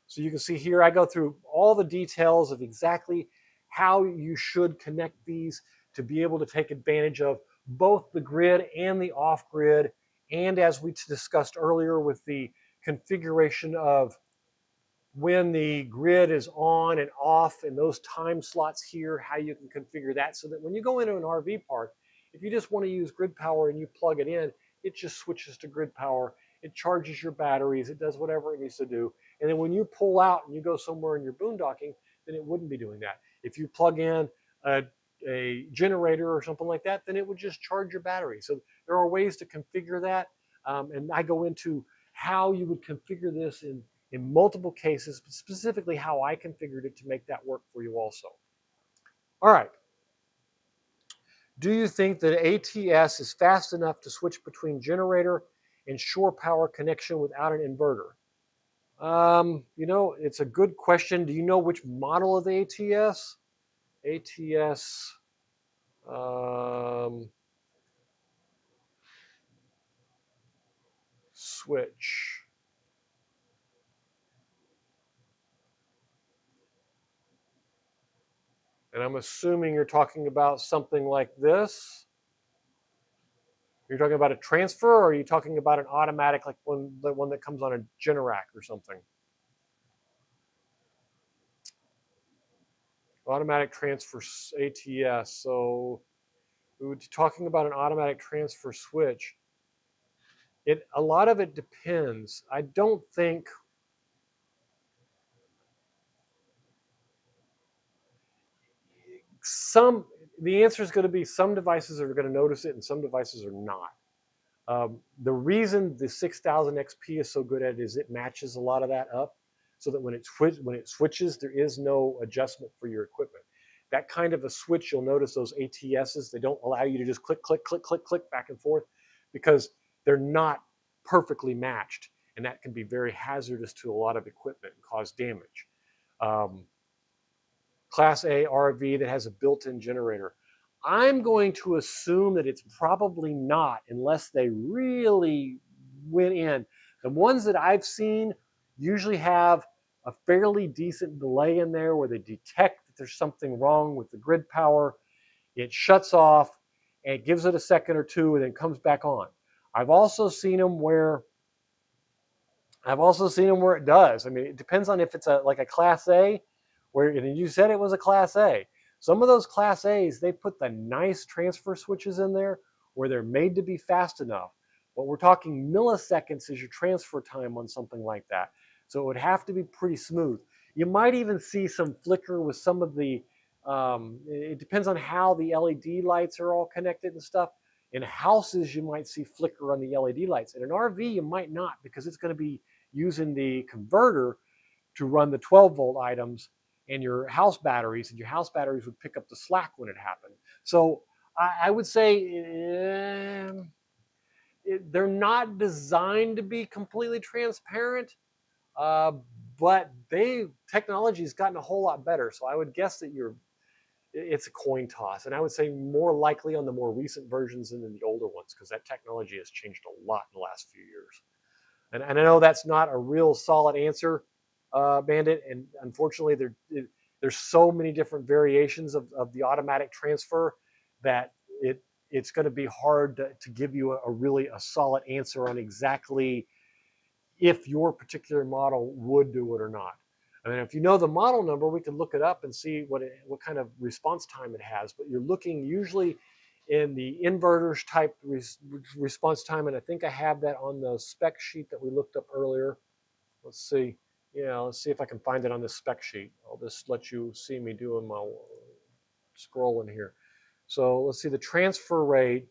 S2: So you can see here, I go through all the details of exactly how you should connect these to be able to take advantage of both the grid and the off-grid, and as we discussed earlier with the configuration of when the grid is on and off and those time slots here, how you can configure that so that when you go into an RV park, if you just want to use grid power and you plug it in, it just switches to grid power. It charges your batteries. It does whatever it needs to do. And then when you pull out and you go somewhere and you're boondocking, then it wouldn't be doing that. If you plug in a generator or something like that, then it would just charge your battery. So there are ways to configure that. And I go into how you would configure this in multiple cases, but specifically how I configured it to make that work for you also. All right. Do you think that ATS is fast enough to switch between generator and shore power connection without an inverter? It's a good question. Do you know which model of the ATS? ATS, switch. And I'm assuming you're talking about something like this. You're talking about a transfer, or are you talking about an automatic, like the one that comes on a Generac or something? Automatic transfer ATS. So we would be talking about an automatic transfer switch. A lot of it depends. I don't think the answer is going to be some devices are going to notice it and some devices are not. The reason the 6000 XP is so good at it is it matches a lot of that up, so that when it switches, there is no adjustment for your equipment. That kind of a switch, you'll notice those ATSs, they don't allow you to just click, click, click, click, click back and forth, because they're not perfectly matched, and that can be very hazardous to a lot of equipment and cause damage. Class A RV that has a built-in generator. I'm going to assume that it's probably not, unless they really went in. The ones that I've seen usually have a fairly decent delay in there where they detect that there's something wrong with the grid power. It shuts off, and it gives it a second or two, and then comes back on. I've also seen them where it does. I mean, it depends on if it's like a Class A, where you said it was a Class A. Some of those Class A's, they put the nice transfer switches in there where they're made to be fast enough. But we're talking milliseconds is your transfer time on something like that. So it would have to be pretty smooth. You might even see some flicker with some of the, it depends on how the LED lights are all connected and stuff. In houses, you might see flicker on the LED lights. In an RV, you might not, because it's going to be using the converter to run the 12-volt items and your house batteries, and your house batteries would pick up the slack when it happened. So I would say they're not designed to be completely transparent, uh, but technology has gotten a whole lot better. So I would guess that it's a coin toss, and I would say more likely on the more recent versions than in the older ones, because that technology has changed a lot in the last few years. And I know that's not a real solid answer, Bandit. And unfortunately, there's so many different variations of the automatic transfer that it's going to be hard to give you a really solid answer on exactly if your particular model would do it or not. I mean, if you know the model number, we can look it up and see what kind of response time it has. But you're looking usually in the inverters type response time, and I think I have that on the spec sheet that we looked up earlier. Let's see. Yeah, let's see if I can find it on this spec sheet. I'll just let you see me doing my scrolling here. So let's see, the transfer rate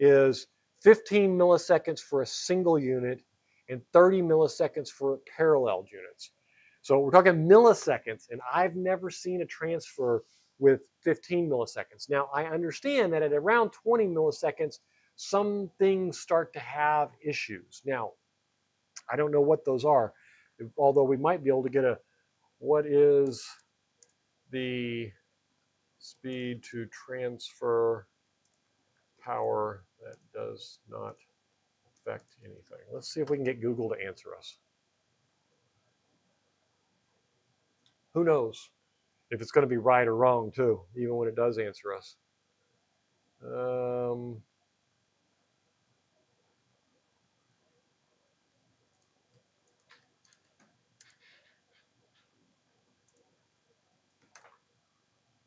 S2: is 15 milliseconds for a single unit and 30 milliseconds for parallel units. So we're talking milliseconds, and I've never seen a transfer with 15 milliseconds. Now, I understand that at around 20 milliseconds, some things start to have issues. Now, I don't know what those are, although we might be able to get what is the speed to transfer power that does not affect anything. Let's see if we can get Google to answer us. Who knows if it's going to be right or wrong too, even when it does answer us.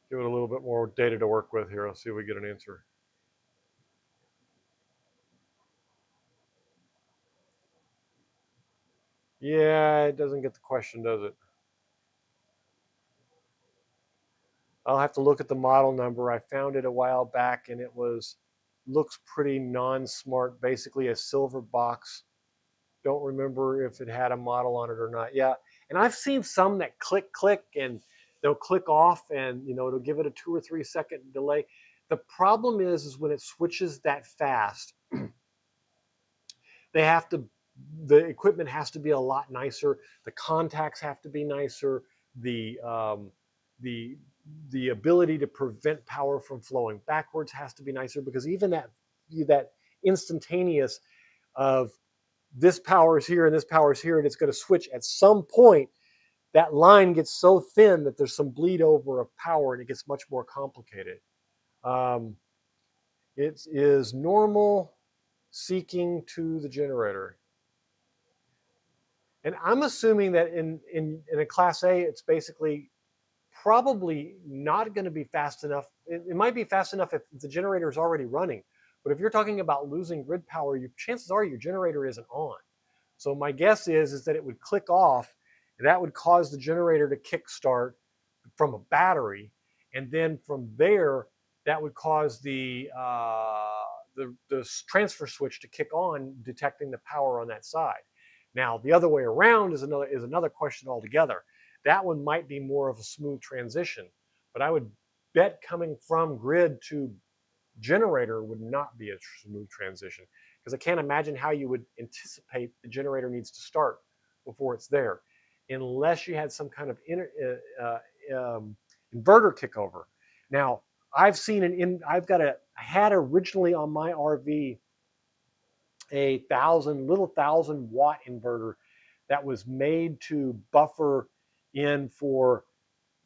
S2: Give it a little bit more data to work with here. Let's see if we get an answer. Yeah, it doesn't get the question, does it? I'll have to look at the model number. I found it a while back, and it looks pretty non-smart, basically a silver box. Don't remember if it had a model on it or not. Yeah, and I've seen some that click, and they'll click off, and it'll give it a 2 or 3 second delay. The problem is when it switches that fast, they have to, the equipment has to be a lot nicer. The contacts have to be nicer. The the the ability to prevent power from flowing backwards has to be nicer, because even that instantaneous of this power is here and this power is here and it's going to switch at some point, that line gets so thin that there's some bleed over of power and it gets much more complicated. It is normal seeking to the generator. And I'm assuming that in a Class A, it's basically probably not going to be fast enough. It might be fast enough if the generator is already running. But if you're talking about losing grid power, chances are your generator isn't on. So my guess is that it would click off, and that would cause the generator to kickstart from a battery. And then from there, that would cause the the transfer switch to kick on, detecting the power on that side. Now, the other way around is another question altogether. That one might be more of a smooth transition, but I would bet coming from grid to generator would not be a smooth transition, because I can't imagine how you would anticipate the generator needs to start before it's there, unless you had some kind of inverter kickover. Now, I've seen I had originally on my RV a 1,000 watt inverter that was made to buffer in for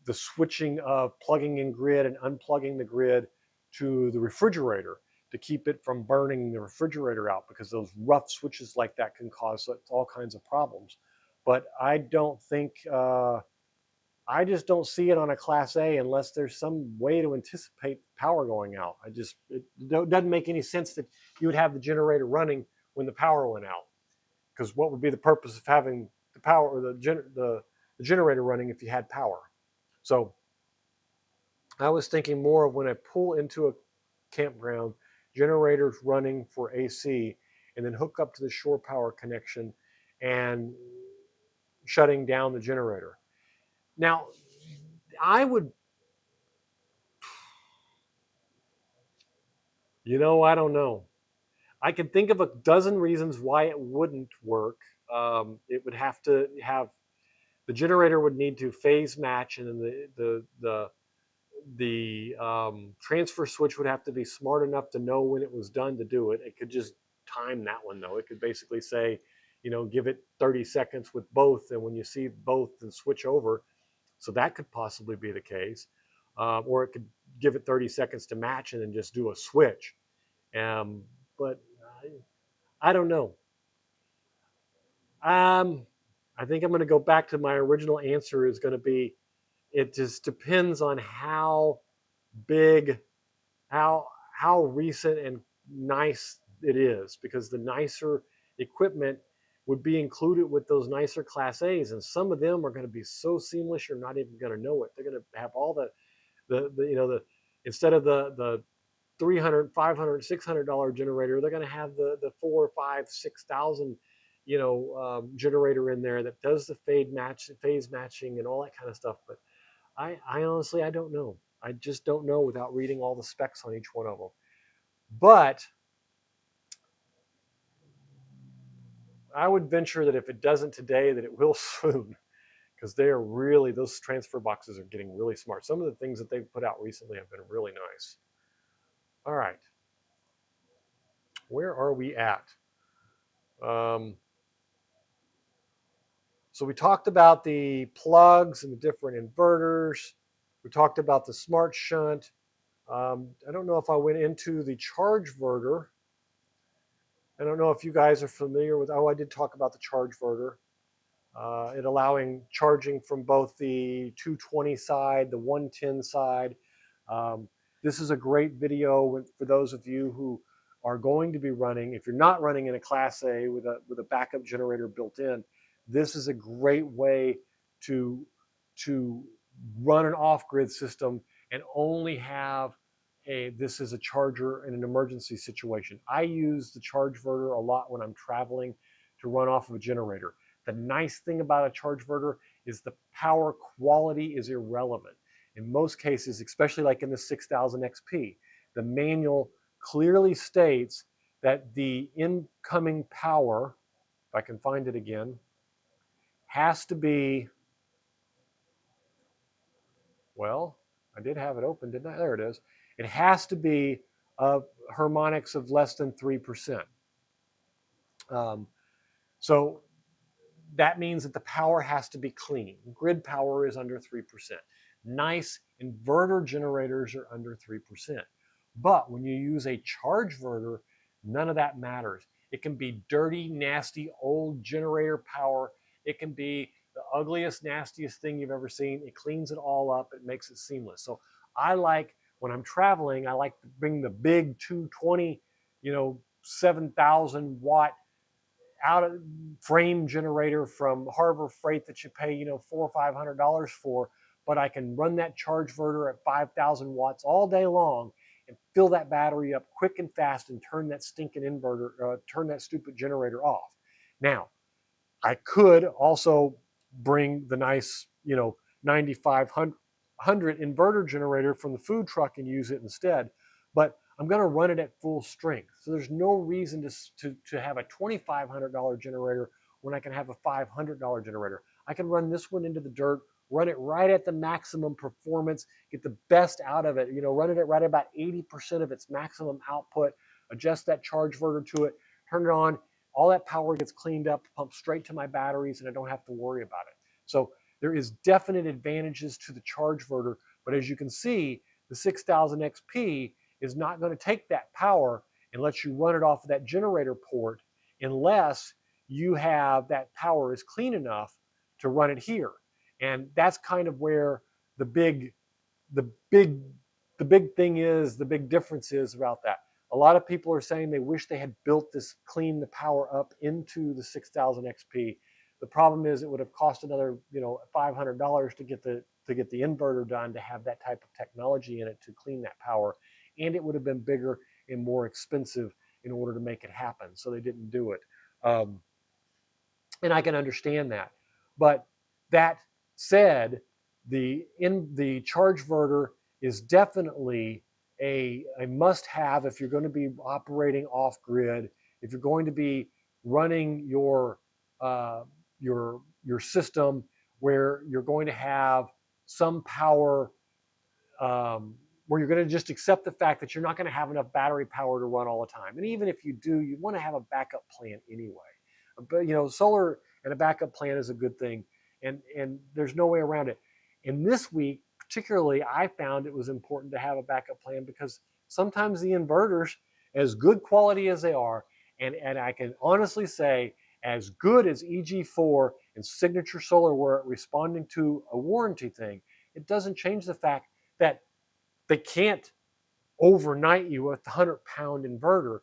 S2: the switching of plugging in grid and unplugging the grid to the refrigerator to keep it from burning the refrigerator out, because those rough switches like that can cause all kinds of problems. But I just don't see it on a Class A unless there's some way to anticipate power going out. It doesn't make any sense that you would have the generator running when the power went out, because what would be the purpose of having the power or the generator running if you had power? So I was thinking more of when I pull into a campground, generators running for AC, and then hook up to the shore power connection and shutting down the generator. Now, I would, I don't know. I can think of a dozen reasons why it wouldn't work. It would have to have the generator would need to phase match, and then the transfer switch would have to be smart enough to know when it was done to do it. It could just time that one though. It could basically say, give it 30 seconds with both, and when you see both, then switch over. So that could possibly be the case, or it could give it 30 seconds to match and then just do a switch. But I don't know. I think I'm going to go back to my original answer. Is going to be, it just depends on how big, how how recent and nice it is, because the nicer equipment would be included with those nicer Class A's, and some of them are going to be so seamless you're not even going to know it. They're going to have all the instead of the 300, 500, $600 generator, they're going to have the 4, 5, 6,000 generator in there that does the phase matching and all that kind of stuff. But I honestly, I don't know. I just don't know without reading all the specs on each one of them. But I would venture that if it doesn't today, that it will soon, because those transfer boxes are getting really smart. Some of the things that they've put out recently have been really nice. All right, where are we at? Um, so we talked about the plugs and the different inverters. We talked about the smart shunt. I don't know if I went into the charge verter. I don't know if you guys are familiar with, I did talk about the charge verter. It allowing charging from both the 220 side, the 110 side. Um, this is a great video for those of you who are going to be running. If you're not running in a Class A with a backup generator built in, this is a great way to run an off-grid system and only have this is a charger in an emergency situation. I use the charge verter a lot when I'm traveling to run off of a generator. The nice thing about a charge verter is the power quality is irrelevant. In most cases, especially like in the 6000 XP, the manual clearly states that the incoming power, if I can find it again, has to be, well, I did have it open, didn't I? There it is. It has to be harmonics of less than 3%. So that means that the power has to be clean. Grid power is under 3%. Nice inverter generators are under 3%. But when you use a charge verter, none of that matters. It can be dirty, nasty, old generator power. It can be the ugliest, nastiest thing you've ever seen. It cleans it all up. It makes it seamless. So when I'm traveling, I like to bring the big 220, 7,000 watt out of frame generator from Harbor Freight that you pay, $400 or $500 for, but I can run that charge verter at 5,000 watts all day long and fill that battery up quick and fast and turn that stinking inverter, turn that stupid generator off. Now, I could also bring the nice, 9500 inverter generator from the food truck and use it instead, but I'm going to run it at full strength. So there's no reason to have a $2,500 generator when I can have a $500 generator. I can run this one into the dirt, run it right at the maximum performance, get the best out of it, run it at right about 80% of its maximum output, adjust that charge inverter to it, turn it on. All that power gets cleaned up, pumped straight to my batteries, and I don't have to worry about it. So there is definite advantages to the charge inverter, but as you can see, the 6000 XP is not going to take that power and let you run it off of that generator port unless you have that power is clean enough to run it here. And that's kind of where the big thing is, the big difference is about that. A lot of people are saying they wish they had built this, clean the power up into the 6000 XP. The problem is it would have cost another, $500 to get the inverter done to have that type of technology in it to clean that power, and it would have been bigger and more expensive in order to make it happen. So they didn't do it, and I can understand that. But that said, the charge inverter is definitely a must-have if you're going to be operating off-grid, if you're going to be running your system where you're going to have some power, where you're going to just accept the fact that you're not going to have enough battery power to run all the time. And even if you do, you want to have a backup plan anyway. But solar and a backup plan is a good thing, and there's no way around it. And this week, particularly, I found it was important to have a backup plan because sometimes the inverters, as good quality as they are, and I can honestly say, as good as EG4 and Signature Solar were at responding to a warranty thing, it doesn't change the fact that they can't overnight you a 100-pound inverter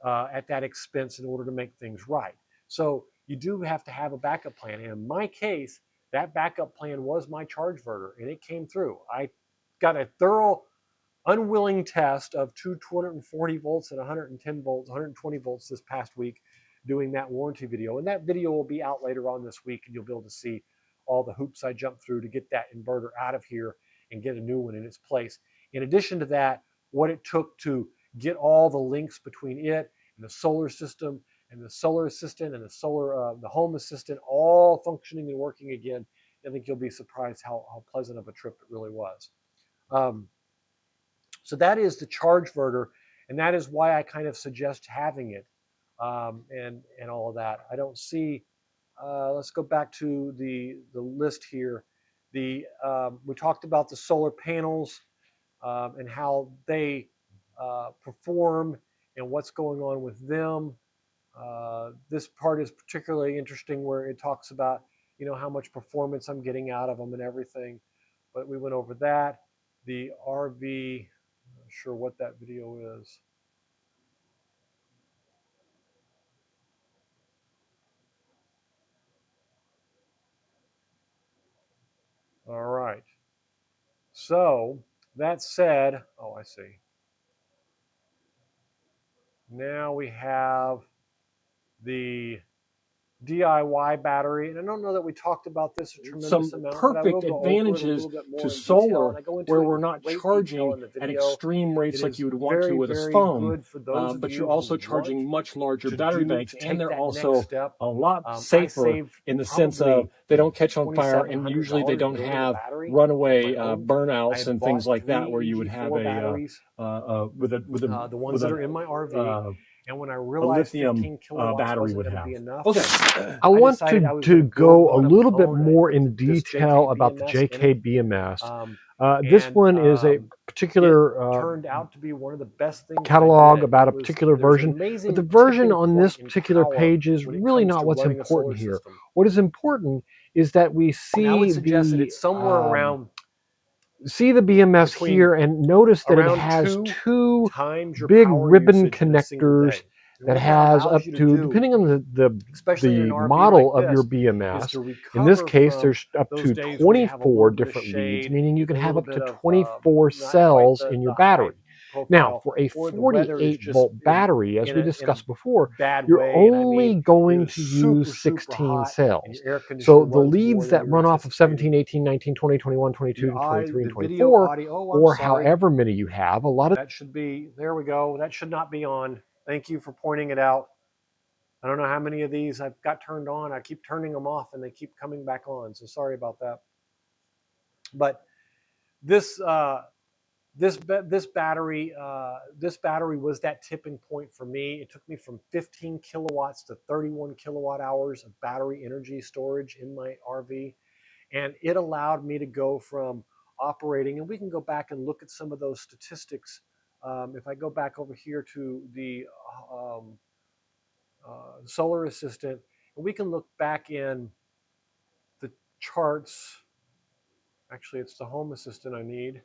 S2: at that expense in order to make things right. So you do have to have a backup plan. And in my case, that backup plan was my charge inverter, and it came through. I got a thorough, unwilling test of 240 volts and 110 volts, 120 volts this past week doing that warranty video. And that video will be out later on this week, and you'll be able to see all the hoops I jumped through to get that inverter out of here and get a new one in its place. In addition to that, what it took to get all the links between it and the solar system and the solar assistant and the home assistant all functioning and working again. I think you'll be surprised how pleasant of a trip it really was. So that is the charge inverter, and that is why I kind of suggest having it, and all of that. I don't see. Let's go back to the list here. We talked about the solar panels and how they perform and what's going on with them. This part is particularly interesting where it talks about, how much performance I'm getting out of them and everything. But we went over that. The RV, I'm not sure what that video is. All right. So that said, oh, I see. Now we have the DIY battery, and I don't know that we talked about this a tremendous amount.
S4: Some perfect advantages to solar where we're not charging at extreme rates like you would want to with a phone, but you're also charging much larger battery banks, and they're also a lot safer in the sense of they don't catch on fire, and usually they don't have runaway burnouts and things like that where you would have the
S2: ones that are in my RV. And when I realized
S4: lithium battery would have.
S1: Okay, I want to go a little bit more in detail about the JK BMS. This one is a particular
S2: turned out to be one of the best things
S1: catalog about a particular version, but the version on this particular page is really not what's important here. What is important is that we see
S2: it's somewhere around.
S1: See the BMS here and notice that it has two big ribbon connectors that has up to, depending on the model of your BMS, in this case there's up to 24 different leads, meaning you can have up to 24 cells in your battery.
S2: Now,
S1: profile,
S2: for a
S1: or the weather is
S2: 48
S1: just
S2: volt battery, as we
S1: in a
S2: discussed before,
S1: bad
S2: you're
S1: way, and I mean
S2: only
S1: it
S2: going
S1: was
S2: to use
S1: super
S2: 16
S1: hot, and
S2: cells.
S1: your air conditioner
S2: So the
S1: runs more
S2: leads
S1: than
S2: that
S1: you're
S2: run off of
S1: anticipating.
S2: 17, 18, 19, 20, 21, 22,
S1: The
S2: 23, and
S1: video
S2: 24,
S1: audio. Oh, I'm
S2: or
S1: sorry.
S2: however many you have, a lot of
S1: That should be, there we go. That should not be on. Thank you for pointing it out. I don't know how many of these I've got turned on. I keep turning them off and they keep coming back on. So sorry about that. But this this battery was that tipping point for me. It took me from 15 kilowatts to 31 kilowatt hours of battery energy storage in my RV, and it allowed me to go from operating, and we can go back and look at some of those statistics. If I go back over here to the solar assistant, and we can look back in the charts. Actually, it's the home assistant I need.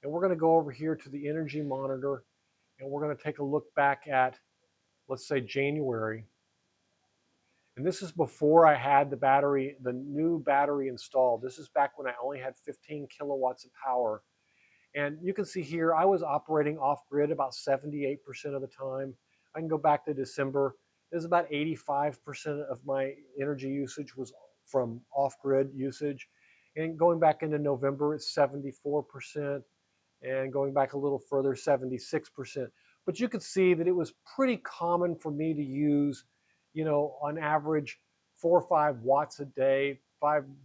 S1: And we're going to go over here to the energy monitor, and we're going to take a look back at, let's say, January. And this is before I had the battery, the new battery installed. This is back when I only had 15 kilowatts of power. And you can see here, I was operating off grid about 78% of the time. I can go back to December. It was about 85% of my energy usage was from off grid usage. And going back into November, it's 74%. And going back a little further, 76%. But you could see that it was pretty common for me to use, on average, 4 or 5 watts a day,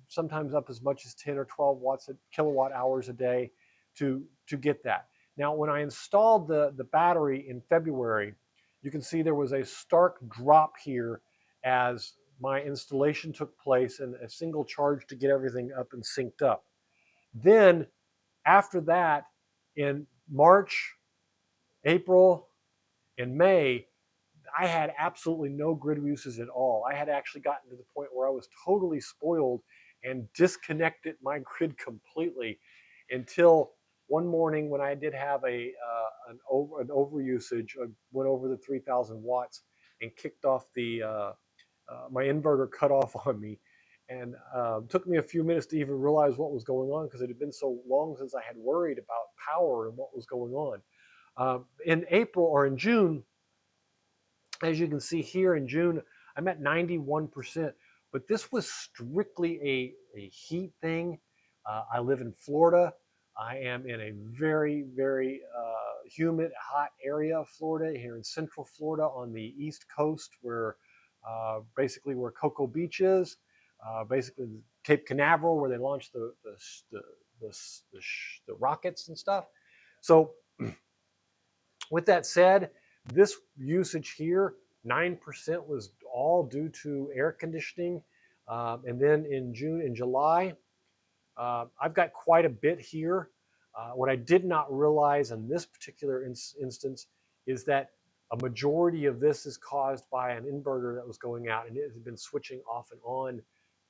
S1: sometimes up as much as 10 or 12 watts kilowatt hours a day to get that. Now, when I installed the battery in February, you can see there was a stark drop here as my installation took place and a single charge to get everything up and synced up. Then after that, in March, April, and May, I had absolutely no grid uses at all. I had actually gotten to the point where I was totally spoiled and disconnected my grid completely until one morning when I did have an overusage. I went over the 3,000 watts and kicked off my inverter cut off on me, and took me a few minutes to even realize what was going on because it had been so long since I had worried about power and what was going on. In April or in June, as you can see here in June, I'm at 91%, but this was strictly a heat thing. I live in Florida. I am in a very humid, hot area of Florida, here in central Florida on the East Coast, where basically where Cocoa Beach is, basically Cape Canaveral, where they launched the rockets and stuff. So with that said, this usage here, 9% was all due to air conditioning. And then in June and July, I've got quite a bit here. What I did not realize in this particular instance is that a majority of this is caused by an inverter that was going out, and it had been switching off and on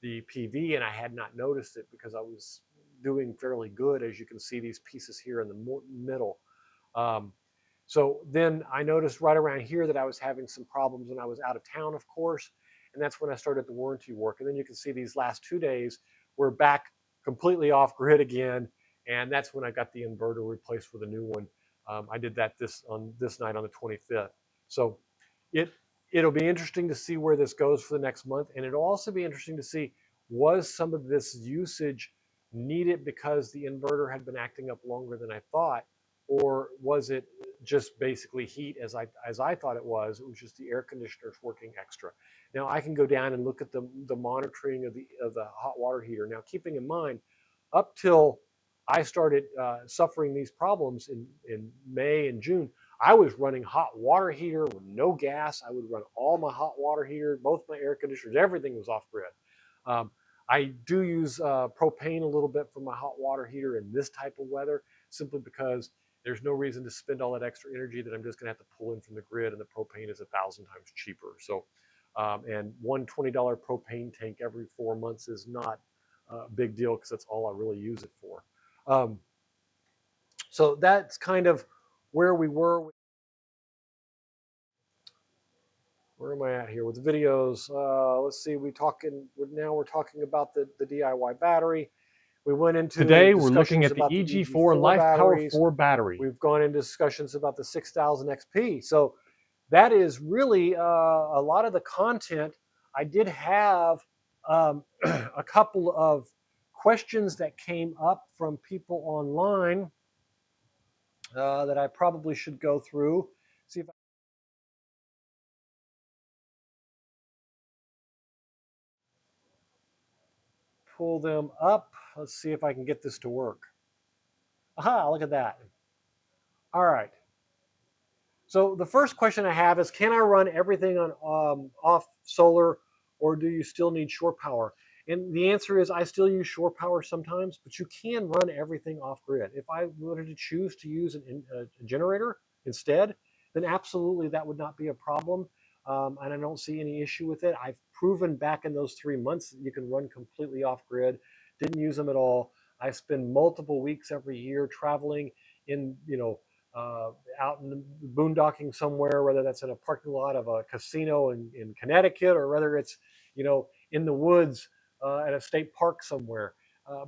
S1: the PV, and I had not noticed it because I was doing fairly good, as you can see these pieces here in the middle. So then I noticed right around here that I was having some problems when I was out of town, of course, and that's when I started the warranty work. And then you can see these last 2 days, we're back completely off grid again, and that's when I got the inverter replaced with a new one. I did that this night on the 25th. So it'll be interesting to see where this goes for the next month, and it'll also be interesting to see, was some of this usage needed because the inverter had been acting up longer than I thought, or was it just basically heat as I thought it was? It was just the air conditioners working extra. Now I can go down and look at the monitoring of the hot water heater. Now, keeping in mind, up till I started suffering these problems in May and June, I was running hot water heater with no gas. I would run all my hot water heater, both my air conditioners, everything was off grid. I do use propane a little bit for my hot water heater in this type of weather, simply because there's no reason to spend all that extra energy that I'm just going to have to pull in from the grid, and the propane is 1,000 times cheaper. So, and one $20 propane tank every 4 months is not a big deal because that's all I really use it for. So that's kind of where we were. Where am I at here with the videos? Let's see. We're talking about the DIY battery.
S2: We went into
S4: Today, we're looking
S2: discussions
S4: at the
S2: about
S4: EG4
S2: EG4
S4: Life Power
S2: batteries.
S4: 4 battery.
S2: We've gone into discussions about the 6000 XP. So that is really a lot of the content. I did have a couple of questions that came up from people online that I probably should go through. See if I pull them up. Let's see if I can get this to work. Aha, look at that. All right. So the first question I have is, can I run everything on off solar, or do you still need shore power? And the answer is, I still use shore power sometimes, but you can run everything off grid. If I wanted to choose to use a generator instead, then absolutely that would not be a problem. And I don't see any issue with it. I've proven back in those 3 months that you can run completely off grid. Didn't use them at all. I spend multiple weeks every year traveling in, uh, out in the boondocking somewhere, whether that's in a parking lot of a casino in Connecticut, or whether it's, in the woods at a state park somewhere.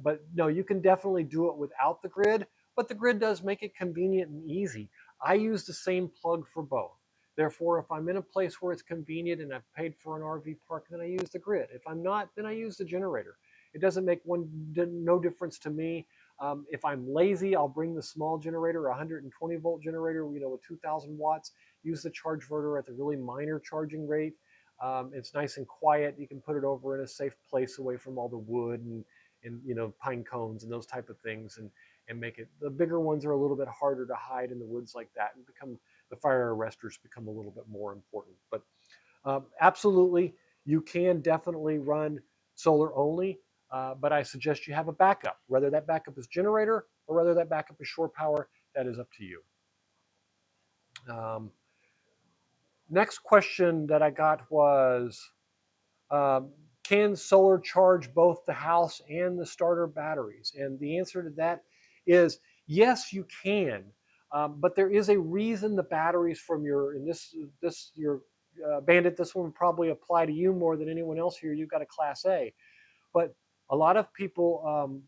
S2: But no, you can definitely do it without the grid, but the grid does make it convenient and easy. I use the same plug for both. Therefore, if I'm in a place where it's convenient and I've paid for an RV park, then I use the grid. If I'm not, then I use the generator. It doesn't make no difference to me. If I'm lazy, I'll bring the small generator, a 120 volt generator, with 2,000 watts, use the charge inverter at the really minor charging rate. It's nice and quiet. You can put it over in a safe place away from all the wood and pine cones and those type of things, and make it. The bigger ones are a little bit harder to hide in the woods like that, and the fire arresters become a little bit more important. But absolutely, you can definitely run solar only, but I suggest you have a backup. Whether that backup is generator or whether that backup is shore power, that is up to you. Um, Next question that I got was, can solar charge both the house and the starter batteries? And the answer to that is yes, you can. But there is a reason the batteries from your Bandit, this one would probably apply to you more than anyone else here. You've got a Class A. But a lot of people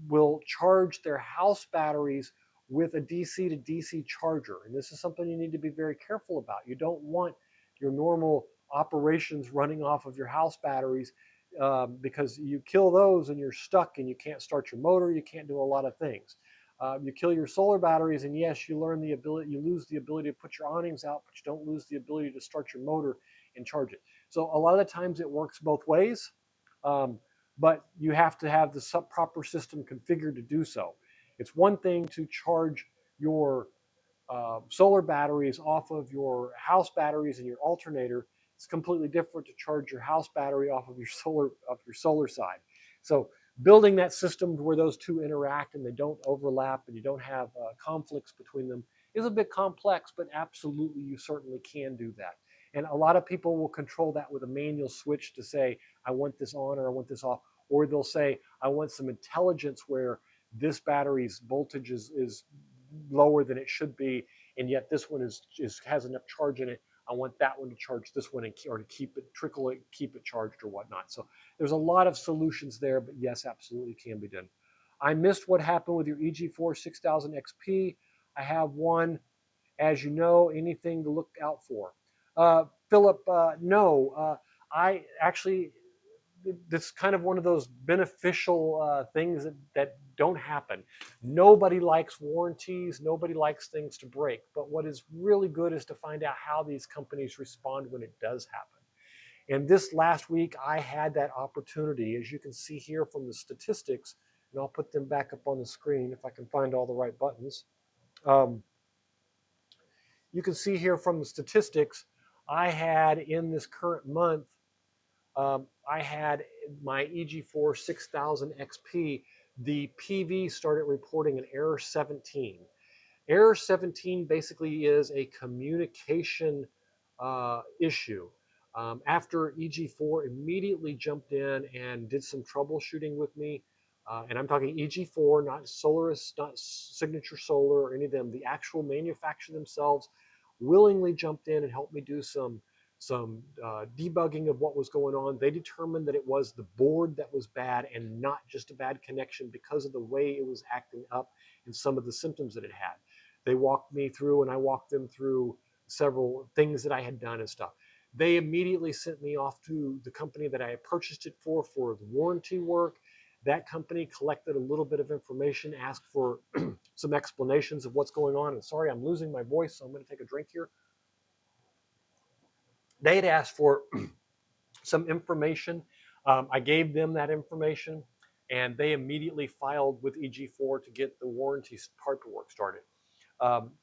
S2: will charge their house batteries with a DC to DC charger. And this is something you need to be very careful about. You don't want your normal operations running off of your house batteries, because you kill those and you're stuck and you can't start your motor, you can't do a lot of things. You kill your solar batteries, and yes, you lose the ability to put your awnings out, but you don't lose the ability to start your motor and charge it. So a lot of the times it works both ways. Um, but you have to have the proper system configured to do so. It's one thing to charge your solar batteries off of your house batteries and your alternator. It's completely different to charge your house battery off of your solar side. So building that system where those two interact and they don't overlap and you don't have conflicts between them is a bit complex, but absolutely you certainly can do that. And a lot of people will control that with a manual switch to say, I want this on or I want this off. Or they'll say, I want some intelligence where this battery's voltage is lower than it should be, and yet this one has enough charge in it. I want that one to charge this one, or to keep it charged or whatnot. So there's a lot of solutions there, but yes, absolutely can be done. I missed what happened with your EG4 6000 XP. I have one, as you know. Anything to look out for? Philip, no. I actually, it's kind of one of those beneficial things that don't happen. Nobody likes warranties. Nobody likes things to break. But what is really good is to find out how these companies respond when it does happen. And this last week, I had that opportunity, as you can see here from the statistics, and I'll put them back up on the screen if I can find all the right buttons. You can see here from the statistics, I had in this current month, I had my EG4 6000 XP, the PV started reporting an error 17. Error 17 basically is a communication issue. After EG4 immediately jumped in and did some troubleshooting with me, and I'm talking EG4, not Solaris, not Signature Solar or any of them, the actual manufacturer themselves willingly jumped in and helped me do some debugging of what was going on. They determined that it was the board that was bad and not just a bad connection because of the way it was acting up and some of the symptoms that it had. They walked me through and I walked them through several things that I had done and stuff. They immediately sent me off to the company that I had purchased it for the warranty work. That company collected a little bit of information, asked for some explanations of what's going on. And sorry, I'm losing my voice, so I'm going to take a drink here. They had asked for some information. I gave them that information, and they immediately filed with EG4 to get the warranty paperwork started.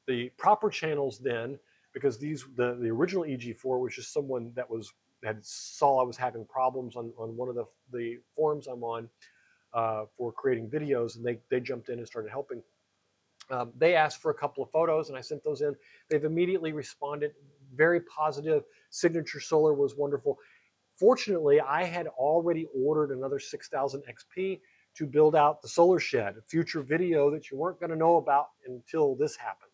S2: The proper channels then, because the original EG4 was just someone that saw I was having problems on one of the forums I'm on for creating videos, and they jumped in and started helping. They asked for a couple of photos, and I sent those in. They've immediately responded, very positive. Signature Solar was wonderful. Fortunately, I had already ordered another 6,000 XP to build out the solar shed, a future video that you weren't going to know about until this happened.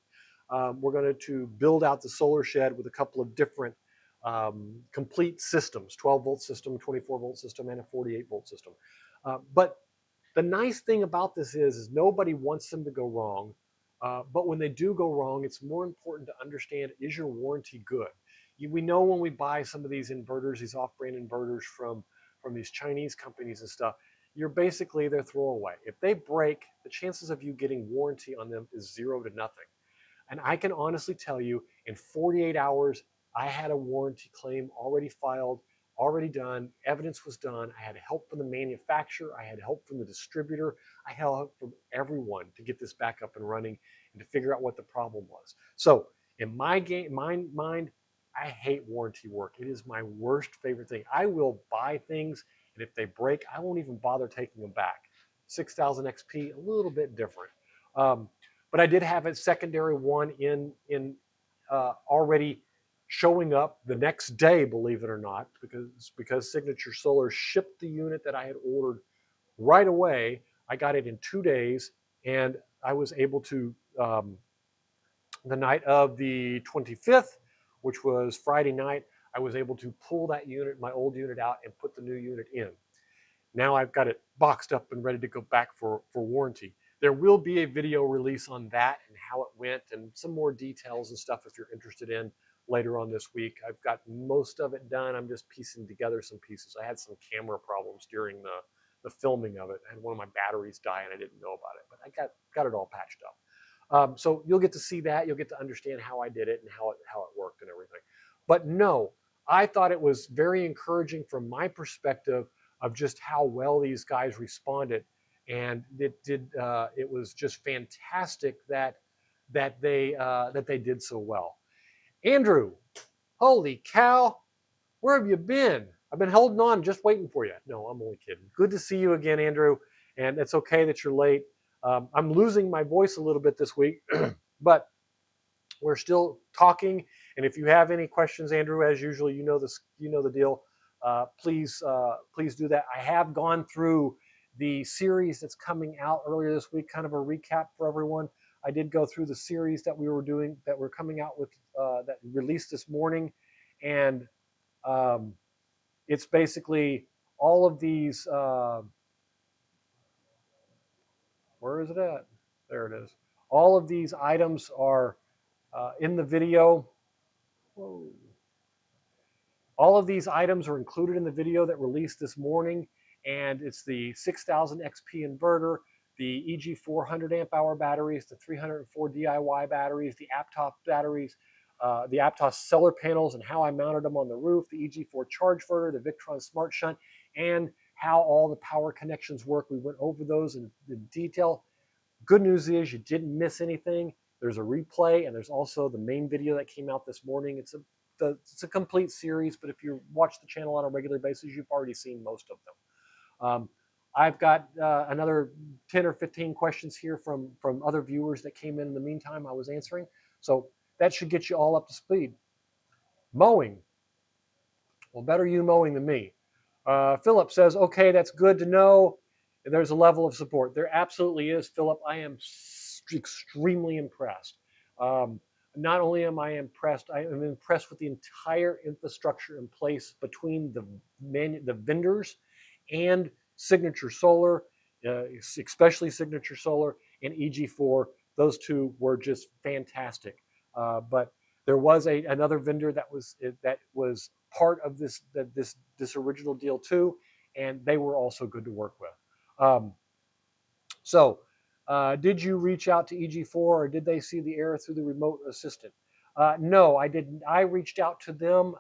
S2: We're going to build out the solar shed with a couple of different complete systems, 12-volt system, 24-volt system, and a 48-volt system. But the nice thing about this is nobody wants them to go wrong. But when they do go wrong, it's more important to understand, is your warranty good? We know when we buy some of these inverters, these off-brand inverters from these Chinese companies and stuff, they're throwaway. If they break, the chances of you getting warranty on them is 0 to nothing. And I can honestly tell you, in 48 hours, I had a warranty claim already filed, already done. Evidence was done. I had help from the manufacturer. I had help from the distributor. I had help from everyone to get this back up and running and to figure out what the problem was. So in my mind, I hate warranty work. It is my worst favorite thing. I will buy things, and if they break, I won't even bother taking them back. 6,000 XP, a little bit different. But I did have a secondary one in already showing up the next day, believe it or not, because Signature Solar shipped the unit that I had ordered right away. I got it in 2 days, and I was able to, the night of the 25th, which was Friday night, I was able to pull that unit, my old unit out, and put the new unit in. Now I've got it boxed up and ready to go back for warranty. There will be a video release on that and how it went and some more details and stuff if you're interested in later on this week. I've got most of it done. I'm just piecing together some pieces. I had some camera problems during the filming of it. I had one of my batteries die and I didn't know about it, but I got it all patched up. So you'll get to see that. You'll get to understand how I did it and how it worked and everything. But no, I thought it was very encouraging from my perspective of just how well these guys responded, and it was just fantastic that they did so well. Andrew, holy cow, where have you been? I've been holding on, just waiting for you. No, I'm only kidding. Good to see you again, Andrew, and it's okay that you're late. I'm losing my voice a little bit this week, but we're still talking. And if you have any questions, Andrew, as usual, you know the deal. Please do that. I have gone through the series that's coming out earlier this week, kind of a recap for everyone. I did go through the series that we were doing, that we're coming out with, that released this morning, and it's basically all of these. Where is it at? There it is. All of these items are in the video. Whoa. All of these items are included in the video that released this morning, and it's the 6000 XP inverter, the EG 400 amp hour batteries, the 304 DIY batteries, the Aptos batteries, the Aptos solar panels and how I mounted them on the roof, the EG4 charge inverter, the Victron Smart Shunt, and how all the power connections work. We went over those in detail. Good news is you didn't miss anything. There's a replay, and there's also the main video that came out this morning. It's a complete series, but if you watch the channel on a regular basis, you've already seen most of them. I've got another 10 or 15 questions here from other viewers that came in the meantime I was answering. So that should get you all up to speed. Mowing. Well, better you mowing than me. Philip says, okay, that's good to know. There's a level of support. There absolutely is, Philip. I am extremely impressed. not only am I impressed, I am impressed with the entire infrastructure in place between the vendors and Signature Solar, especially Signature Solar and EG4. Those two were just fantastic. But there was another vendor that was part of this original deal too, and they were also good to work with. So, did you reach out to EG4 or did they see the error through the remote assistant? No, I didn't. I reached out to them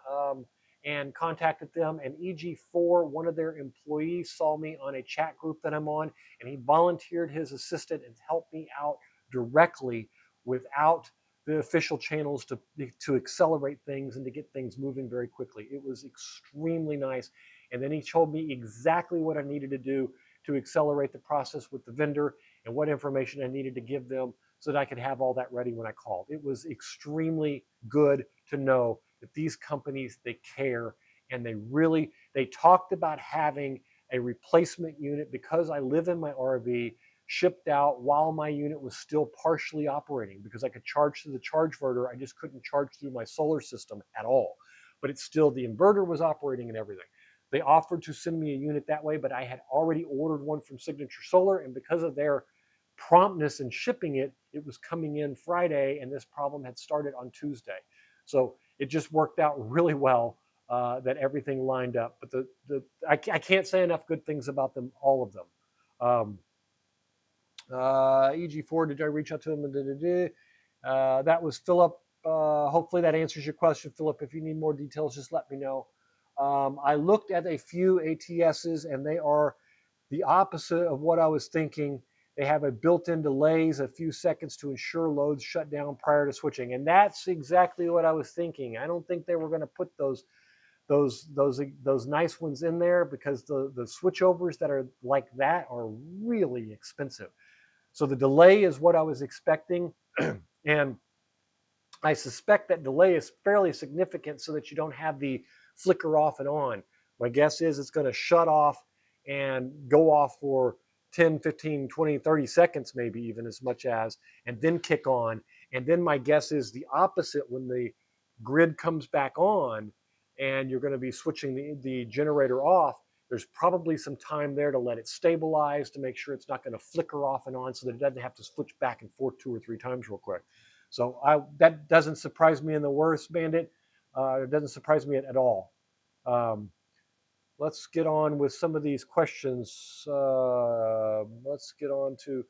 S2: and contacted them, and EG4, one of their employees, saw me on a chat group that I'm on, and he volunteered his assistant and helped me out directly without the official channels to accelerate things and to get things moving very quickly. It was extremely nice. And then he told me exactly what I needed to do to accelerate the process with the vendor and what information I needed to give them so that I could have all that ready when I called. It was extremely good to know that these companies, they care, and they talked about having a replacement unit because I live in my RV shipped out while my unit was still partially operating because I could charge through the charge inverter. I just couldn't charge through my solar system at all. But it's still, the inverter was operating and everything. They offered to send me a unit that way, but I had already ordered one from Signature Solar, and because of their promptness in shipping it, it was coming in Friday, and this problem had started on Tuesday. So it just worked out really well that everything lined up. But I can't say enough good things about them, all of them. EG4, did I reach out to him? That was Philip. Hopefully that answers your question, Philip. If you need more details, just let me know. I looked at a few ATSs, and they are the opposite of what I was thinking. They have a built-in delays, a few seconds to ensure loads shut down prior to switching, and that's exactly what I was thinking. I don't think they were going to put those nice ones in there because the switchovers that are like that are really expensive. So the delay is what I was expecting, and I suspect that delay is fairly significant so that you don't have the flicker off and on. My guess is it's going to shut off and go off for 10, 15, 20, 30 seconds, maybe even as much as, and then kick on. And then my guess is the opposite when the grid comes back on and you're going to be switching the generator off. There's probably some time there to let it stabilize to make sure it's not going to flicker off and on so that it doesn't have to switch back and forth 2 or 3 times real quick. So that doesn't surprise me in the worst, Bandit. It doesn't surprise me at all. Let's get on with some of these questions. Let's get on to,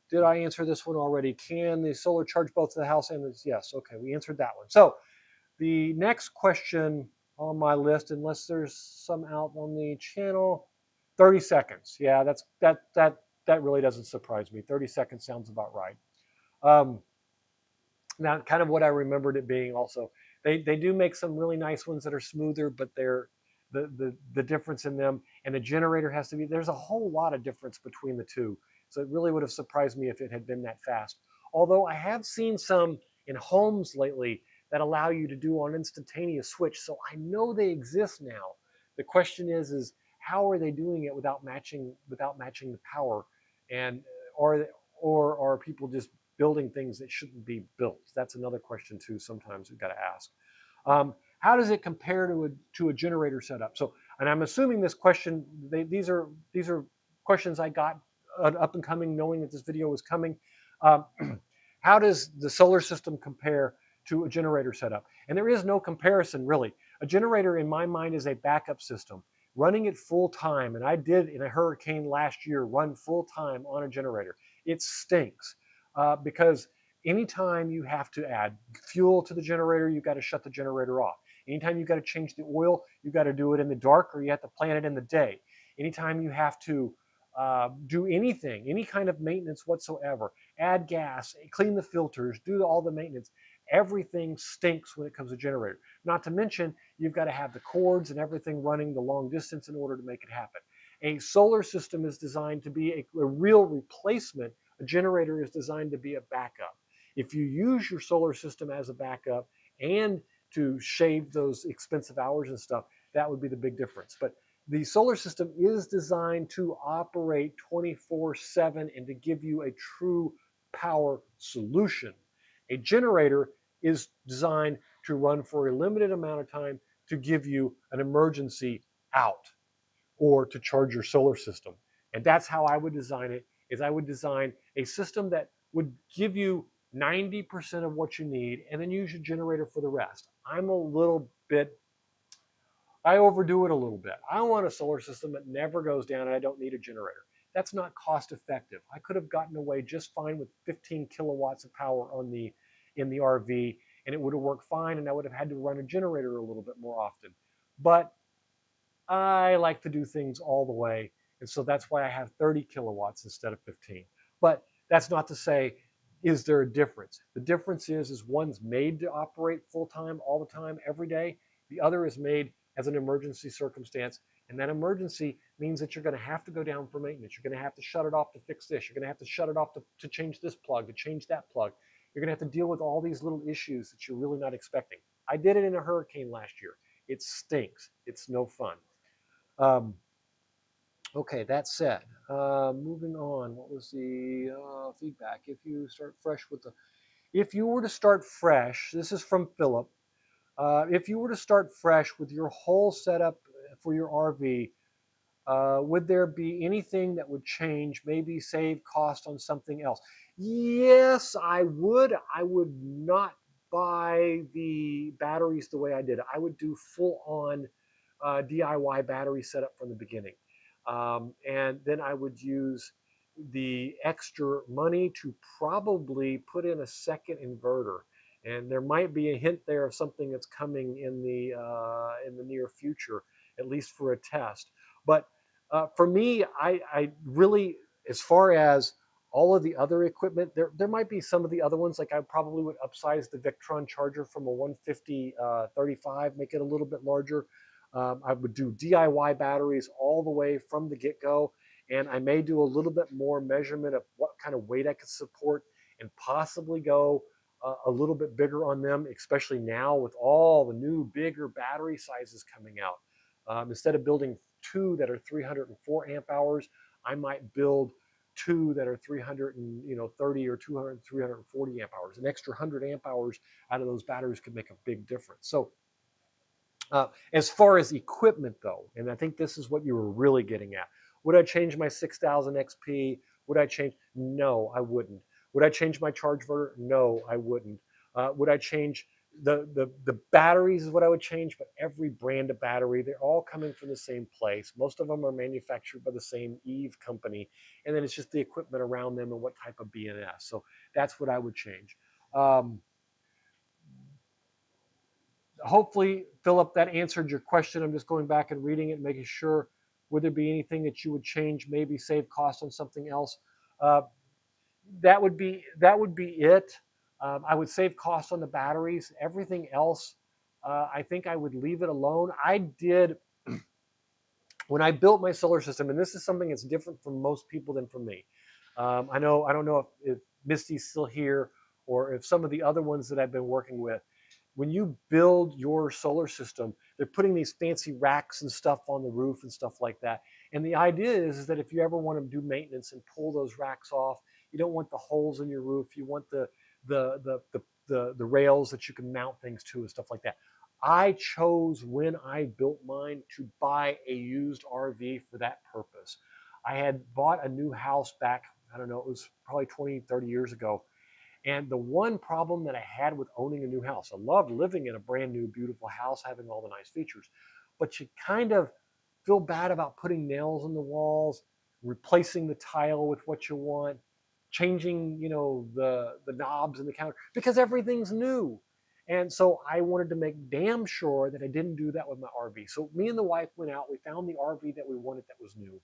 S2: did I answer this one already? Can the solar charge both the house and the, yes, okay, we answered that one. So the next question on my list, unless there's some out on the channel, 30 seconds. Yeah, that really doesn't surprise me. 30 seconds sounds about right. Now, kind of what I remembered it being also. They do make some really nice ones that are smoother, but they're the difference in them, and the generator has to be, there's a whole lot of difference between the two. So it really would have surprised me if it had been that fast. Although I have seen some in homes lately that allow you to do an instantaneous switch. So I know they exist now. The question is how are they doing it without matching the power? And or are people just building things that shouldn't be built? That's another question too. Sometimes we've got to ask. How does it compare to a generator setup? So, and I'm assuming this question, these are questions I got up and coming, knowing that this video was coming. How does the solar system compare to a generator setup? And there is no comparison really. A generator in my mind is a backup system. Running it full time, and I did in a hurricane last year run full time on a generator. It stinks because anytime you have to add fuel to the generator, you've got to shut the generator off. Anytime you've got to change the oil, you've got to do it in the dark or you have to plan it in the day. Anytime you have to do anything, any kind of maintenance whatsoever, add gas, clean the filters, do all the maintenance, everything stinks when it comes to generator. Not to mention, you've got to have the cords and everything running the long distance in order to make it happen. A solar system is designed to be a real replacement. A generator is designed to be a backup. If you use your solar system as a backup and to shave those expensive hours and stuff, that would be the big difference. But the solar system is designed to operate 24/7 and to give you a true power solution. A generator is designed to run for a limited amount of time to give you an emergency out or to charge your solar system. And that's how I would design it, is I would design a system that would give you 90% of what you need and then use your generator for the rest. I overdo it a little bit. I want a solar system that never goes down and I don't need a generator. That's not cost effective. I could have gotten away just fine with 15 kilowatts of power in the RV, and it would have worked fine, and I would have had to run a generator a little bit more often. But I like to do things all the way, and so that's why I have 30 kilowatts instead of 15. But that's not to say, is there a difference? The difference is one's made to operate full time, all the time, every day. The other is made as an emergency circumstance, and that emergency means that you're going to have to go down for maintenance. You're going to have to shut it off to fix this. You're going to have to shut it off to change this plug, to change that plug. You're going to have to deal with all these little issues that you're really not expecting. I did it in a hurricane last year. It stinks. It's no fun. Okay, that said, moving on. What was the feedback? If you were to start fresh, this is from Philip. If you were to start fresh with your whole setup for your RV, would there be anything that would change, maybe save cost on something else? Yes, I would. I would not buy the batteries the way I did. I would do full on DIY battery setup from the beginning. And then I would use the extra money to probably put in a second inverter. And there might be a hint there of something that's coming in the near future, at least for a test. But for me, I really, as far as all of the other equipment, there might be some of the other ones, like I probably would upsize the Victron charger from a 150 35, make it a little bit larger. I would do DIY batteries all the way from the get-go, and I may do a little bit more measurement of what kind of weight I could support and possibly go a little bit bigger on them, especially now with all the new bigger battery sizes coming out. Instead of building two that are 304 amp hours, I might build two that are 330 or 200, 340 amp hours. An extra 100 amp hours out of those batteries could make a big difference. So as far as equipment, though, and I think this is what you were really getting at, would I change my 6000 XP? Would I change? No, I wouldn't. Would I change my charge inverter? No, I wouldn't. Would I change the batteries? Is what I would change, but every brand of battery, they're all coming from the same place. Most of them are manufactured by the same Eve company, and then it's just the equipment around them and what type of BNS. So that's what I would change. Hopefully, Philip, that answered your question. I'm just going back and reading it, making sure, would there be anything that you would change, maybe save cost on something else? Uh, that would be it. I would save cost on the batteries. Everything else, I think I would leave it alone. I did, when I built my solar system, and this is something that's different from most people than from me. I don't know if Misty's still here or if some of the other ones that I've been working with. When you build your solar system, they're putting these fancy racks and stuff on the roof and stuff like that. And the idea is that if you ever want to do maintenance and pull those racks off, you don't want the holes in your roof. You want the rails that you can mount things to and stuff like that. I chose, when I built mine, to buy a used RV for that purpose. I had bought a new house back, I don't know, it was probably 20, 30 years ago. And the one problem that I had with owning a new house, I loved living in a brand new, beautiful house, having all the nice features, but you kind of feel bad about putting nails in the walls, replacing the tile with what you want, changing, the knobs in the counter, because everything's new. And so I wanted to make damn sure that I didn't do that with my RV. So me and the wife went out, we found the RV that we wanted that was new.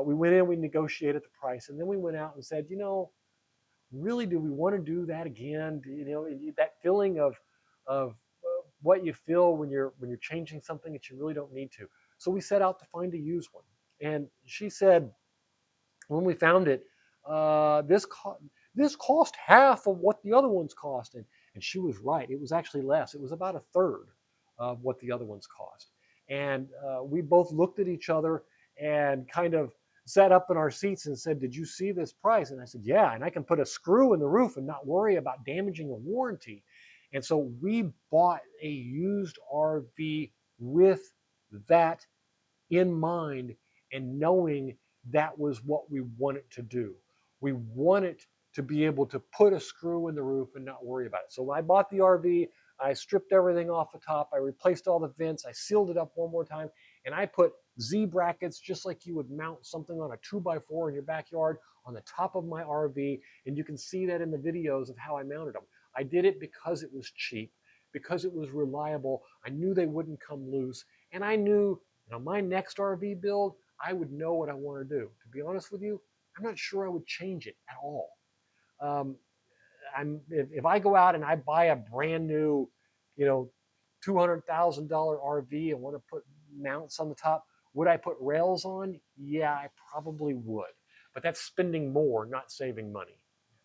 S2: We went in, we negotiated the price, and then we went out and said, really, do we want to do that again? That feeling of what you feel when you're changing something that you really don't need to. So we set out to find a used one, and she said, when we found it, this cost half of what the other ones cost, and she was right. It was actually less. It was about a third of what the other ones cost, and we both looked at each other and kind of sat up in our seats and said, "Did you see this price?" And I said, "Yeah, and I can put a screw in the roof and not worry about damaging a warranty." And so we bought a used RV with that in mind and knowing that was what we wanted to do. We wanted to be able to put a screw in the roof and not worry about it. So when I bought the RV, I stripped everything off the top. I replaced all the vents. I sealed it up one more time. And I put Z brackets, just like you would mount something on a 2x4 in your backyard, on the top of my RV. And you can see that in the videos of how I mounted them. I did it because it was cheap, because it was reliable. I knew they wouldn't come loose. And I knew now, my next RV build, I would know what I want to do. To be honest with you, I'm not sure I would change it at all. If I go out and I buy a brand new, $200,000 RV and want to put mounts on the top, would I put rails on? Yeah, I probably would. But that's spending more, not saving money.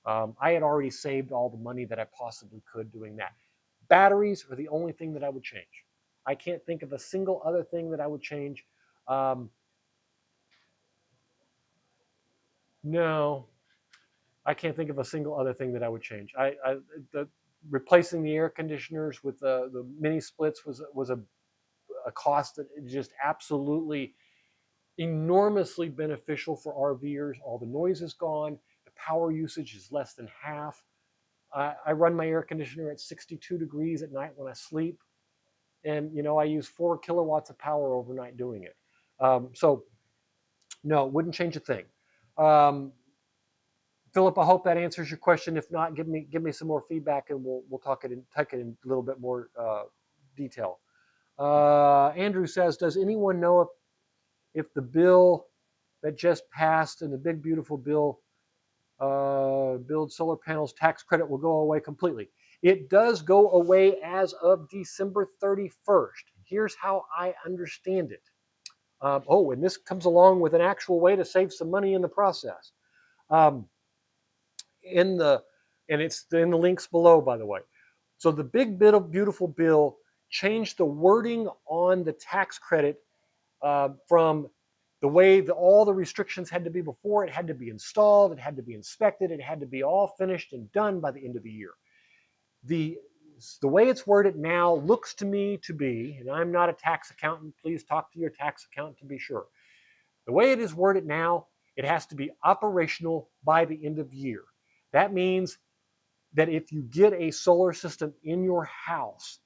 S2: I had already saved all the money that I possibly could doing that. Batteries are the only thing that I would change. I can't think of a single other thing that I would change. No, I can't think of a single other thing that I would change. Replacing the air conditioners with the mini splits was a cost that is just absolutely enormously beneficial for RVers. All the noise is gone. The power usage is less than half. I run my air conditioner at 62 degrees at night when I sleep. And, I use 4 kilowatts of power overnight doing it. So, no, wouldn't change a thing. Philip, I hope that answers your question. If not, give me some more feedback, and we'll take it in a little bit more detail. Andrew says, does anyone know if the bill that just passed and the big beautiful bill build solar panels tax credit will go away completely? It does go away as of December 31st. Here's how I understand it. And this comes along with an actual way to save some money in the process. It's in the links below, by the way. So the big beautiful bill changed the wording on the tax credit from the way all the restrictions had to be before. It had to be installed, it had to be inspected, it had to be all finished and done by the end of the year. The way it's worded now looks to me to be, and I'm not a tax accountant, please talk to your tax accountant to be sure. The way it is worded now, it has to be operational by the end of the year. That means that if you get a solar system in your house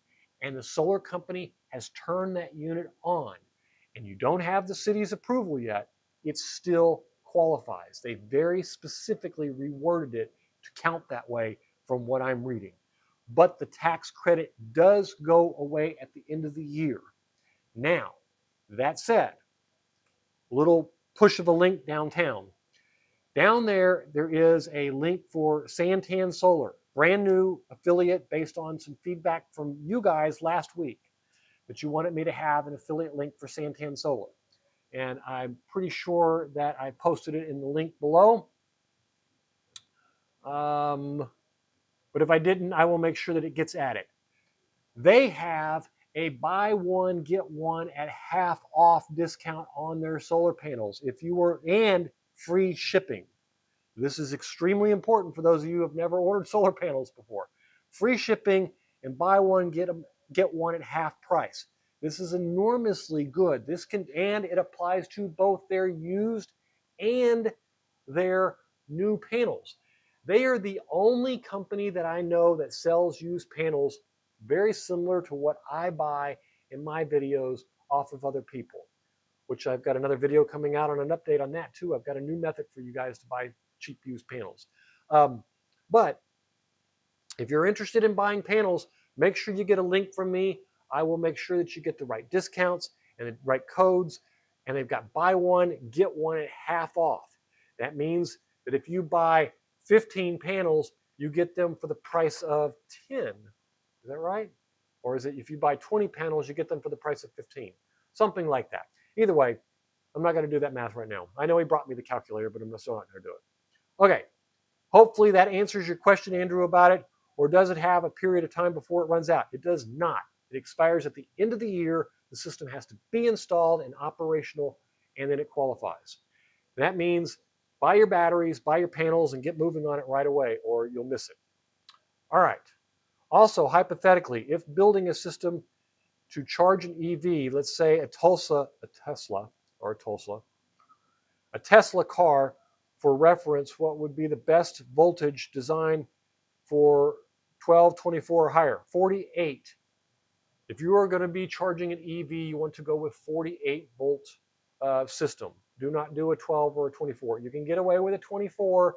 S2: and the solar company has turned that unit on and you don't have the city's approval yet, it still qualifies. They very specifically reworded it to count that way from what I'm reading. But the tax credit does go away at the end of the year. Now, that said, a little push of a link downtown. Down there is a link for Santan Solar, brand new affiliate based on some feedback from you guys last week that you wanted me to have an affiliate link for Santan Solar. And I'm pretty sure that I posted it in the link below. But if I didn't, I will make sure that it gets added. They have a buy one, get one at half off discount on their solar panels and free shipping. This is extremely important for those of you who have never ordered solar panels before. Free shipping and buy one, get one at half price. This is enormously good. And it applies to both their used and their new panels. They are the only company that I know that sells used panels very similar to what I buy in my videos off of other people, which I've got another video coming out on an update on that too. I've got a new method for you guys to buy cheap used panels. But if you're interested in buying panels, make sure you get a link from me. I will make sure that you get the right discounts and the right codes. And they've got buy one, get one at half off. That means that if you buy 15 panels, you get them for the price of 10. Is that right? Or is it if you buy 20 panels, you get them for the price of 15? Something like that. Either way, I'm not going to do that math right now. I know he brought me the calculator, but I'm still not going to do it. Okay. Hopefully that answers your question, Andrew, about it. Or does it have a period of time before it runs out? It does not. It expires at the end of the year. The system has to be installed and operational, and then it qualifies. That means buy your batteries, buy your panels, and get moving on it right away, or you'll miss it. All right. Also, hypothetically, if building a system to charge an EV, let's say a Tesla car, for reference, what would be the best voltage design for 12, 24 or higher? 48. If you are going to be charging an EV, you want to go with 48 volt system. Do not do a 12 or a 24. You can get away with a 24,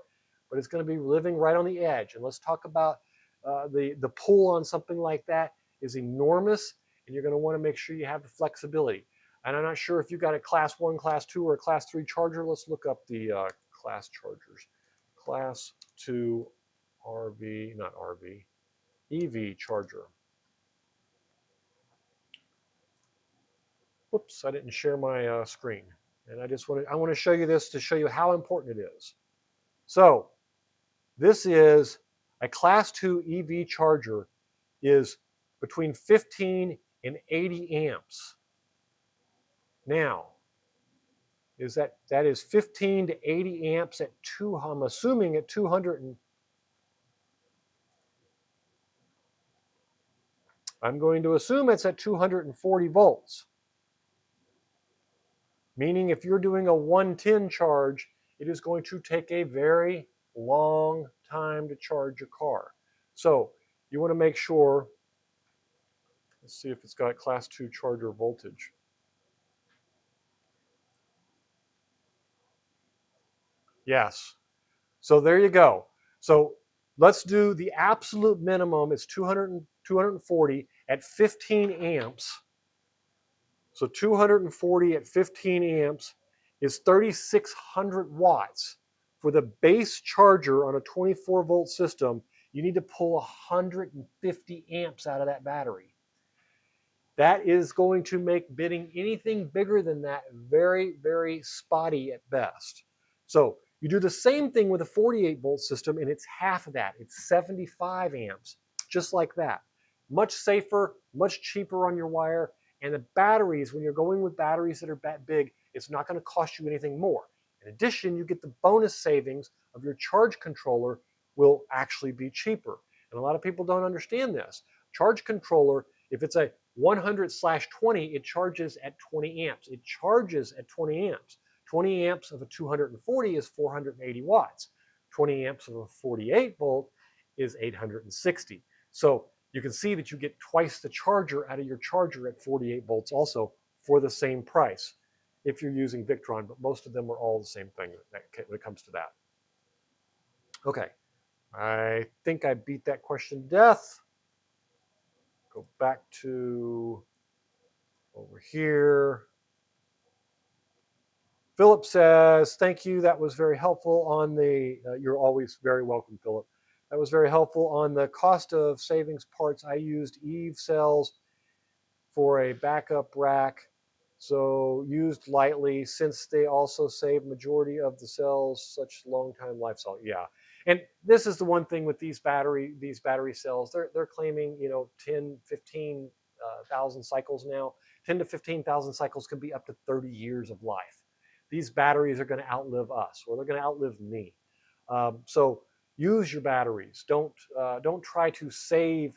S2: but it's going to be living right on the edge. And let's talk about the pull on something like that is enormous, and you're going to want to make sure you have the flexibility. And I'm not sure if you got a class 1, class 2, or a class 3 charger. Let's look up the class chargers. Class 2 RV, not RV, EV charger. Whoops, I didn't share my screen. And I want to show you this to show you how important it is. So this is a class 2 EV charger is between 15 and 80 amps. Now, that is 15 to 80 amps at I'm assuming at 200 and I'm going to assume it's at 240 volts. Meaning if you're doing a 110 charge, it is going to take a very long time to charge your car. So you want to make sure, let's see if it's got class 2 charger voltage. Yes. So there you go. So let's do the absolute minimum is 240 at 15 amps. So 240 at 15 amps is 3,600 watts. For the base charger on a 24 volt system, you need to pull 150 amps out of that battery. That is going to make bidding anything bigger than that very, very spotty at best. So you do the same thing with a 48 volt system and it's half of that. It's 75 amps, just like that. Much safer, much cheaper on your wire. And the batteries, when you're going with batteries that are that big, it's not going to cost you anything more. In addition, you get the bonus savings of your charge controller will actually be cheaper. And a lot of people don't understand this. Charge controller, if it's a 100/20, it charges at 20 amps. It charges at 20 amps. 20 amps of a 240 is 480 watts. 20 amps of a 48 volt is 860. So you can see that you get twice the charger out of your charger at 48 volts also for the same price if you're using Victron, but most of them are all the same thing when it comes to that. Okay, I think I beat that question to death. Go back to over here. Philip says, thank you. That was very helpful on the, you're always very welcome, Philip. That was very helpful on the cost of savings parts. I used Eve cells for a backup rack, so used lightly since they also save majority of the cells, such long time life cycle. Yeah, and this is the one thing with these battery cells. They're claiming 10, 15,000 cycles now. 10 to 15,000 cycles can be up to 30 years of life. These batteries are going to outlive us, or they're going to outlive me. So use your batteries. Don't try to save.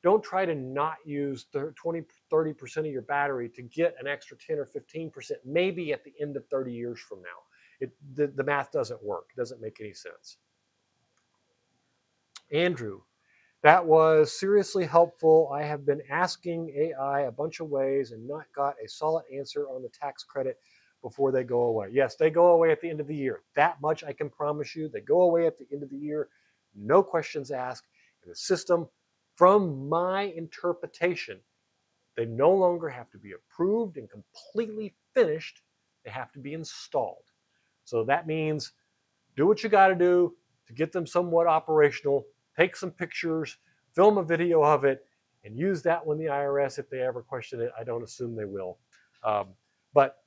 S2: Don't try to not use 20, 30% of your battery to get an extra 10 or 15%, maybe at the end of 30 years from now. The math doesn't work. It doesn't make any sense. Andrew, that was seriously helpful. I have been asking AI a bunch of ways and not got a solid answer on the tax credit before they go away. Yes, they go away at the end of the year. That much I can promise you. They go away at the end of the year. No questions asked. And the system, from my interpretation, they no longer have to be approved and completely finished. They have to be installed. So that means do what you got to do to get them somewhat operational. Take some pictures, film a video of it, and use that when the IRS, if they ever question it. I don't assume they will. But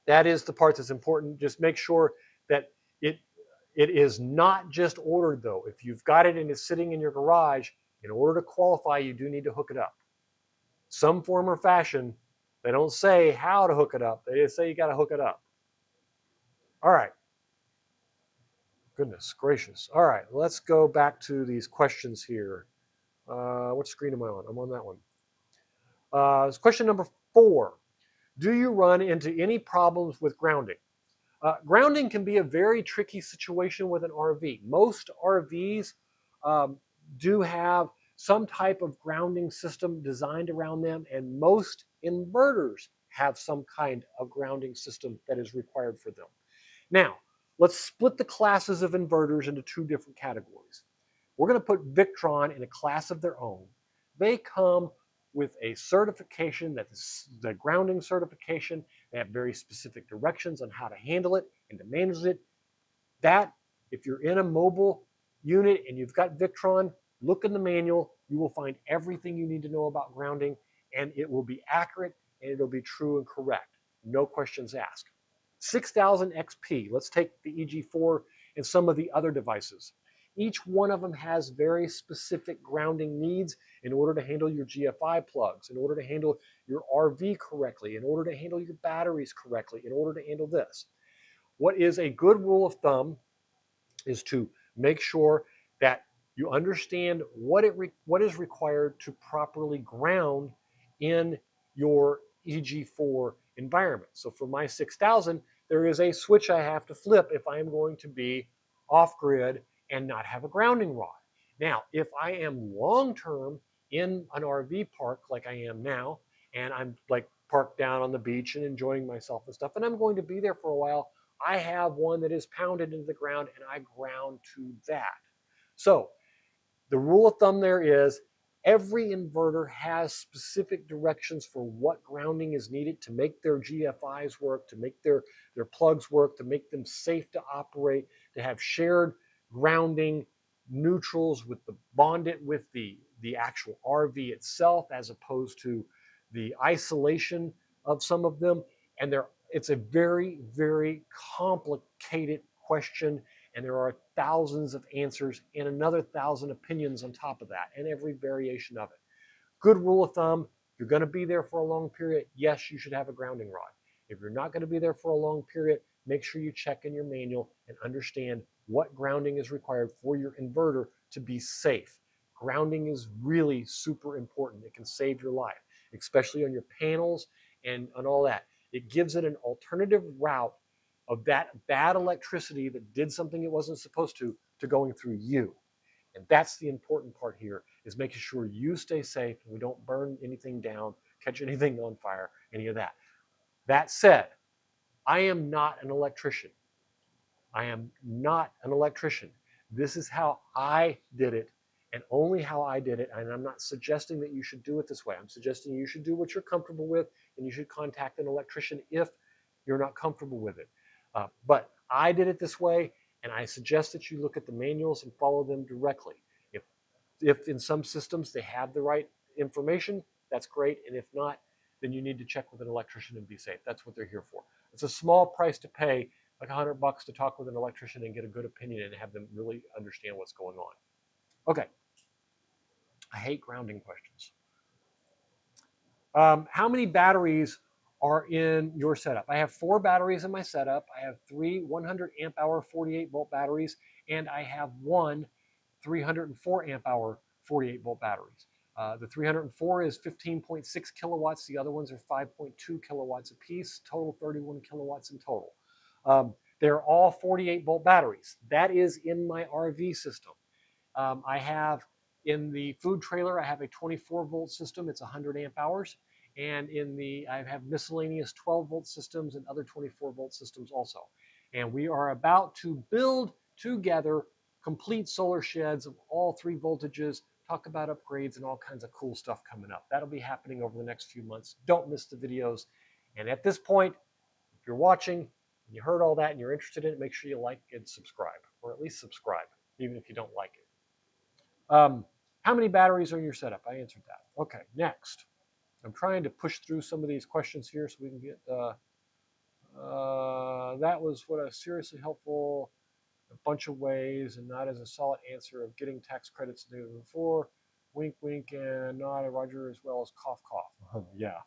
S2: that is the part that's important. Just make sure that it is not just ordered, though. If you've got it and it's sitting in your garage, in order to qualify, you do need to hook it up. Some form or fashion. They don't say how to hook it up. They just say you got to hook it up. All right. Goodness gracious. All right, let's go back to these questions here. What screen am I on? I'm on that one. Question number 4. Do you run into any problems with grounding? Grounding can be a very tricky situation with an RV. Most RVs um, do have some type of grounding system designed around them, and most inverters have some kind of grounding system that is required for them. Now, let's split the classes of inverters into 2 different categories. We're going to put Victron in a class of their own. They come with a certification that's the grounding certification. They have very specific directions on how to handle it and to manage it. That, if you're in a mobile unit and you've got Victron, look in the manual. You will find everything you need to know about grounding, and it will be accurate and it'll be true and correct. No questions asked. 6000 XP. Let's take the EG4 and some of the other devices. Each one of them has very specific grounding needs in order to handle your GFI plugs, in order to handle your RV correctly, in order to handle your batteries correctly, in order to handle this. What is a good rule of thumb is to make sure that you understand what is required to properly ground in your EG4 environment. So for my 6000, there is a switch I have to flip if I am going to be off grid and not have a grounding rod. Now, if I am long term in an RV park like I am now, and I'm like parked down on the beach and enjoying myself and stuff, and I'm going to be there for a while, I have one that is pounded into the ground and I ground to that. So the rule of thumb there is every inverter has specific directions for what grounding is needed to make their GFIs work, to make their plugs work, to make them safe to operate, to have shared grounding neutrals with the bond it with the actual RV itself, as opposed to the isolation of some of them. And it's a very, very complicated question, and there are thousands of answers and another 1,000 opinions on top of that, and every variation of it. Good rule of thumb, if you're going to be there for a long period, yes, you should have a grounding rod. If you're not going to be there for a long period, make sure you check in your manual and understand what grounding is required for your inverter to be safe. Grounding is really super important. It can save your life, especially on your panels and on all that. It gives it an alternative route of that bad electricity that did something it wasn't supposed to going through you. And that's the important part here, is making sure you stay safe and we don't burn anything down, catch anything on fire, any of that. That said, I am not an electrician. I am not an electrician. This is how I did it, and only how I did it. And I'm not suggesting that you should do it this way. I'm suggesting you should do what you're comfortable with, and you should contact an electrician if you're not comfortable with it. But I did it this way, and I suggest that you look at the manuals and follow them directly. If in some systems they have the right information, that's great. And if not, then you need to check with an electrician and be safe. That's what they're here for. It's a small price to pay, like $100 to talk with an electrician and get a good opinion and have them really understand what's going on. Okay. I hate grounding questions. How many batteries are in your setup? I have 4 batteries in my setup. I have 3 100 amp hour 48 volt batteries, and I have 1 304 amp hour 48 volt batteries. The 304 is 15.6 kilowatts. The other ones are 5.2 kilowatts a piece, total 31 kilowatts in total. They're all 48 volt batteries. That is in my RV system. I have in the food trailer, I have a 24 volt system. It's 100 amp hours. And I have miscellaneous 12 volt systems and other 24 volt systems also. And we are about to build together complete solar sheds of all 3 voltages, talk about upgrades and all kinds of cool stuff coming up. That'll be happening over the next few months. Don't miss the videos. And at this point, if you're watching, and you heard all that and you're interested in it, make sure you like and subscribe, or at least subscribe, even if you don't like it. How many batteries are in your setup? I answered that. Okay, next. I'm trying to push through some of these questions here so we can get, that was what a seriously helpful a bunch of ways and not as a solid answer of getting tax credits before. Wink, wink, and nod, Roger, as well as cough, cough. Yeah.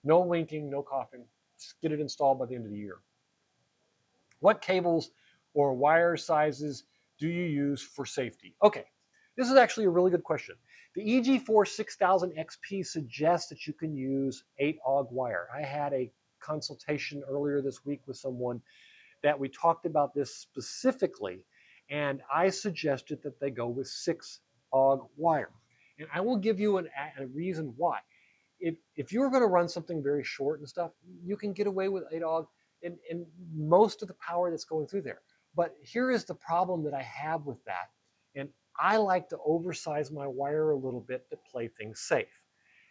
S2: No winking, no coughing. Just get it installed by the end of the year. What cables or wire sizes do you use for safety? Okay, This is actually a really good question. The EG4 6000 XP suggests that you can use 8-AUG wire. I had a consultation earlier this week with someone that we talked about this specifically, and I suggested that they go with 6-AUG wire. And I will give you a reason why. If you're going to run something very short and stuff, you can get away with 8-AUG and most of the power that's going through there. But here is the problem that I have with that. And I like to oversize my wire a little bit to play things safe.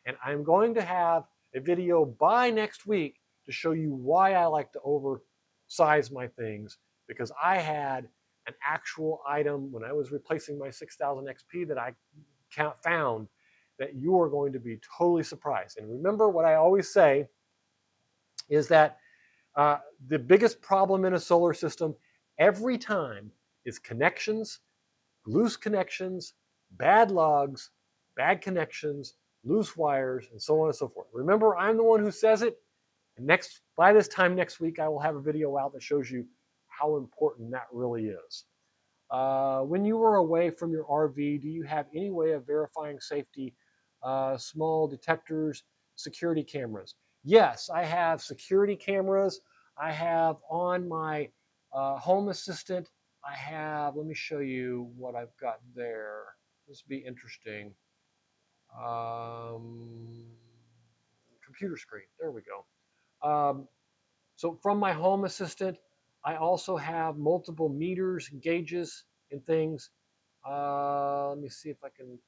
S2: And I'm going to have a video by next week to show you why I like to oversize my things, because I had an actual item when I was replacing my 6000 XP that I found that you are going to be totally surprised. And remember, what I always say is that the biggest problem in a solar system every time is connections, loose connections, bad lugs, bad connections, loose wires, and so on and so forth. Remember, I'm the one who says it. And by this time next week, I will have a video out that shows you how important that really is. When you were away from your RV, do you have any way of verifying safety? Small detectors, security cameras. Yes, I have security cameras. I have on my home assistant, I have, let me show you what I've got there. This will be interesting. Computer screen, there we go. So from my home assistant, I also have multiple meters, gauges, and things. Let me see if I can.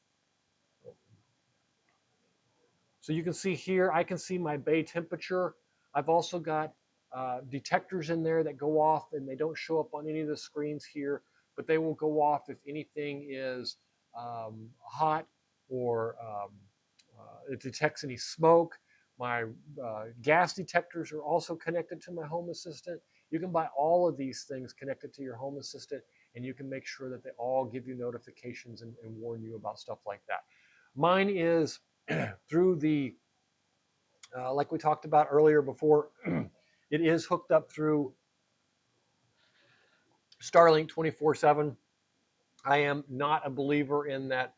S2: So you can see here, I can see my bay temperature. I've also got detectors in there that go off, and they don't show up on any of the screens here, but they will go off if anything is hot or it detects any smoke. My gas detectors are also connected to my home assistant. You can buy all of these things connected to your home assistant, and you can make sure that they all give you notifications and warn you about stuff like that. Mine is through the, like we talked about earlier before, it is hooked up through Starlink 24/7. I am not a believer in that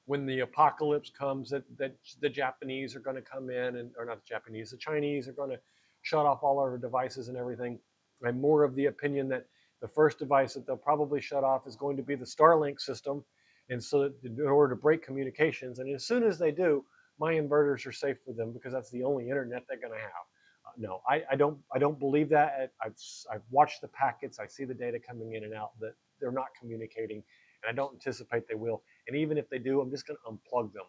S2: when the apocalypse comes that the Japanese are going to come in, and or not the Japanese, the Chinese are going to shut off all our devices and everything. I'm more of the opinion that the first device that they'll probably shut off is going to be the Starlink system, and so that in order to break communications, and as soon as they do, my inverters are safe for them because that's the only internet they're going to have. No, I don't believe that. I've watched the packets. I see the data coming in and out that they're not communicating, and I don't anticipate they will. And even if they do, I'm just going to unplug them,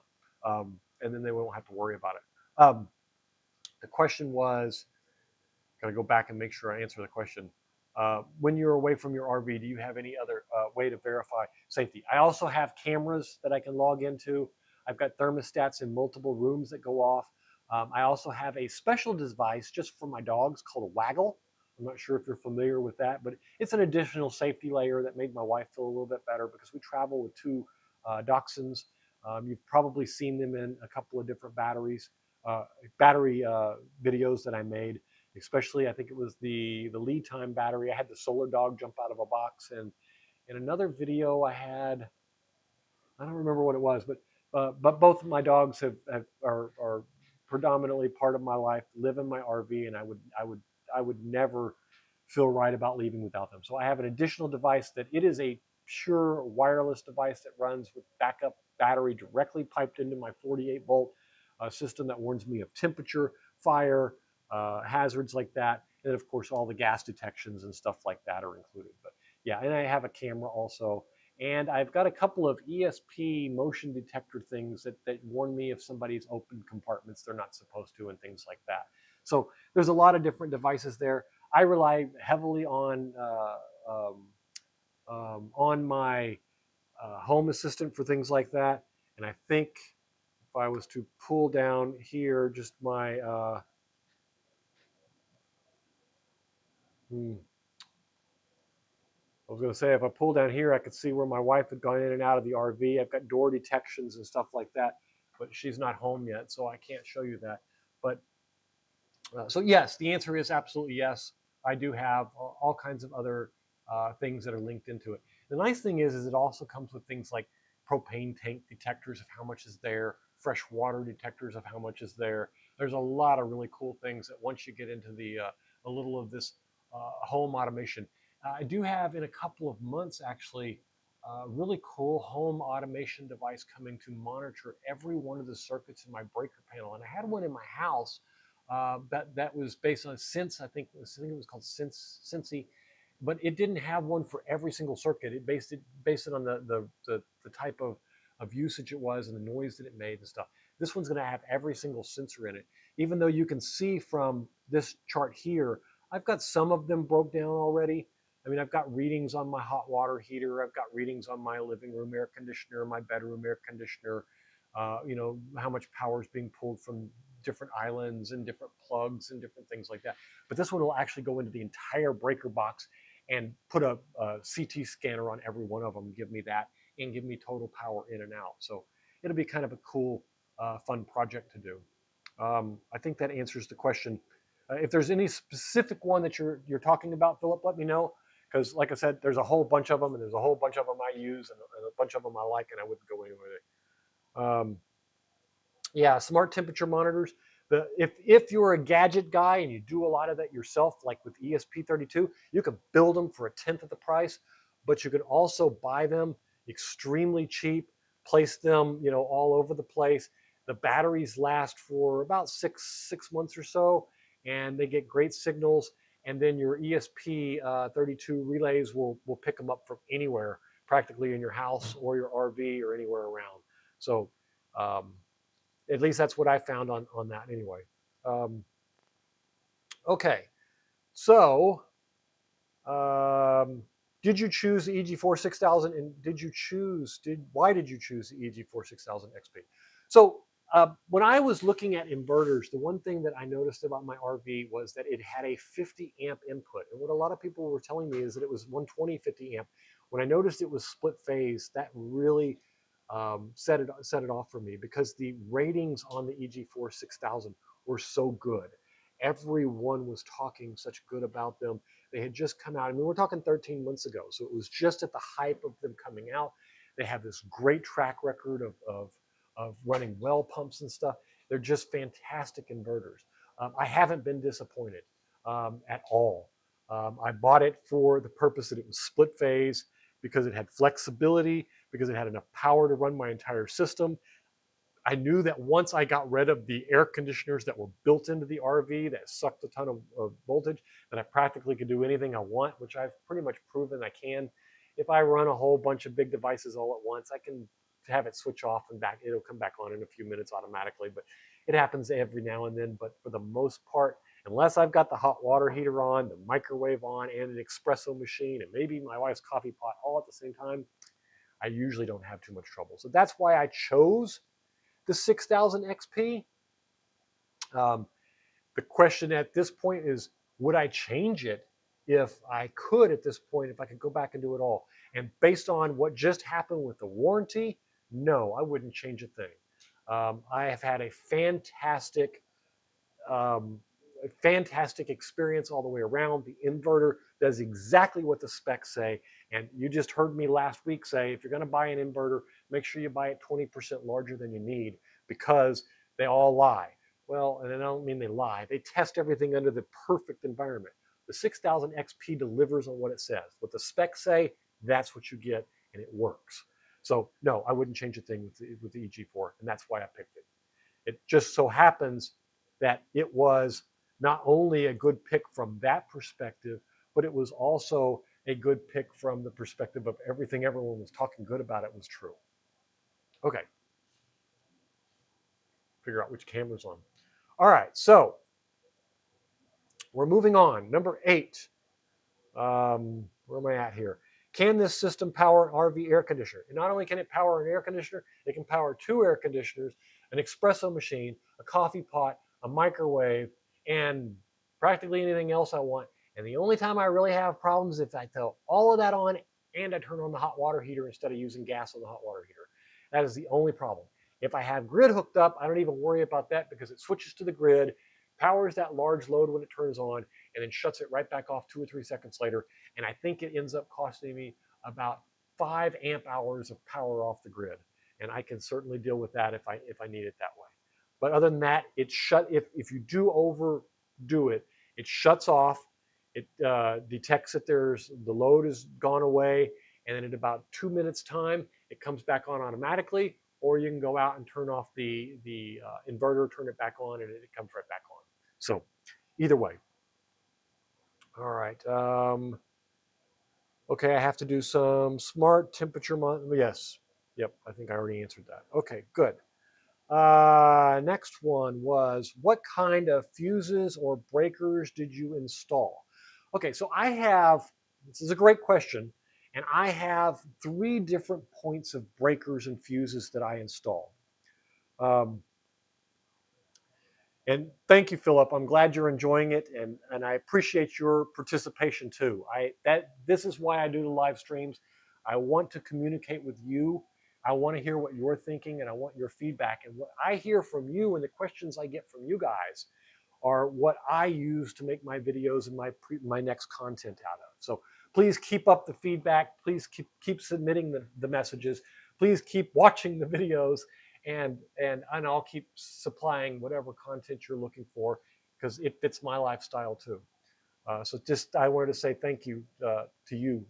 S2: and then they won't have to worry about it. The question was, got to go back and make sure I answer the question. When you're away from your RV, do you have any other way to verify safety? I also have cameras that I can log into. I've got thermostats in multiple rooms that go off. I also have a special device just for my dogs called a waggle. I'm not sure if you're familiar with that, but it's an additional safety layer that made my wife feel a little bit better because we travel with two dachshunds. You've probably seen them in a couple of different battery videos that I made. Especially, I think it was the lead time battery. I had the solar dog jump out of a box, and in another video I had, I don't remember what it was, but both of my dogs are predominantly part of my life, live in my RV, and I would never feel right about leaving without them. So I have an additional device that it is a pure wireless device that runs with backup battery directly piped into my 48-volt system that warns me of temperature, fire, hazards like that, and of course all the gas detections and stuff like that are included. But yeah, and I have a camera also. And I've got a couple of ESP motion detector things that warn me if somebody's opened compartments they're not supposed to and things like that. So there's a lot of different devices there. I rely heavily on my home assistant for things like that. And I think if I was to pull down here, just my I was going to say, if I pull down here, I could see where my wife had gone in and out of the RV. I've got door detections and stuff like that, but she's not home yet, so I can't show you that. But so yes, the answer is absolutely yes. I do have all kinds of other things that are linked into it. The nice thing is it also comes with things like propane tank detectors of how much is there, fresh water detectors of how much is there. There's a lot of really cool things that once you get into the a little of this home automation. I do have in a couple of months actually a really cool home automation device coming to monitor every one of the circuits in my breaker panel. And I had one in my house that was based on Sense. I think it was called Sensi, but it didn't have one for every single circuit. It based it on the type of usage it was and the noise that it made and stuff. This one's going to have every single sensor in it. Even though you can see from this chart here, I've got some of them broke down already. I mean, I've got readings on my hot water heater. I've got readings on my living room air conditioner, my bedroom air conditioner. You know, how much power is being pulled from different islands and different plugs and different things like that. But this one will actually go into the entire breaker box and put a CT scanner on every one of them, give me that, and give me total power in and out. So it'll be kind of a cool, fun project to do. I think that answers the question. If there's any specific one that you're talking about, Philip, let me know. Because like I said, there's a whole bunch of them, and there's a whole bunch of them I use, and a bunch of them I like, and I wouldn't go anywhere with it. Yeah, smart temperature monitors. If you're a gadget guy and you do a lot of that yourself, like with ESP32, you can build them for 1/10 of the price, but you can also buy them extremely cheap, place them, you know, all over the place. The batteries last for about six months or so, and they get great signals. And then your ESP32 relays will pick them up from anywhere, practically in your house or your RV or anywhere around. So um, at least that's what I found on that anyway. Um, okay, so did you choose the EG4 6000, and why did you choose the EG4 6000 XP? So when I was looking at inverters, the one thing that I noticed about my RV was that it had a 50 amp input. And what a lot of people were telling me is that it was 120 50 amp. When I noticed it was split phase, that really set it off for me, because the ratings on the EG4 6000 were so good. Everyone was talking such good about them. They had just come out. I mean, we're talking 13 months ago, so it was just at the hype of them coming out. They have this great track record of running well pumps and stuff. They're just fantastic inverters. I haven't been disappointed at all. I bought it for the purpose that it was split phase, because it had flexibility, because it had enough power to run my entire system. I knew that once I got rid of the air conditioners that were built into the RV that sucked a ton of voltage, that I practically could do anything I want, which I've pretty much proven I can. If I run a whole bunch of big devices all at once, I can have it switch off and back. It'll come back on in a few minutes automatically, but it happens every now and then. But for the most part, unless I've got the hot water heater on, the microwave on, and an espresso machine, and maybe my wife's coffee pot all at the same time, I usually don't have too much trouble. So that's why I chose the 6000 XP. The question at this point is, would I change it if I could at this point, if I could go back and do it all? And based on what just happened with the warranty, no, I wouldn't change a thing. I have had a fantastic experience all the way around. The inverter does exactly what the specs say. And you just heard me last week say, if you're going to buy an inverter, make sure you buy it 20% larger than you need, because they all lie. Well, and I don't mean they lie. They test everything under the perfect environment. The 6000 XP delivers on what it says. What the specs say, that's what you get, and it works. So no, I wouldn't change a thing with the EG4, and that's why I picked it. It just so happens that it was not only a good pick from that perspective, but it was also a good pick from the perspective of everything everyone was talking good about it was true. Okay. Figure out which camera's on. All right, so we're moving on. Number 8. Where am I at here? Can this system power an RV air conditioner? And not only can it power an air conditioner, it can power 2 air conditioners, an espresso machine, a coffee pot, a microwave, and practically anything else I want. And the only time I really have problems is if I throw all of that on and I turn on the hot water heater instead of using gas on the hot water heater. That is the only problem. If I have grid hooked up, I don't even worry about that, because it switches to the grid, powers that large load when it turns on, and then shuts it right back off 2 or 3 seconds later. And I think it ends up costing me about 5 amp hours of power off the grid, and I can certainly deal with that if I need it that way. But other than that, it if you do overdo it, it shuts off. It detects that the load has gone away, and then in about 2 minutes time, it comes back on automatically. Or you can go out and turn off the inverter, turn it back on, and it comes right back on. So either way. All right. Okay, I have to do some smart temperature yes. Yep, I think I already answered that. Okay, good. Next one was, what kind of fuses or breakers did you install? Okay, so this is a great question, and I have 3 different points of breakers and fuses that I install. And thank you, Philip. I'm glad you're enjoying it, and I appreciate your participation too. This is why I do the live streams. I want to communicate with you. I want to hear what you're thinking, and I want your feedback. And what I hear from you and the questions I get from you guys are what I use to make my videos and my next content out of. So please keep up the feedback. Please keep submitting the messages. Please keep watching the videos. And I'll keep supplying whatever content you're looking for, because it fits my lifestyle too. So just I wanted to say thank you to you.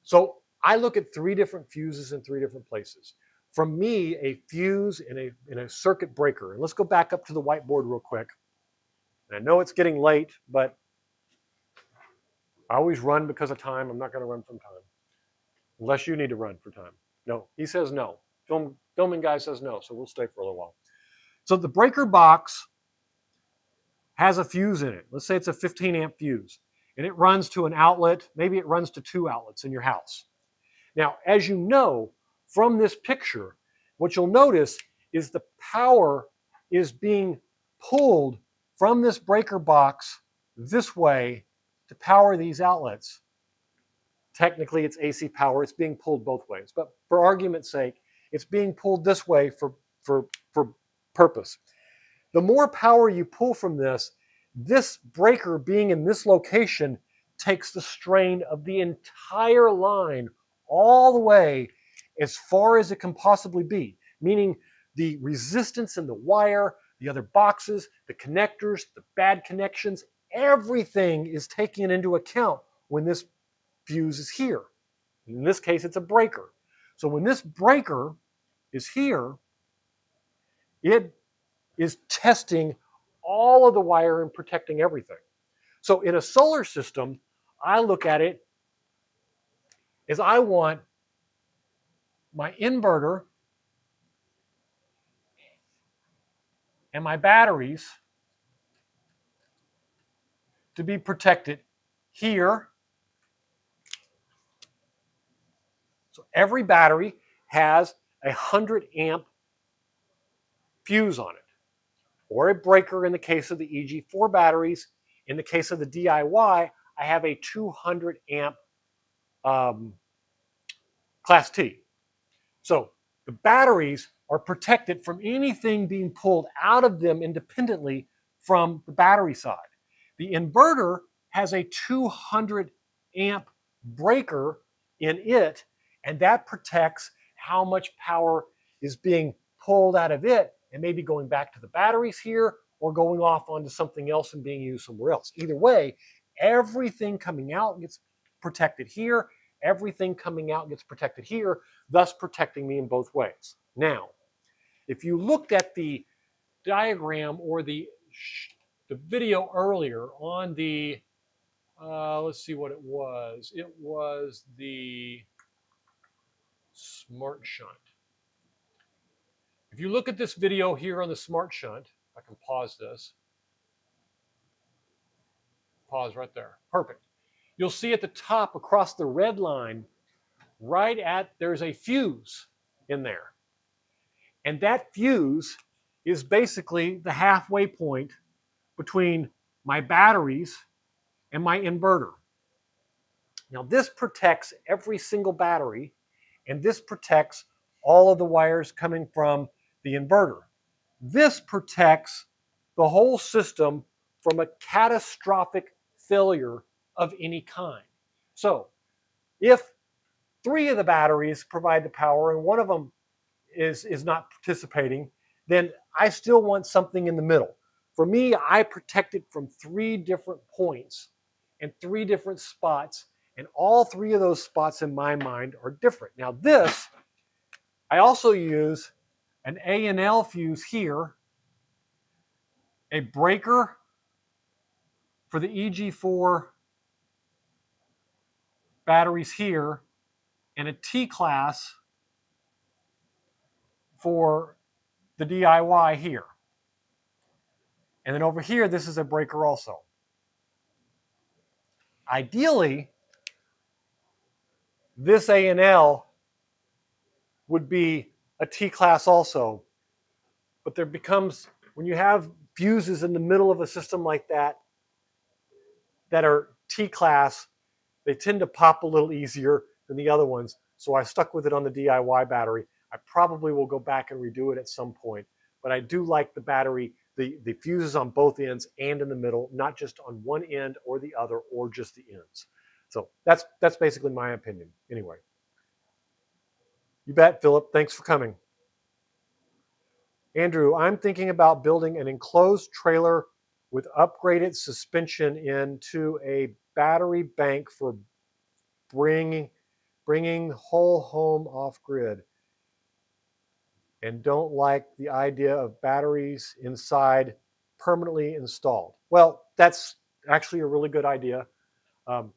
S2: So I look at 3 different fuses in 3 different places. From me, a fuse in a circuit breaker. And let's go back up to the whiteboard real quick. And I know it's getting late, but I always run because of time. I'm not going to run from time, unless you need to run for time. No, he says no. Filming guy says no, so we'll stay for a little while. So the breaker box has a fuse in it. Let's say it's a 15 amp fuse, and it runs to an outlet. Maybe it runs to 2 outlets in your house. Now, as you know from this picture, what you'll notice is the power is being pulled from this breaker box this way to power these outlets. Technically, it's AC power. It's being pulled both ways. But for argument's sake, it's being pulled this way for purpose. The more power you pull from this breaker being in this location takes the strain of the entire line all the way as far as it can possibly be, meaning the resistance in the wire, the other boxes, the connectors, the bad connections, everything is taken into account when this fuse is here. In this case, it's a breaker. So when this breaker is here, it is testing all of the wire and protecting everything. So in a solar system, I look at it as I want my inverter and my batteries to be protected here. So every battery has a 100 amp fuse on it, or a breaker in the case of the EG4 batteries. In the case of the DIY, I have a 200 amp Class T. So the batteries are protected from anything being pulled out of them independently from the battery side. The inverter has a 200 amp breaker in it, and that protects how much power is being pulled out of it and maybe going back to the batteries here or going off onto something else and being used somewhere else. Either way, everything coming out gets protected here. Everything coming out gets protected here, thus protecting me in both ways. Now, if you looked at the diagram or the video earlier on the, let's see what it was. It was the smart shunt. If you look at this video here on the smart shunt, I can pause this. Pause right there. Perfect. You'll see at the top across the red line, there's a fuse in there. And that fuse is basically the halfway point between my batteries and my inverter. Now this protects every single battery, and this protects all of the wires coming from the inverter. This protects the whole system from a catastrophic failure of any kind. So If 3 of the batteries provide the power and one of them is not participating, then I still want something in the middle. For me, I protect it from 3 different points and 3 different spots, and all 3 of those spots in my mind are different. Now this, I also use an A and L fuse here, a breaker for the EG4 batteries here, and a T-class for the DIY here. And then over here, this is a breaker also. Ideally, this A and L would be a T-class also. But there becomes, when you have fuses in the middle of a system like that, that are T-class, they tend to pop a little easier than the other ones. So I stuck with it on the DIY battery. I probably will go back and redo it at some point. But I do like the battery, the fuses on both ends and in the middle, not just on one end or the other, or just the ends. So that's basically my opinion. Anyway. You bet, Philip. Thanks for coming. Andrew, I'm thinking about building an enclosed trailer with upgraded suspension into a battery bank for bringing whole home off grid, and don't like the idea of batteries inside permanently installed. Well, that's actually a really good idea. Um,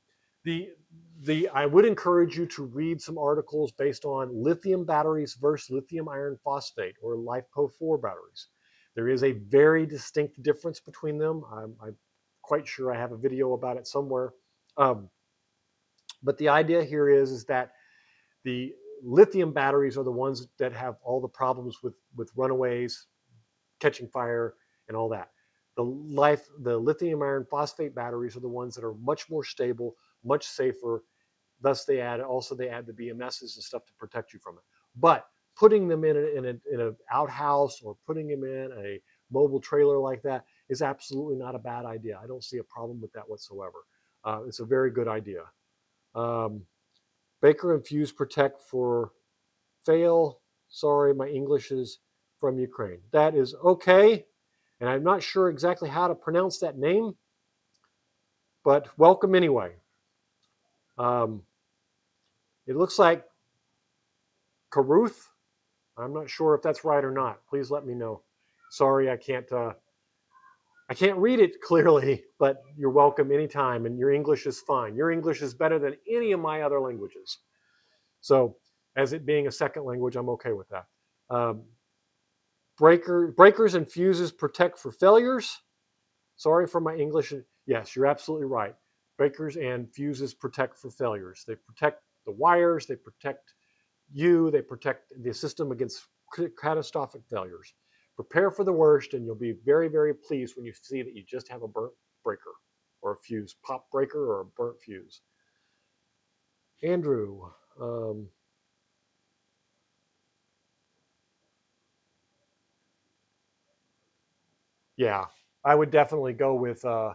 S2: I would encourage you to read some articles based on lithium batteries versus lithium iron phosphate or LiFePO4 batteries. There is a very distinct difference between them. I'm quite sure I have a video about it somewhere. But the idea here is that the lithium batteries are the ones that have all the problems with runaways, catching fire, and all that. The lithium iron phosphate batteries are the ones that are much more stable, much safer. Thus, they add the BMSs and stuff to protect you from it. But putting them in an outhouse or putting them in a mobile trailer like that is absolutely not a bad idea. I don't see a problem with that whatsoever. It's a very good idea. Baker and Fuse Protect for fail. Sorry, my English is from Ukraine. That is okay. And I'm not sure exactly how to pronounce that name, but welcome anyway. It looks like Caruth. I'm not sure if that's right or not. Please let me know. Sorry, I can't read it clearly, but you're welcome anytime, and your English is fine. Your English is better than any of my other languages. So, as it being a second language, I'm okay with that. Breakers and fuses protect for failures. Sorry for my English. Yes, you're absolutely right. Breakers and fuses protect for failures. They protect the wires. They protect you. They protect the system against catastrophic failures. Prepare for the worst, and you'll be very, very pleased when you see that you just have a burnt breaker or a fuse, pop breaker or a burnt fuse. Andrew, yeah, I would definitely go with an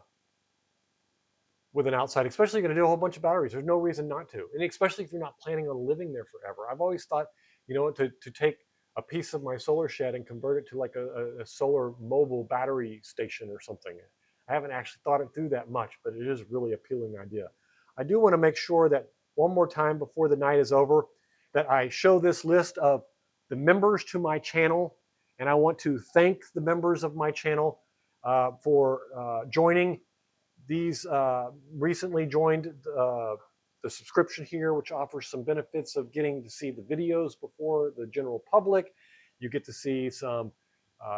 S2: outside, especially you're going to do a whole bunch of batteries. There's no reason not to, and especially if you're not planning on living there forever. I've always thought, to take a piece of my solar shed and convert it to like a solar mobile battery station or something. I haven't actually thought it through that much, but it is a really appealing idea. I do want to make sure that one more time before the night is over, that I show this list of the members to my channel, and I want to thank the members of my channel for joining. These recently joined the subscription here, which offers some benefits of getting to see the videos before the general public. You get to see some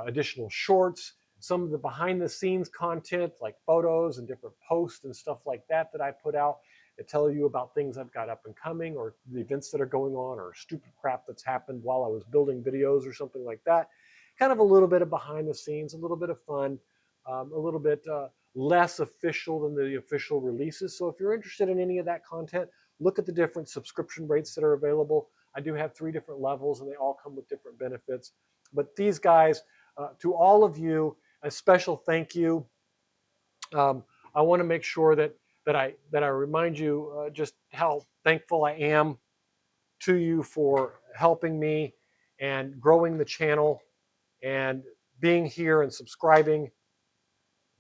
S2: additional shorts, some of the behind the scenes content like photos and different posts and stuff like that I put out that tell you about things I've got up and coming, or the events that are going on, or stupid crap that's happened while I was building videos or something like that. Kind of a little bit of behind the scenes, a little bit of fun, a little bit less official than the official releases. So if you're interested in any of that content, look at the different subscription rates that are available. I do have 3 different levels, and they all come with different benefits. But these guys, to all of you, a special thank you. I want to make sure that that I remind you just how thankful I am to you for helping me and growing the channel and being here and subscribing.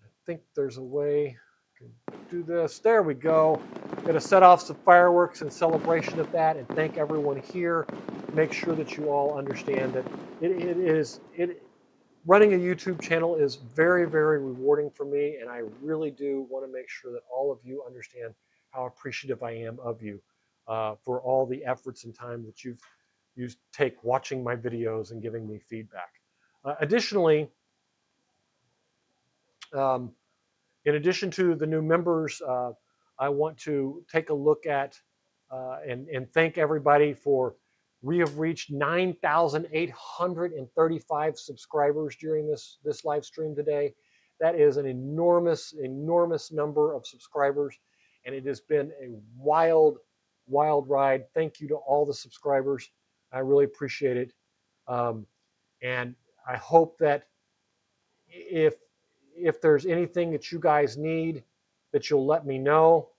S2: I think there's a way I can do this. There we go. Going to set off some fireworks in celebration of that and thank everyone here. Make sure that you all understand that running a YouTube channel is very, very rewarding for me, and I really do want to make sure that all of you understand how appreciative I am of you for all the efforts and time that you take watching my videos and giving me feedback. Additionally, um, in addition to the new members, I want to take a look at and thank everybody for. We have reached 9,835 subscribers during this live stream today. That is an enormous number of subscribers, and it has been a wild ride. Thank you to all the subscribers. I really appreciate it, and I hope that if there's anything that you guys need, that you'll let me know.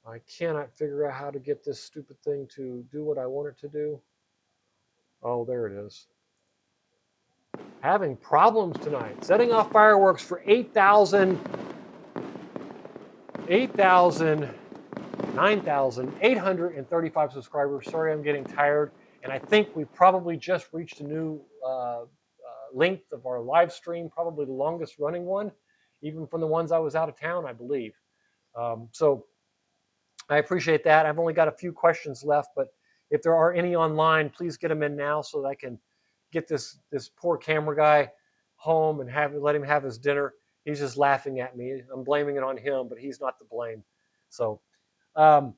S2: I cannot figure out how to get this stupid thing to do what I want it to do. Oh, there it is. Having problems tonight. Setting off fireworks for 9,835 subscribers. Sorry, I'm getting tired. And I think we probably just reached a new length of our live stream, probably the longest running one, even from the ones I was out of town, I believe. So I appreciate that. I've only got a few questions left, but if there are any online, please get them in now so that I can get this poor camera guy home and let him have his dinner. He's just laughing at me. I'm blaming it on him, but he's not to blame. So I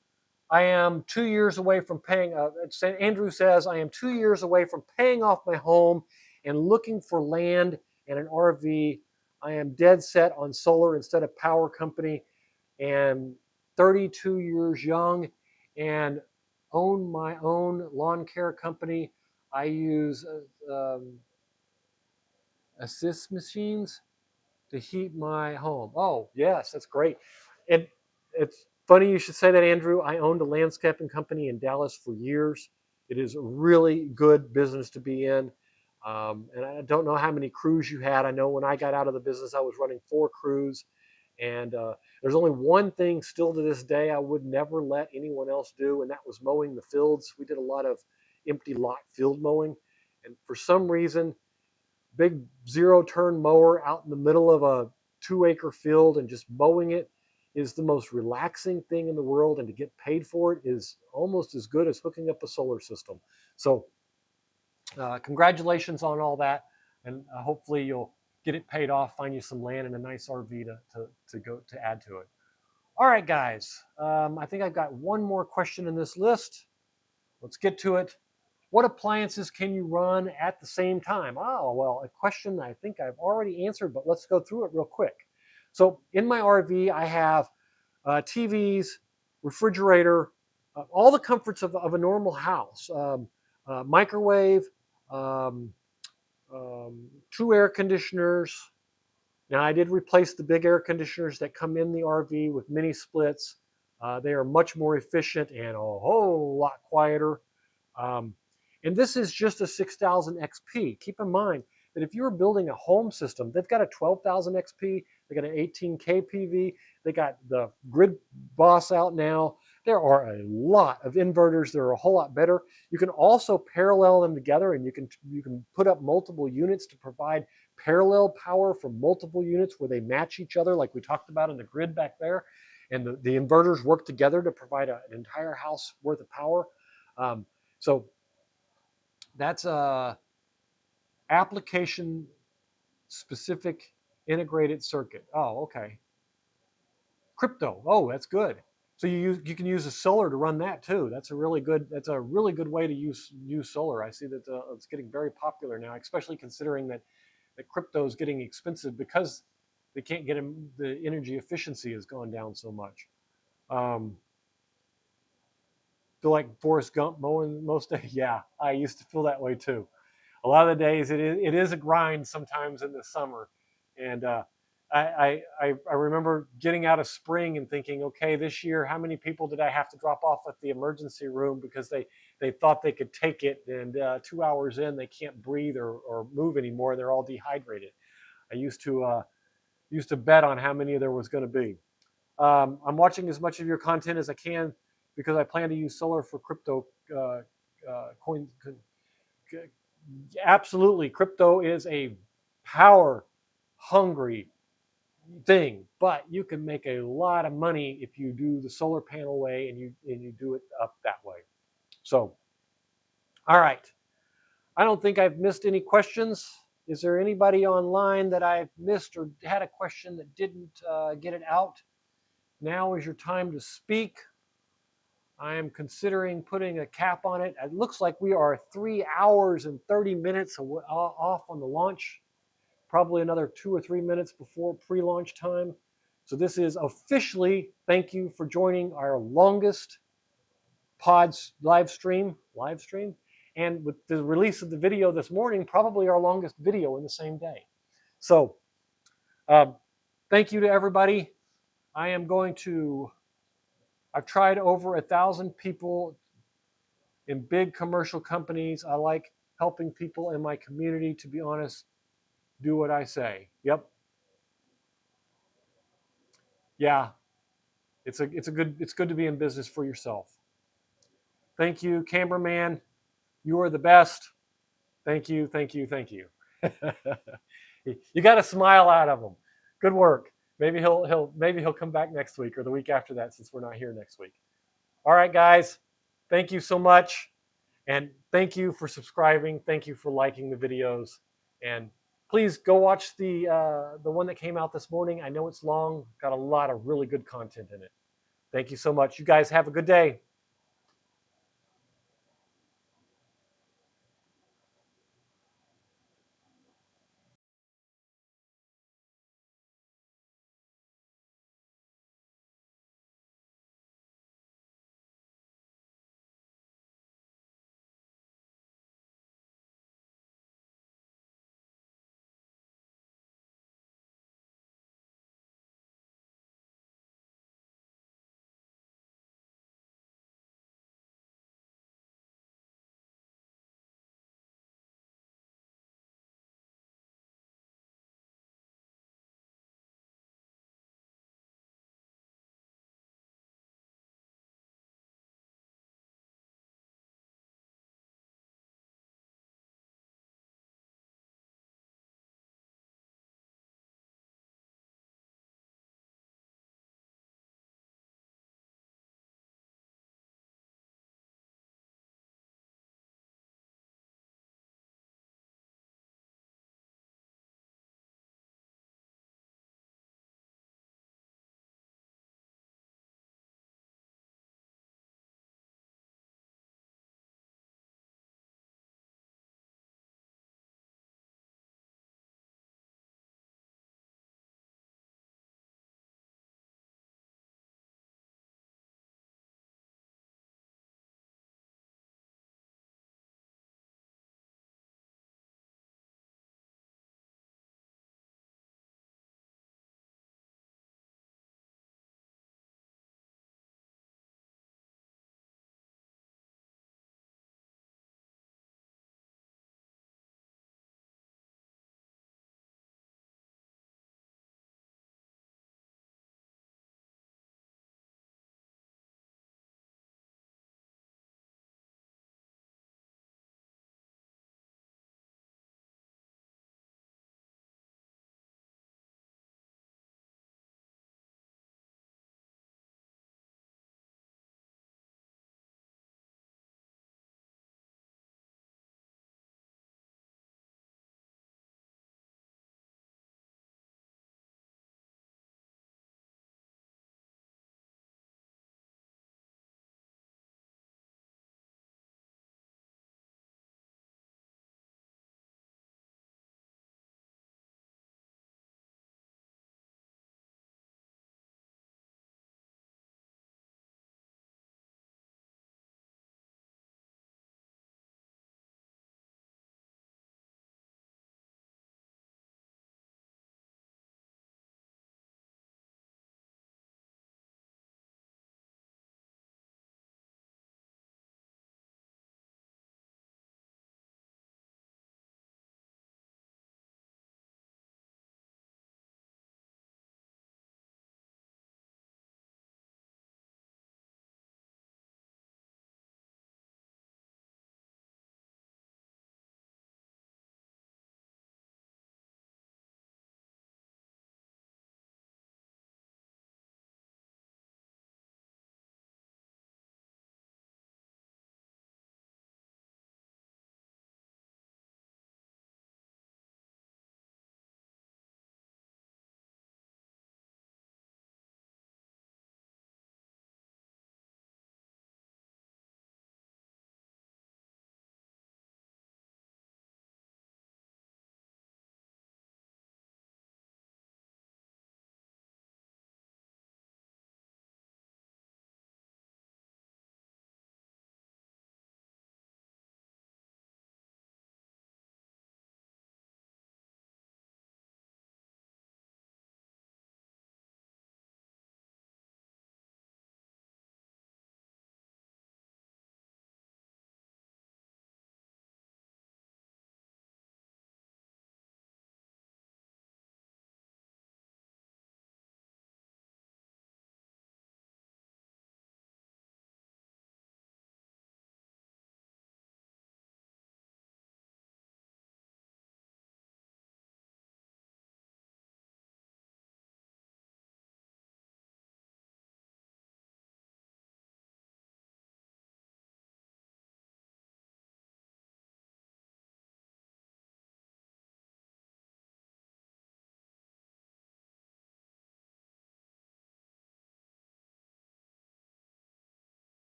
S2: am 2 years away from paying. St. Andrew says I am 2 years away from paying off my home and looking for land and an RV. I am dead set on solar instead of power company, and 32 years young, and own my own lawn care company. I use assist machines to heat my home. Oh, yes, that's great. It's funny you should say that, Andrew. I owned a landscaping company in Dallas for years. It is a really good business to be in. And I don't know how many crews you had. I know when I got out of the business, I was running 4 crews. And there's only one thing still to this day I would never let anyone else do, and that was mowing the fields. We did a lot of empty lot field mowing. And for some reason, big 0-turn mower out in the middle of a 2-acre field and just mowing it is the most relaxing thing in the world, and to get paid for it is almost as good as hooking up a solar system. So congratulations on all that, and hopefully you'll get it paid off, find you some land and a nice RV to go to add to it. All right, guys, I think I've got one more question in this list. Let's get to it. What appliances can you run at the same time? Oh, well, a question I think I've already answered, but let's go through it real quick. So in my RV, I have TVs, refrigerator, all the comforts of a normal house, microwave, 2 air conditioners. Now, I did replace the big air conditioners that come in the RV with mini splits. They are much more efficient and a whole lot quieter. And this is just a 6,000 XP. Keep in mind that if you're building a home system, they've got a 12,000 XP, they got an 18K PV, they got the Grid Boss out now. There are a lot of inverters that are a whole lot better. You can also parallel them together, and you can put up multiple units to provide parallel power from multiple units where they match each other, like we talked about in the grid back there. And the inverters work together to provide an entire house worth of power. So that's a application specific integrated circuit. Oh, okay. Crypto. Oh, that's good. So you can use a solar to run that too. That's a really good way to use solar. I see that it's getting very popular now, especially considering that crypto is getting expensive because they can't get them. The energy efficiency has gone down so much. Feel like Forrest Gump mowing most days. Yeah, I used to feel that way too. A lot of the days it is a grind sometimes in the summer, and I remember getting out of spring and thinking, okay, this year, how many people did I have to drop off at the emergency room because they thought they could take it, and 2 hours in, they can't breathe or move anymore. They're all dehydrated. I used to bet on how many there was going to be. I'm watching as much of your content as I can because I plan to use solar for crypto coin. Absolutely, crypto is a power hungry thing, but you can make a lot of money if you do the solar panel way and you do it up that way. So, all right. I don't think I've missed any questions. Is there anybody online that I've missed or had a question that didn't get it out? Now is your time to speak. I am considering putting a cap on it. It looks like we are 3 hours and 30 minutes off on the launch. Probably another 2 or 3 minutes before pre-launch time. So this is officially, thank you for joining our longest pods live stream. And with the release of the video this morning, probably our longest video in the same day. So thank you to everybody. I've tried over 1,000 people in big commercial companies. I like helping people in my community, to be honest. Do what I say. Yep. Yeah. It's good to be in business for yourself. Thank you, cameraman. You are the best. Thank you. You got a smile out of him. Good work. Maybe he'll come back next week or the week after that, since we're not here next week. All right, guys. Thank you so much. And thank you for subscribing. Thank you for liking the videos. And please go watch the one that came out this morning. I know it's long, got a lot of really good content in it. Thank you so much. You guys have a good day.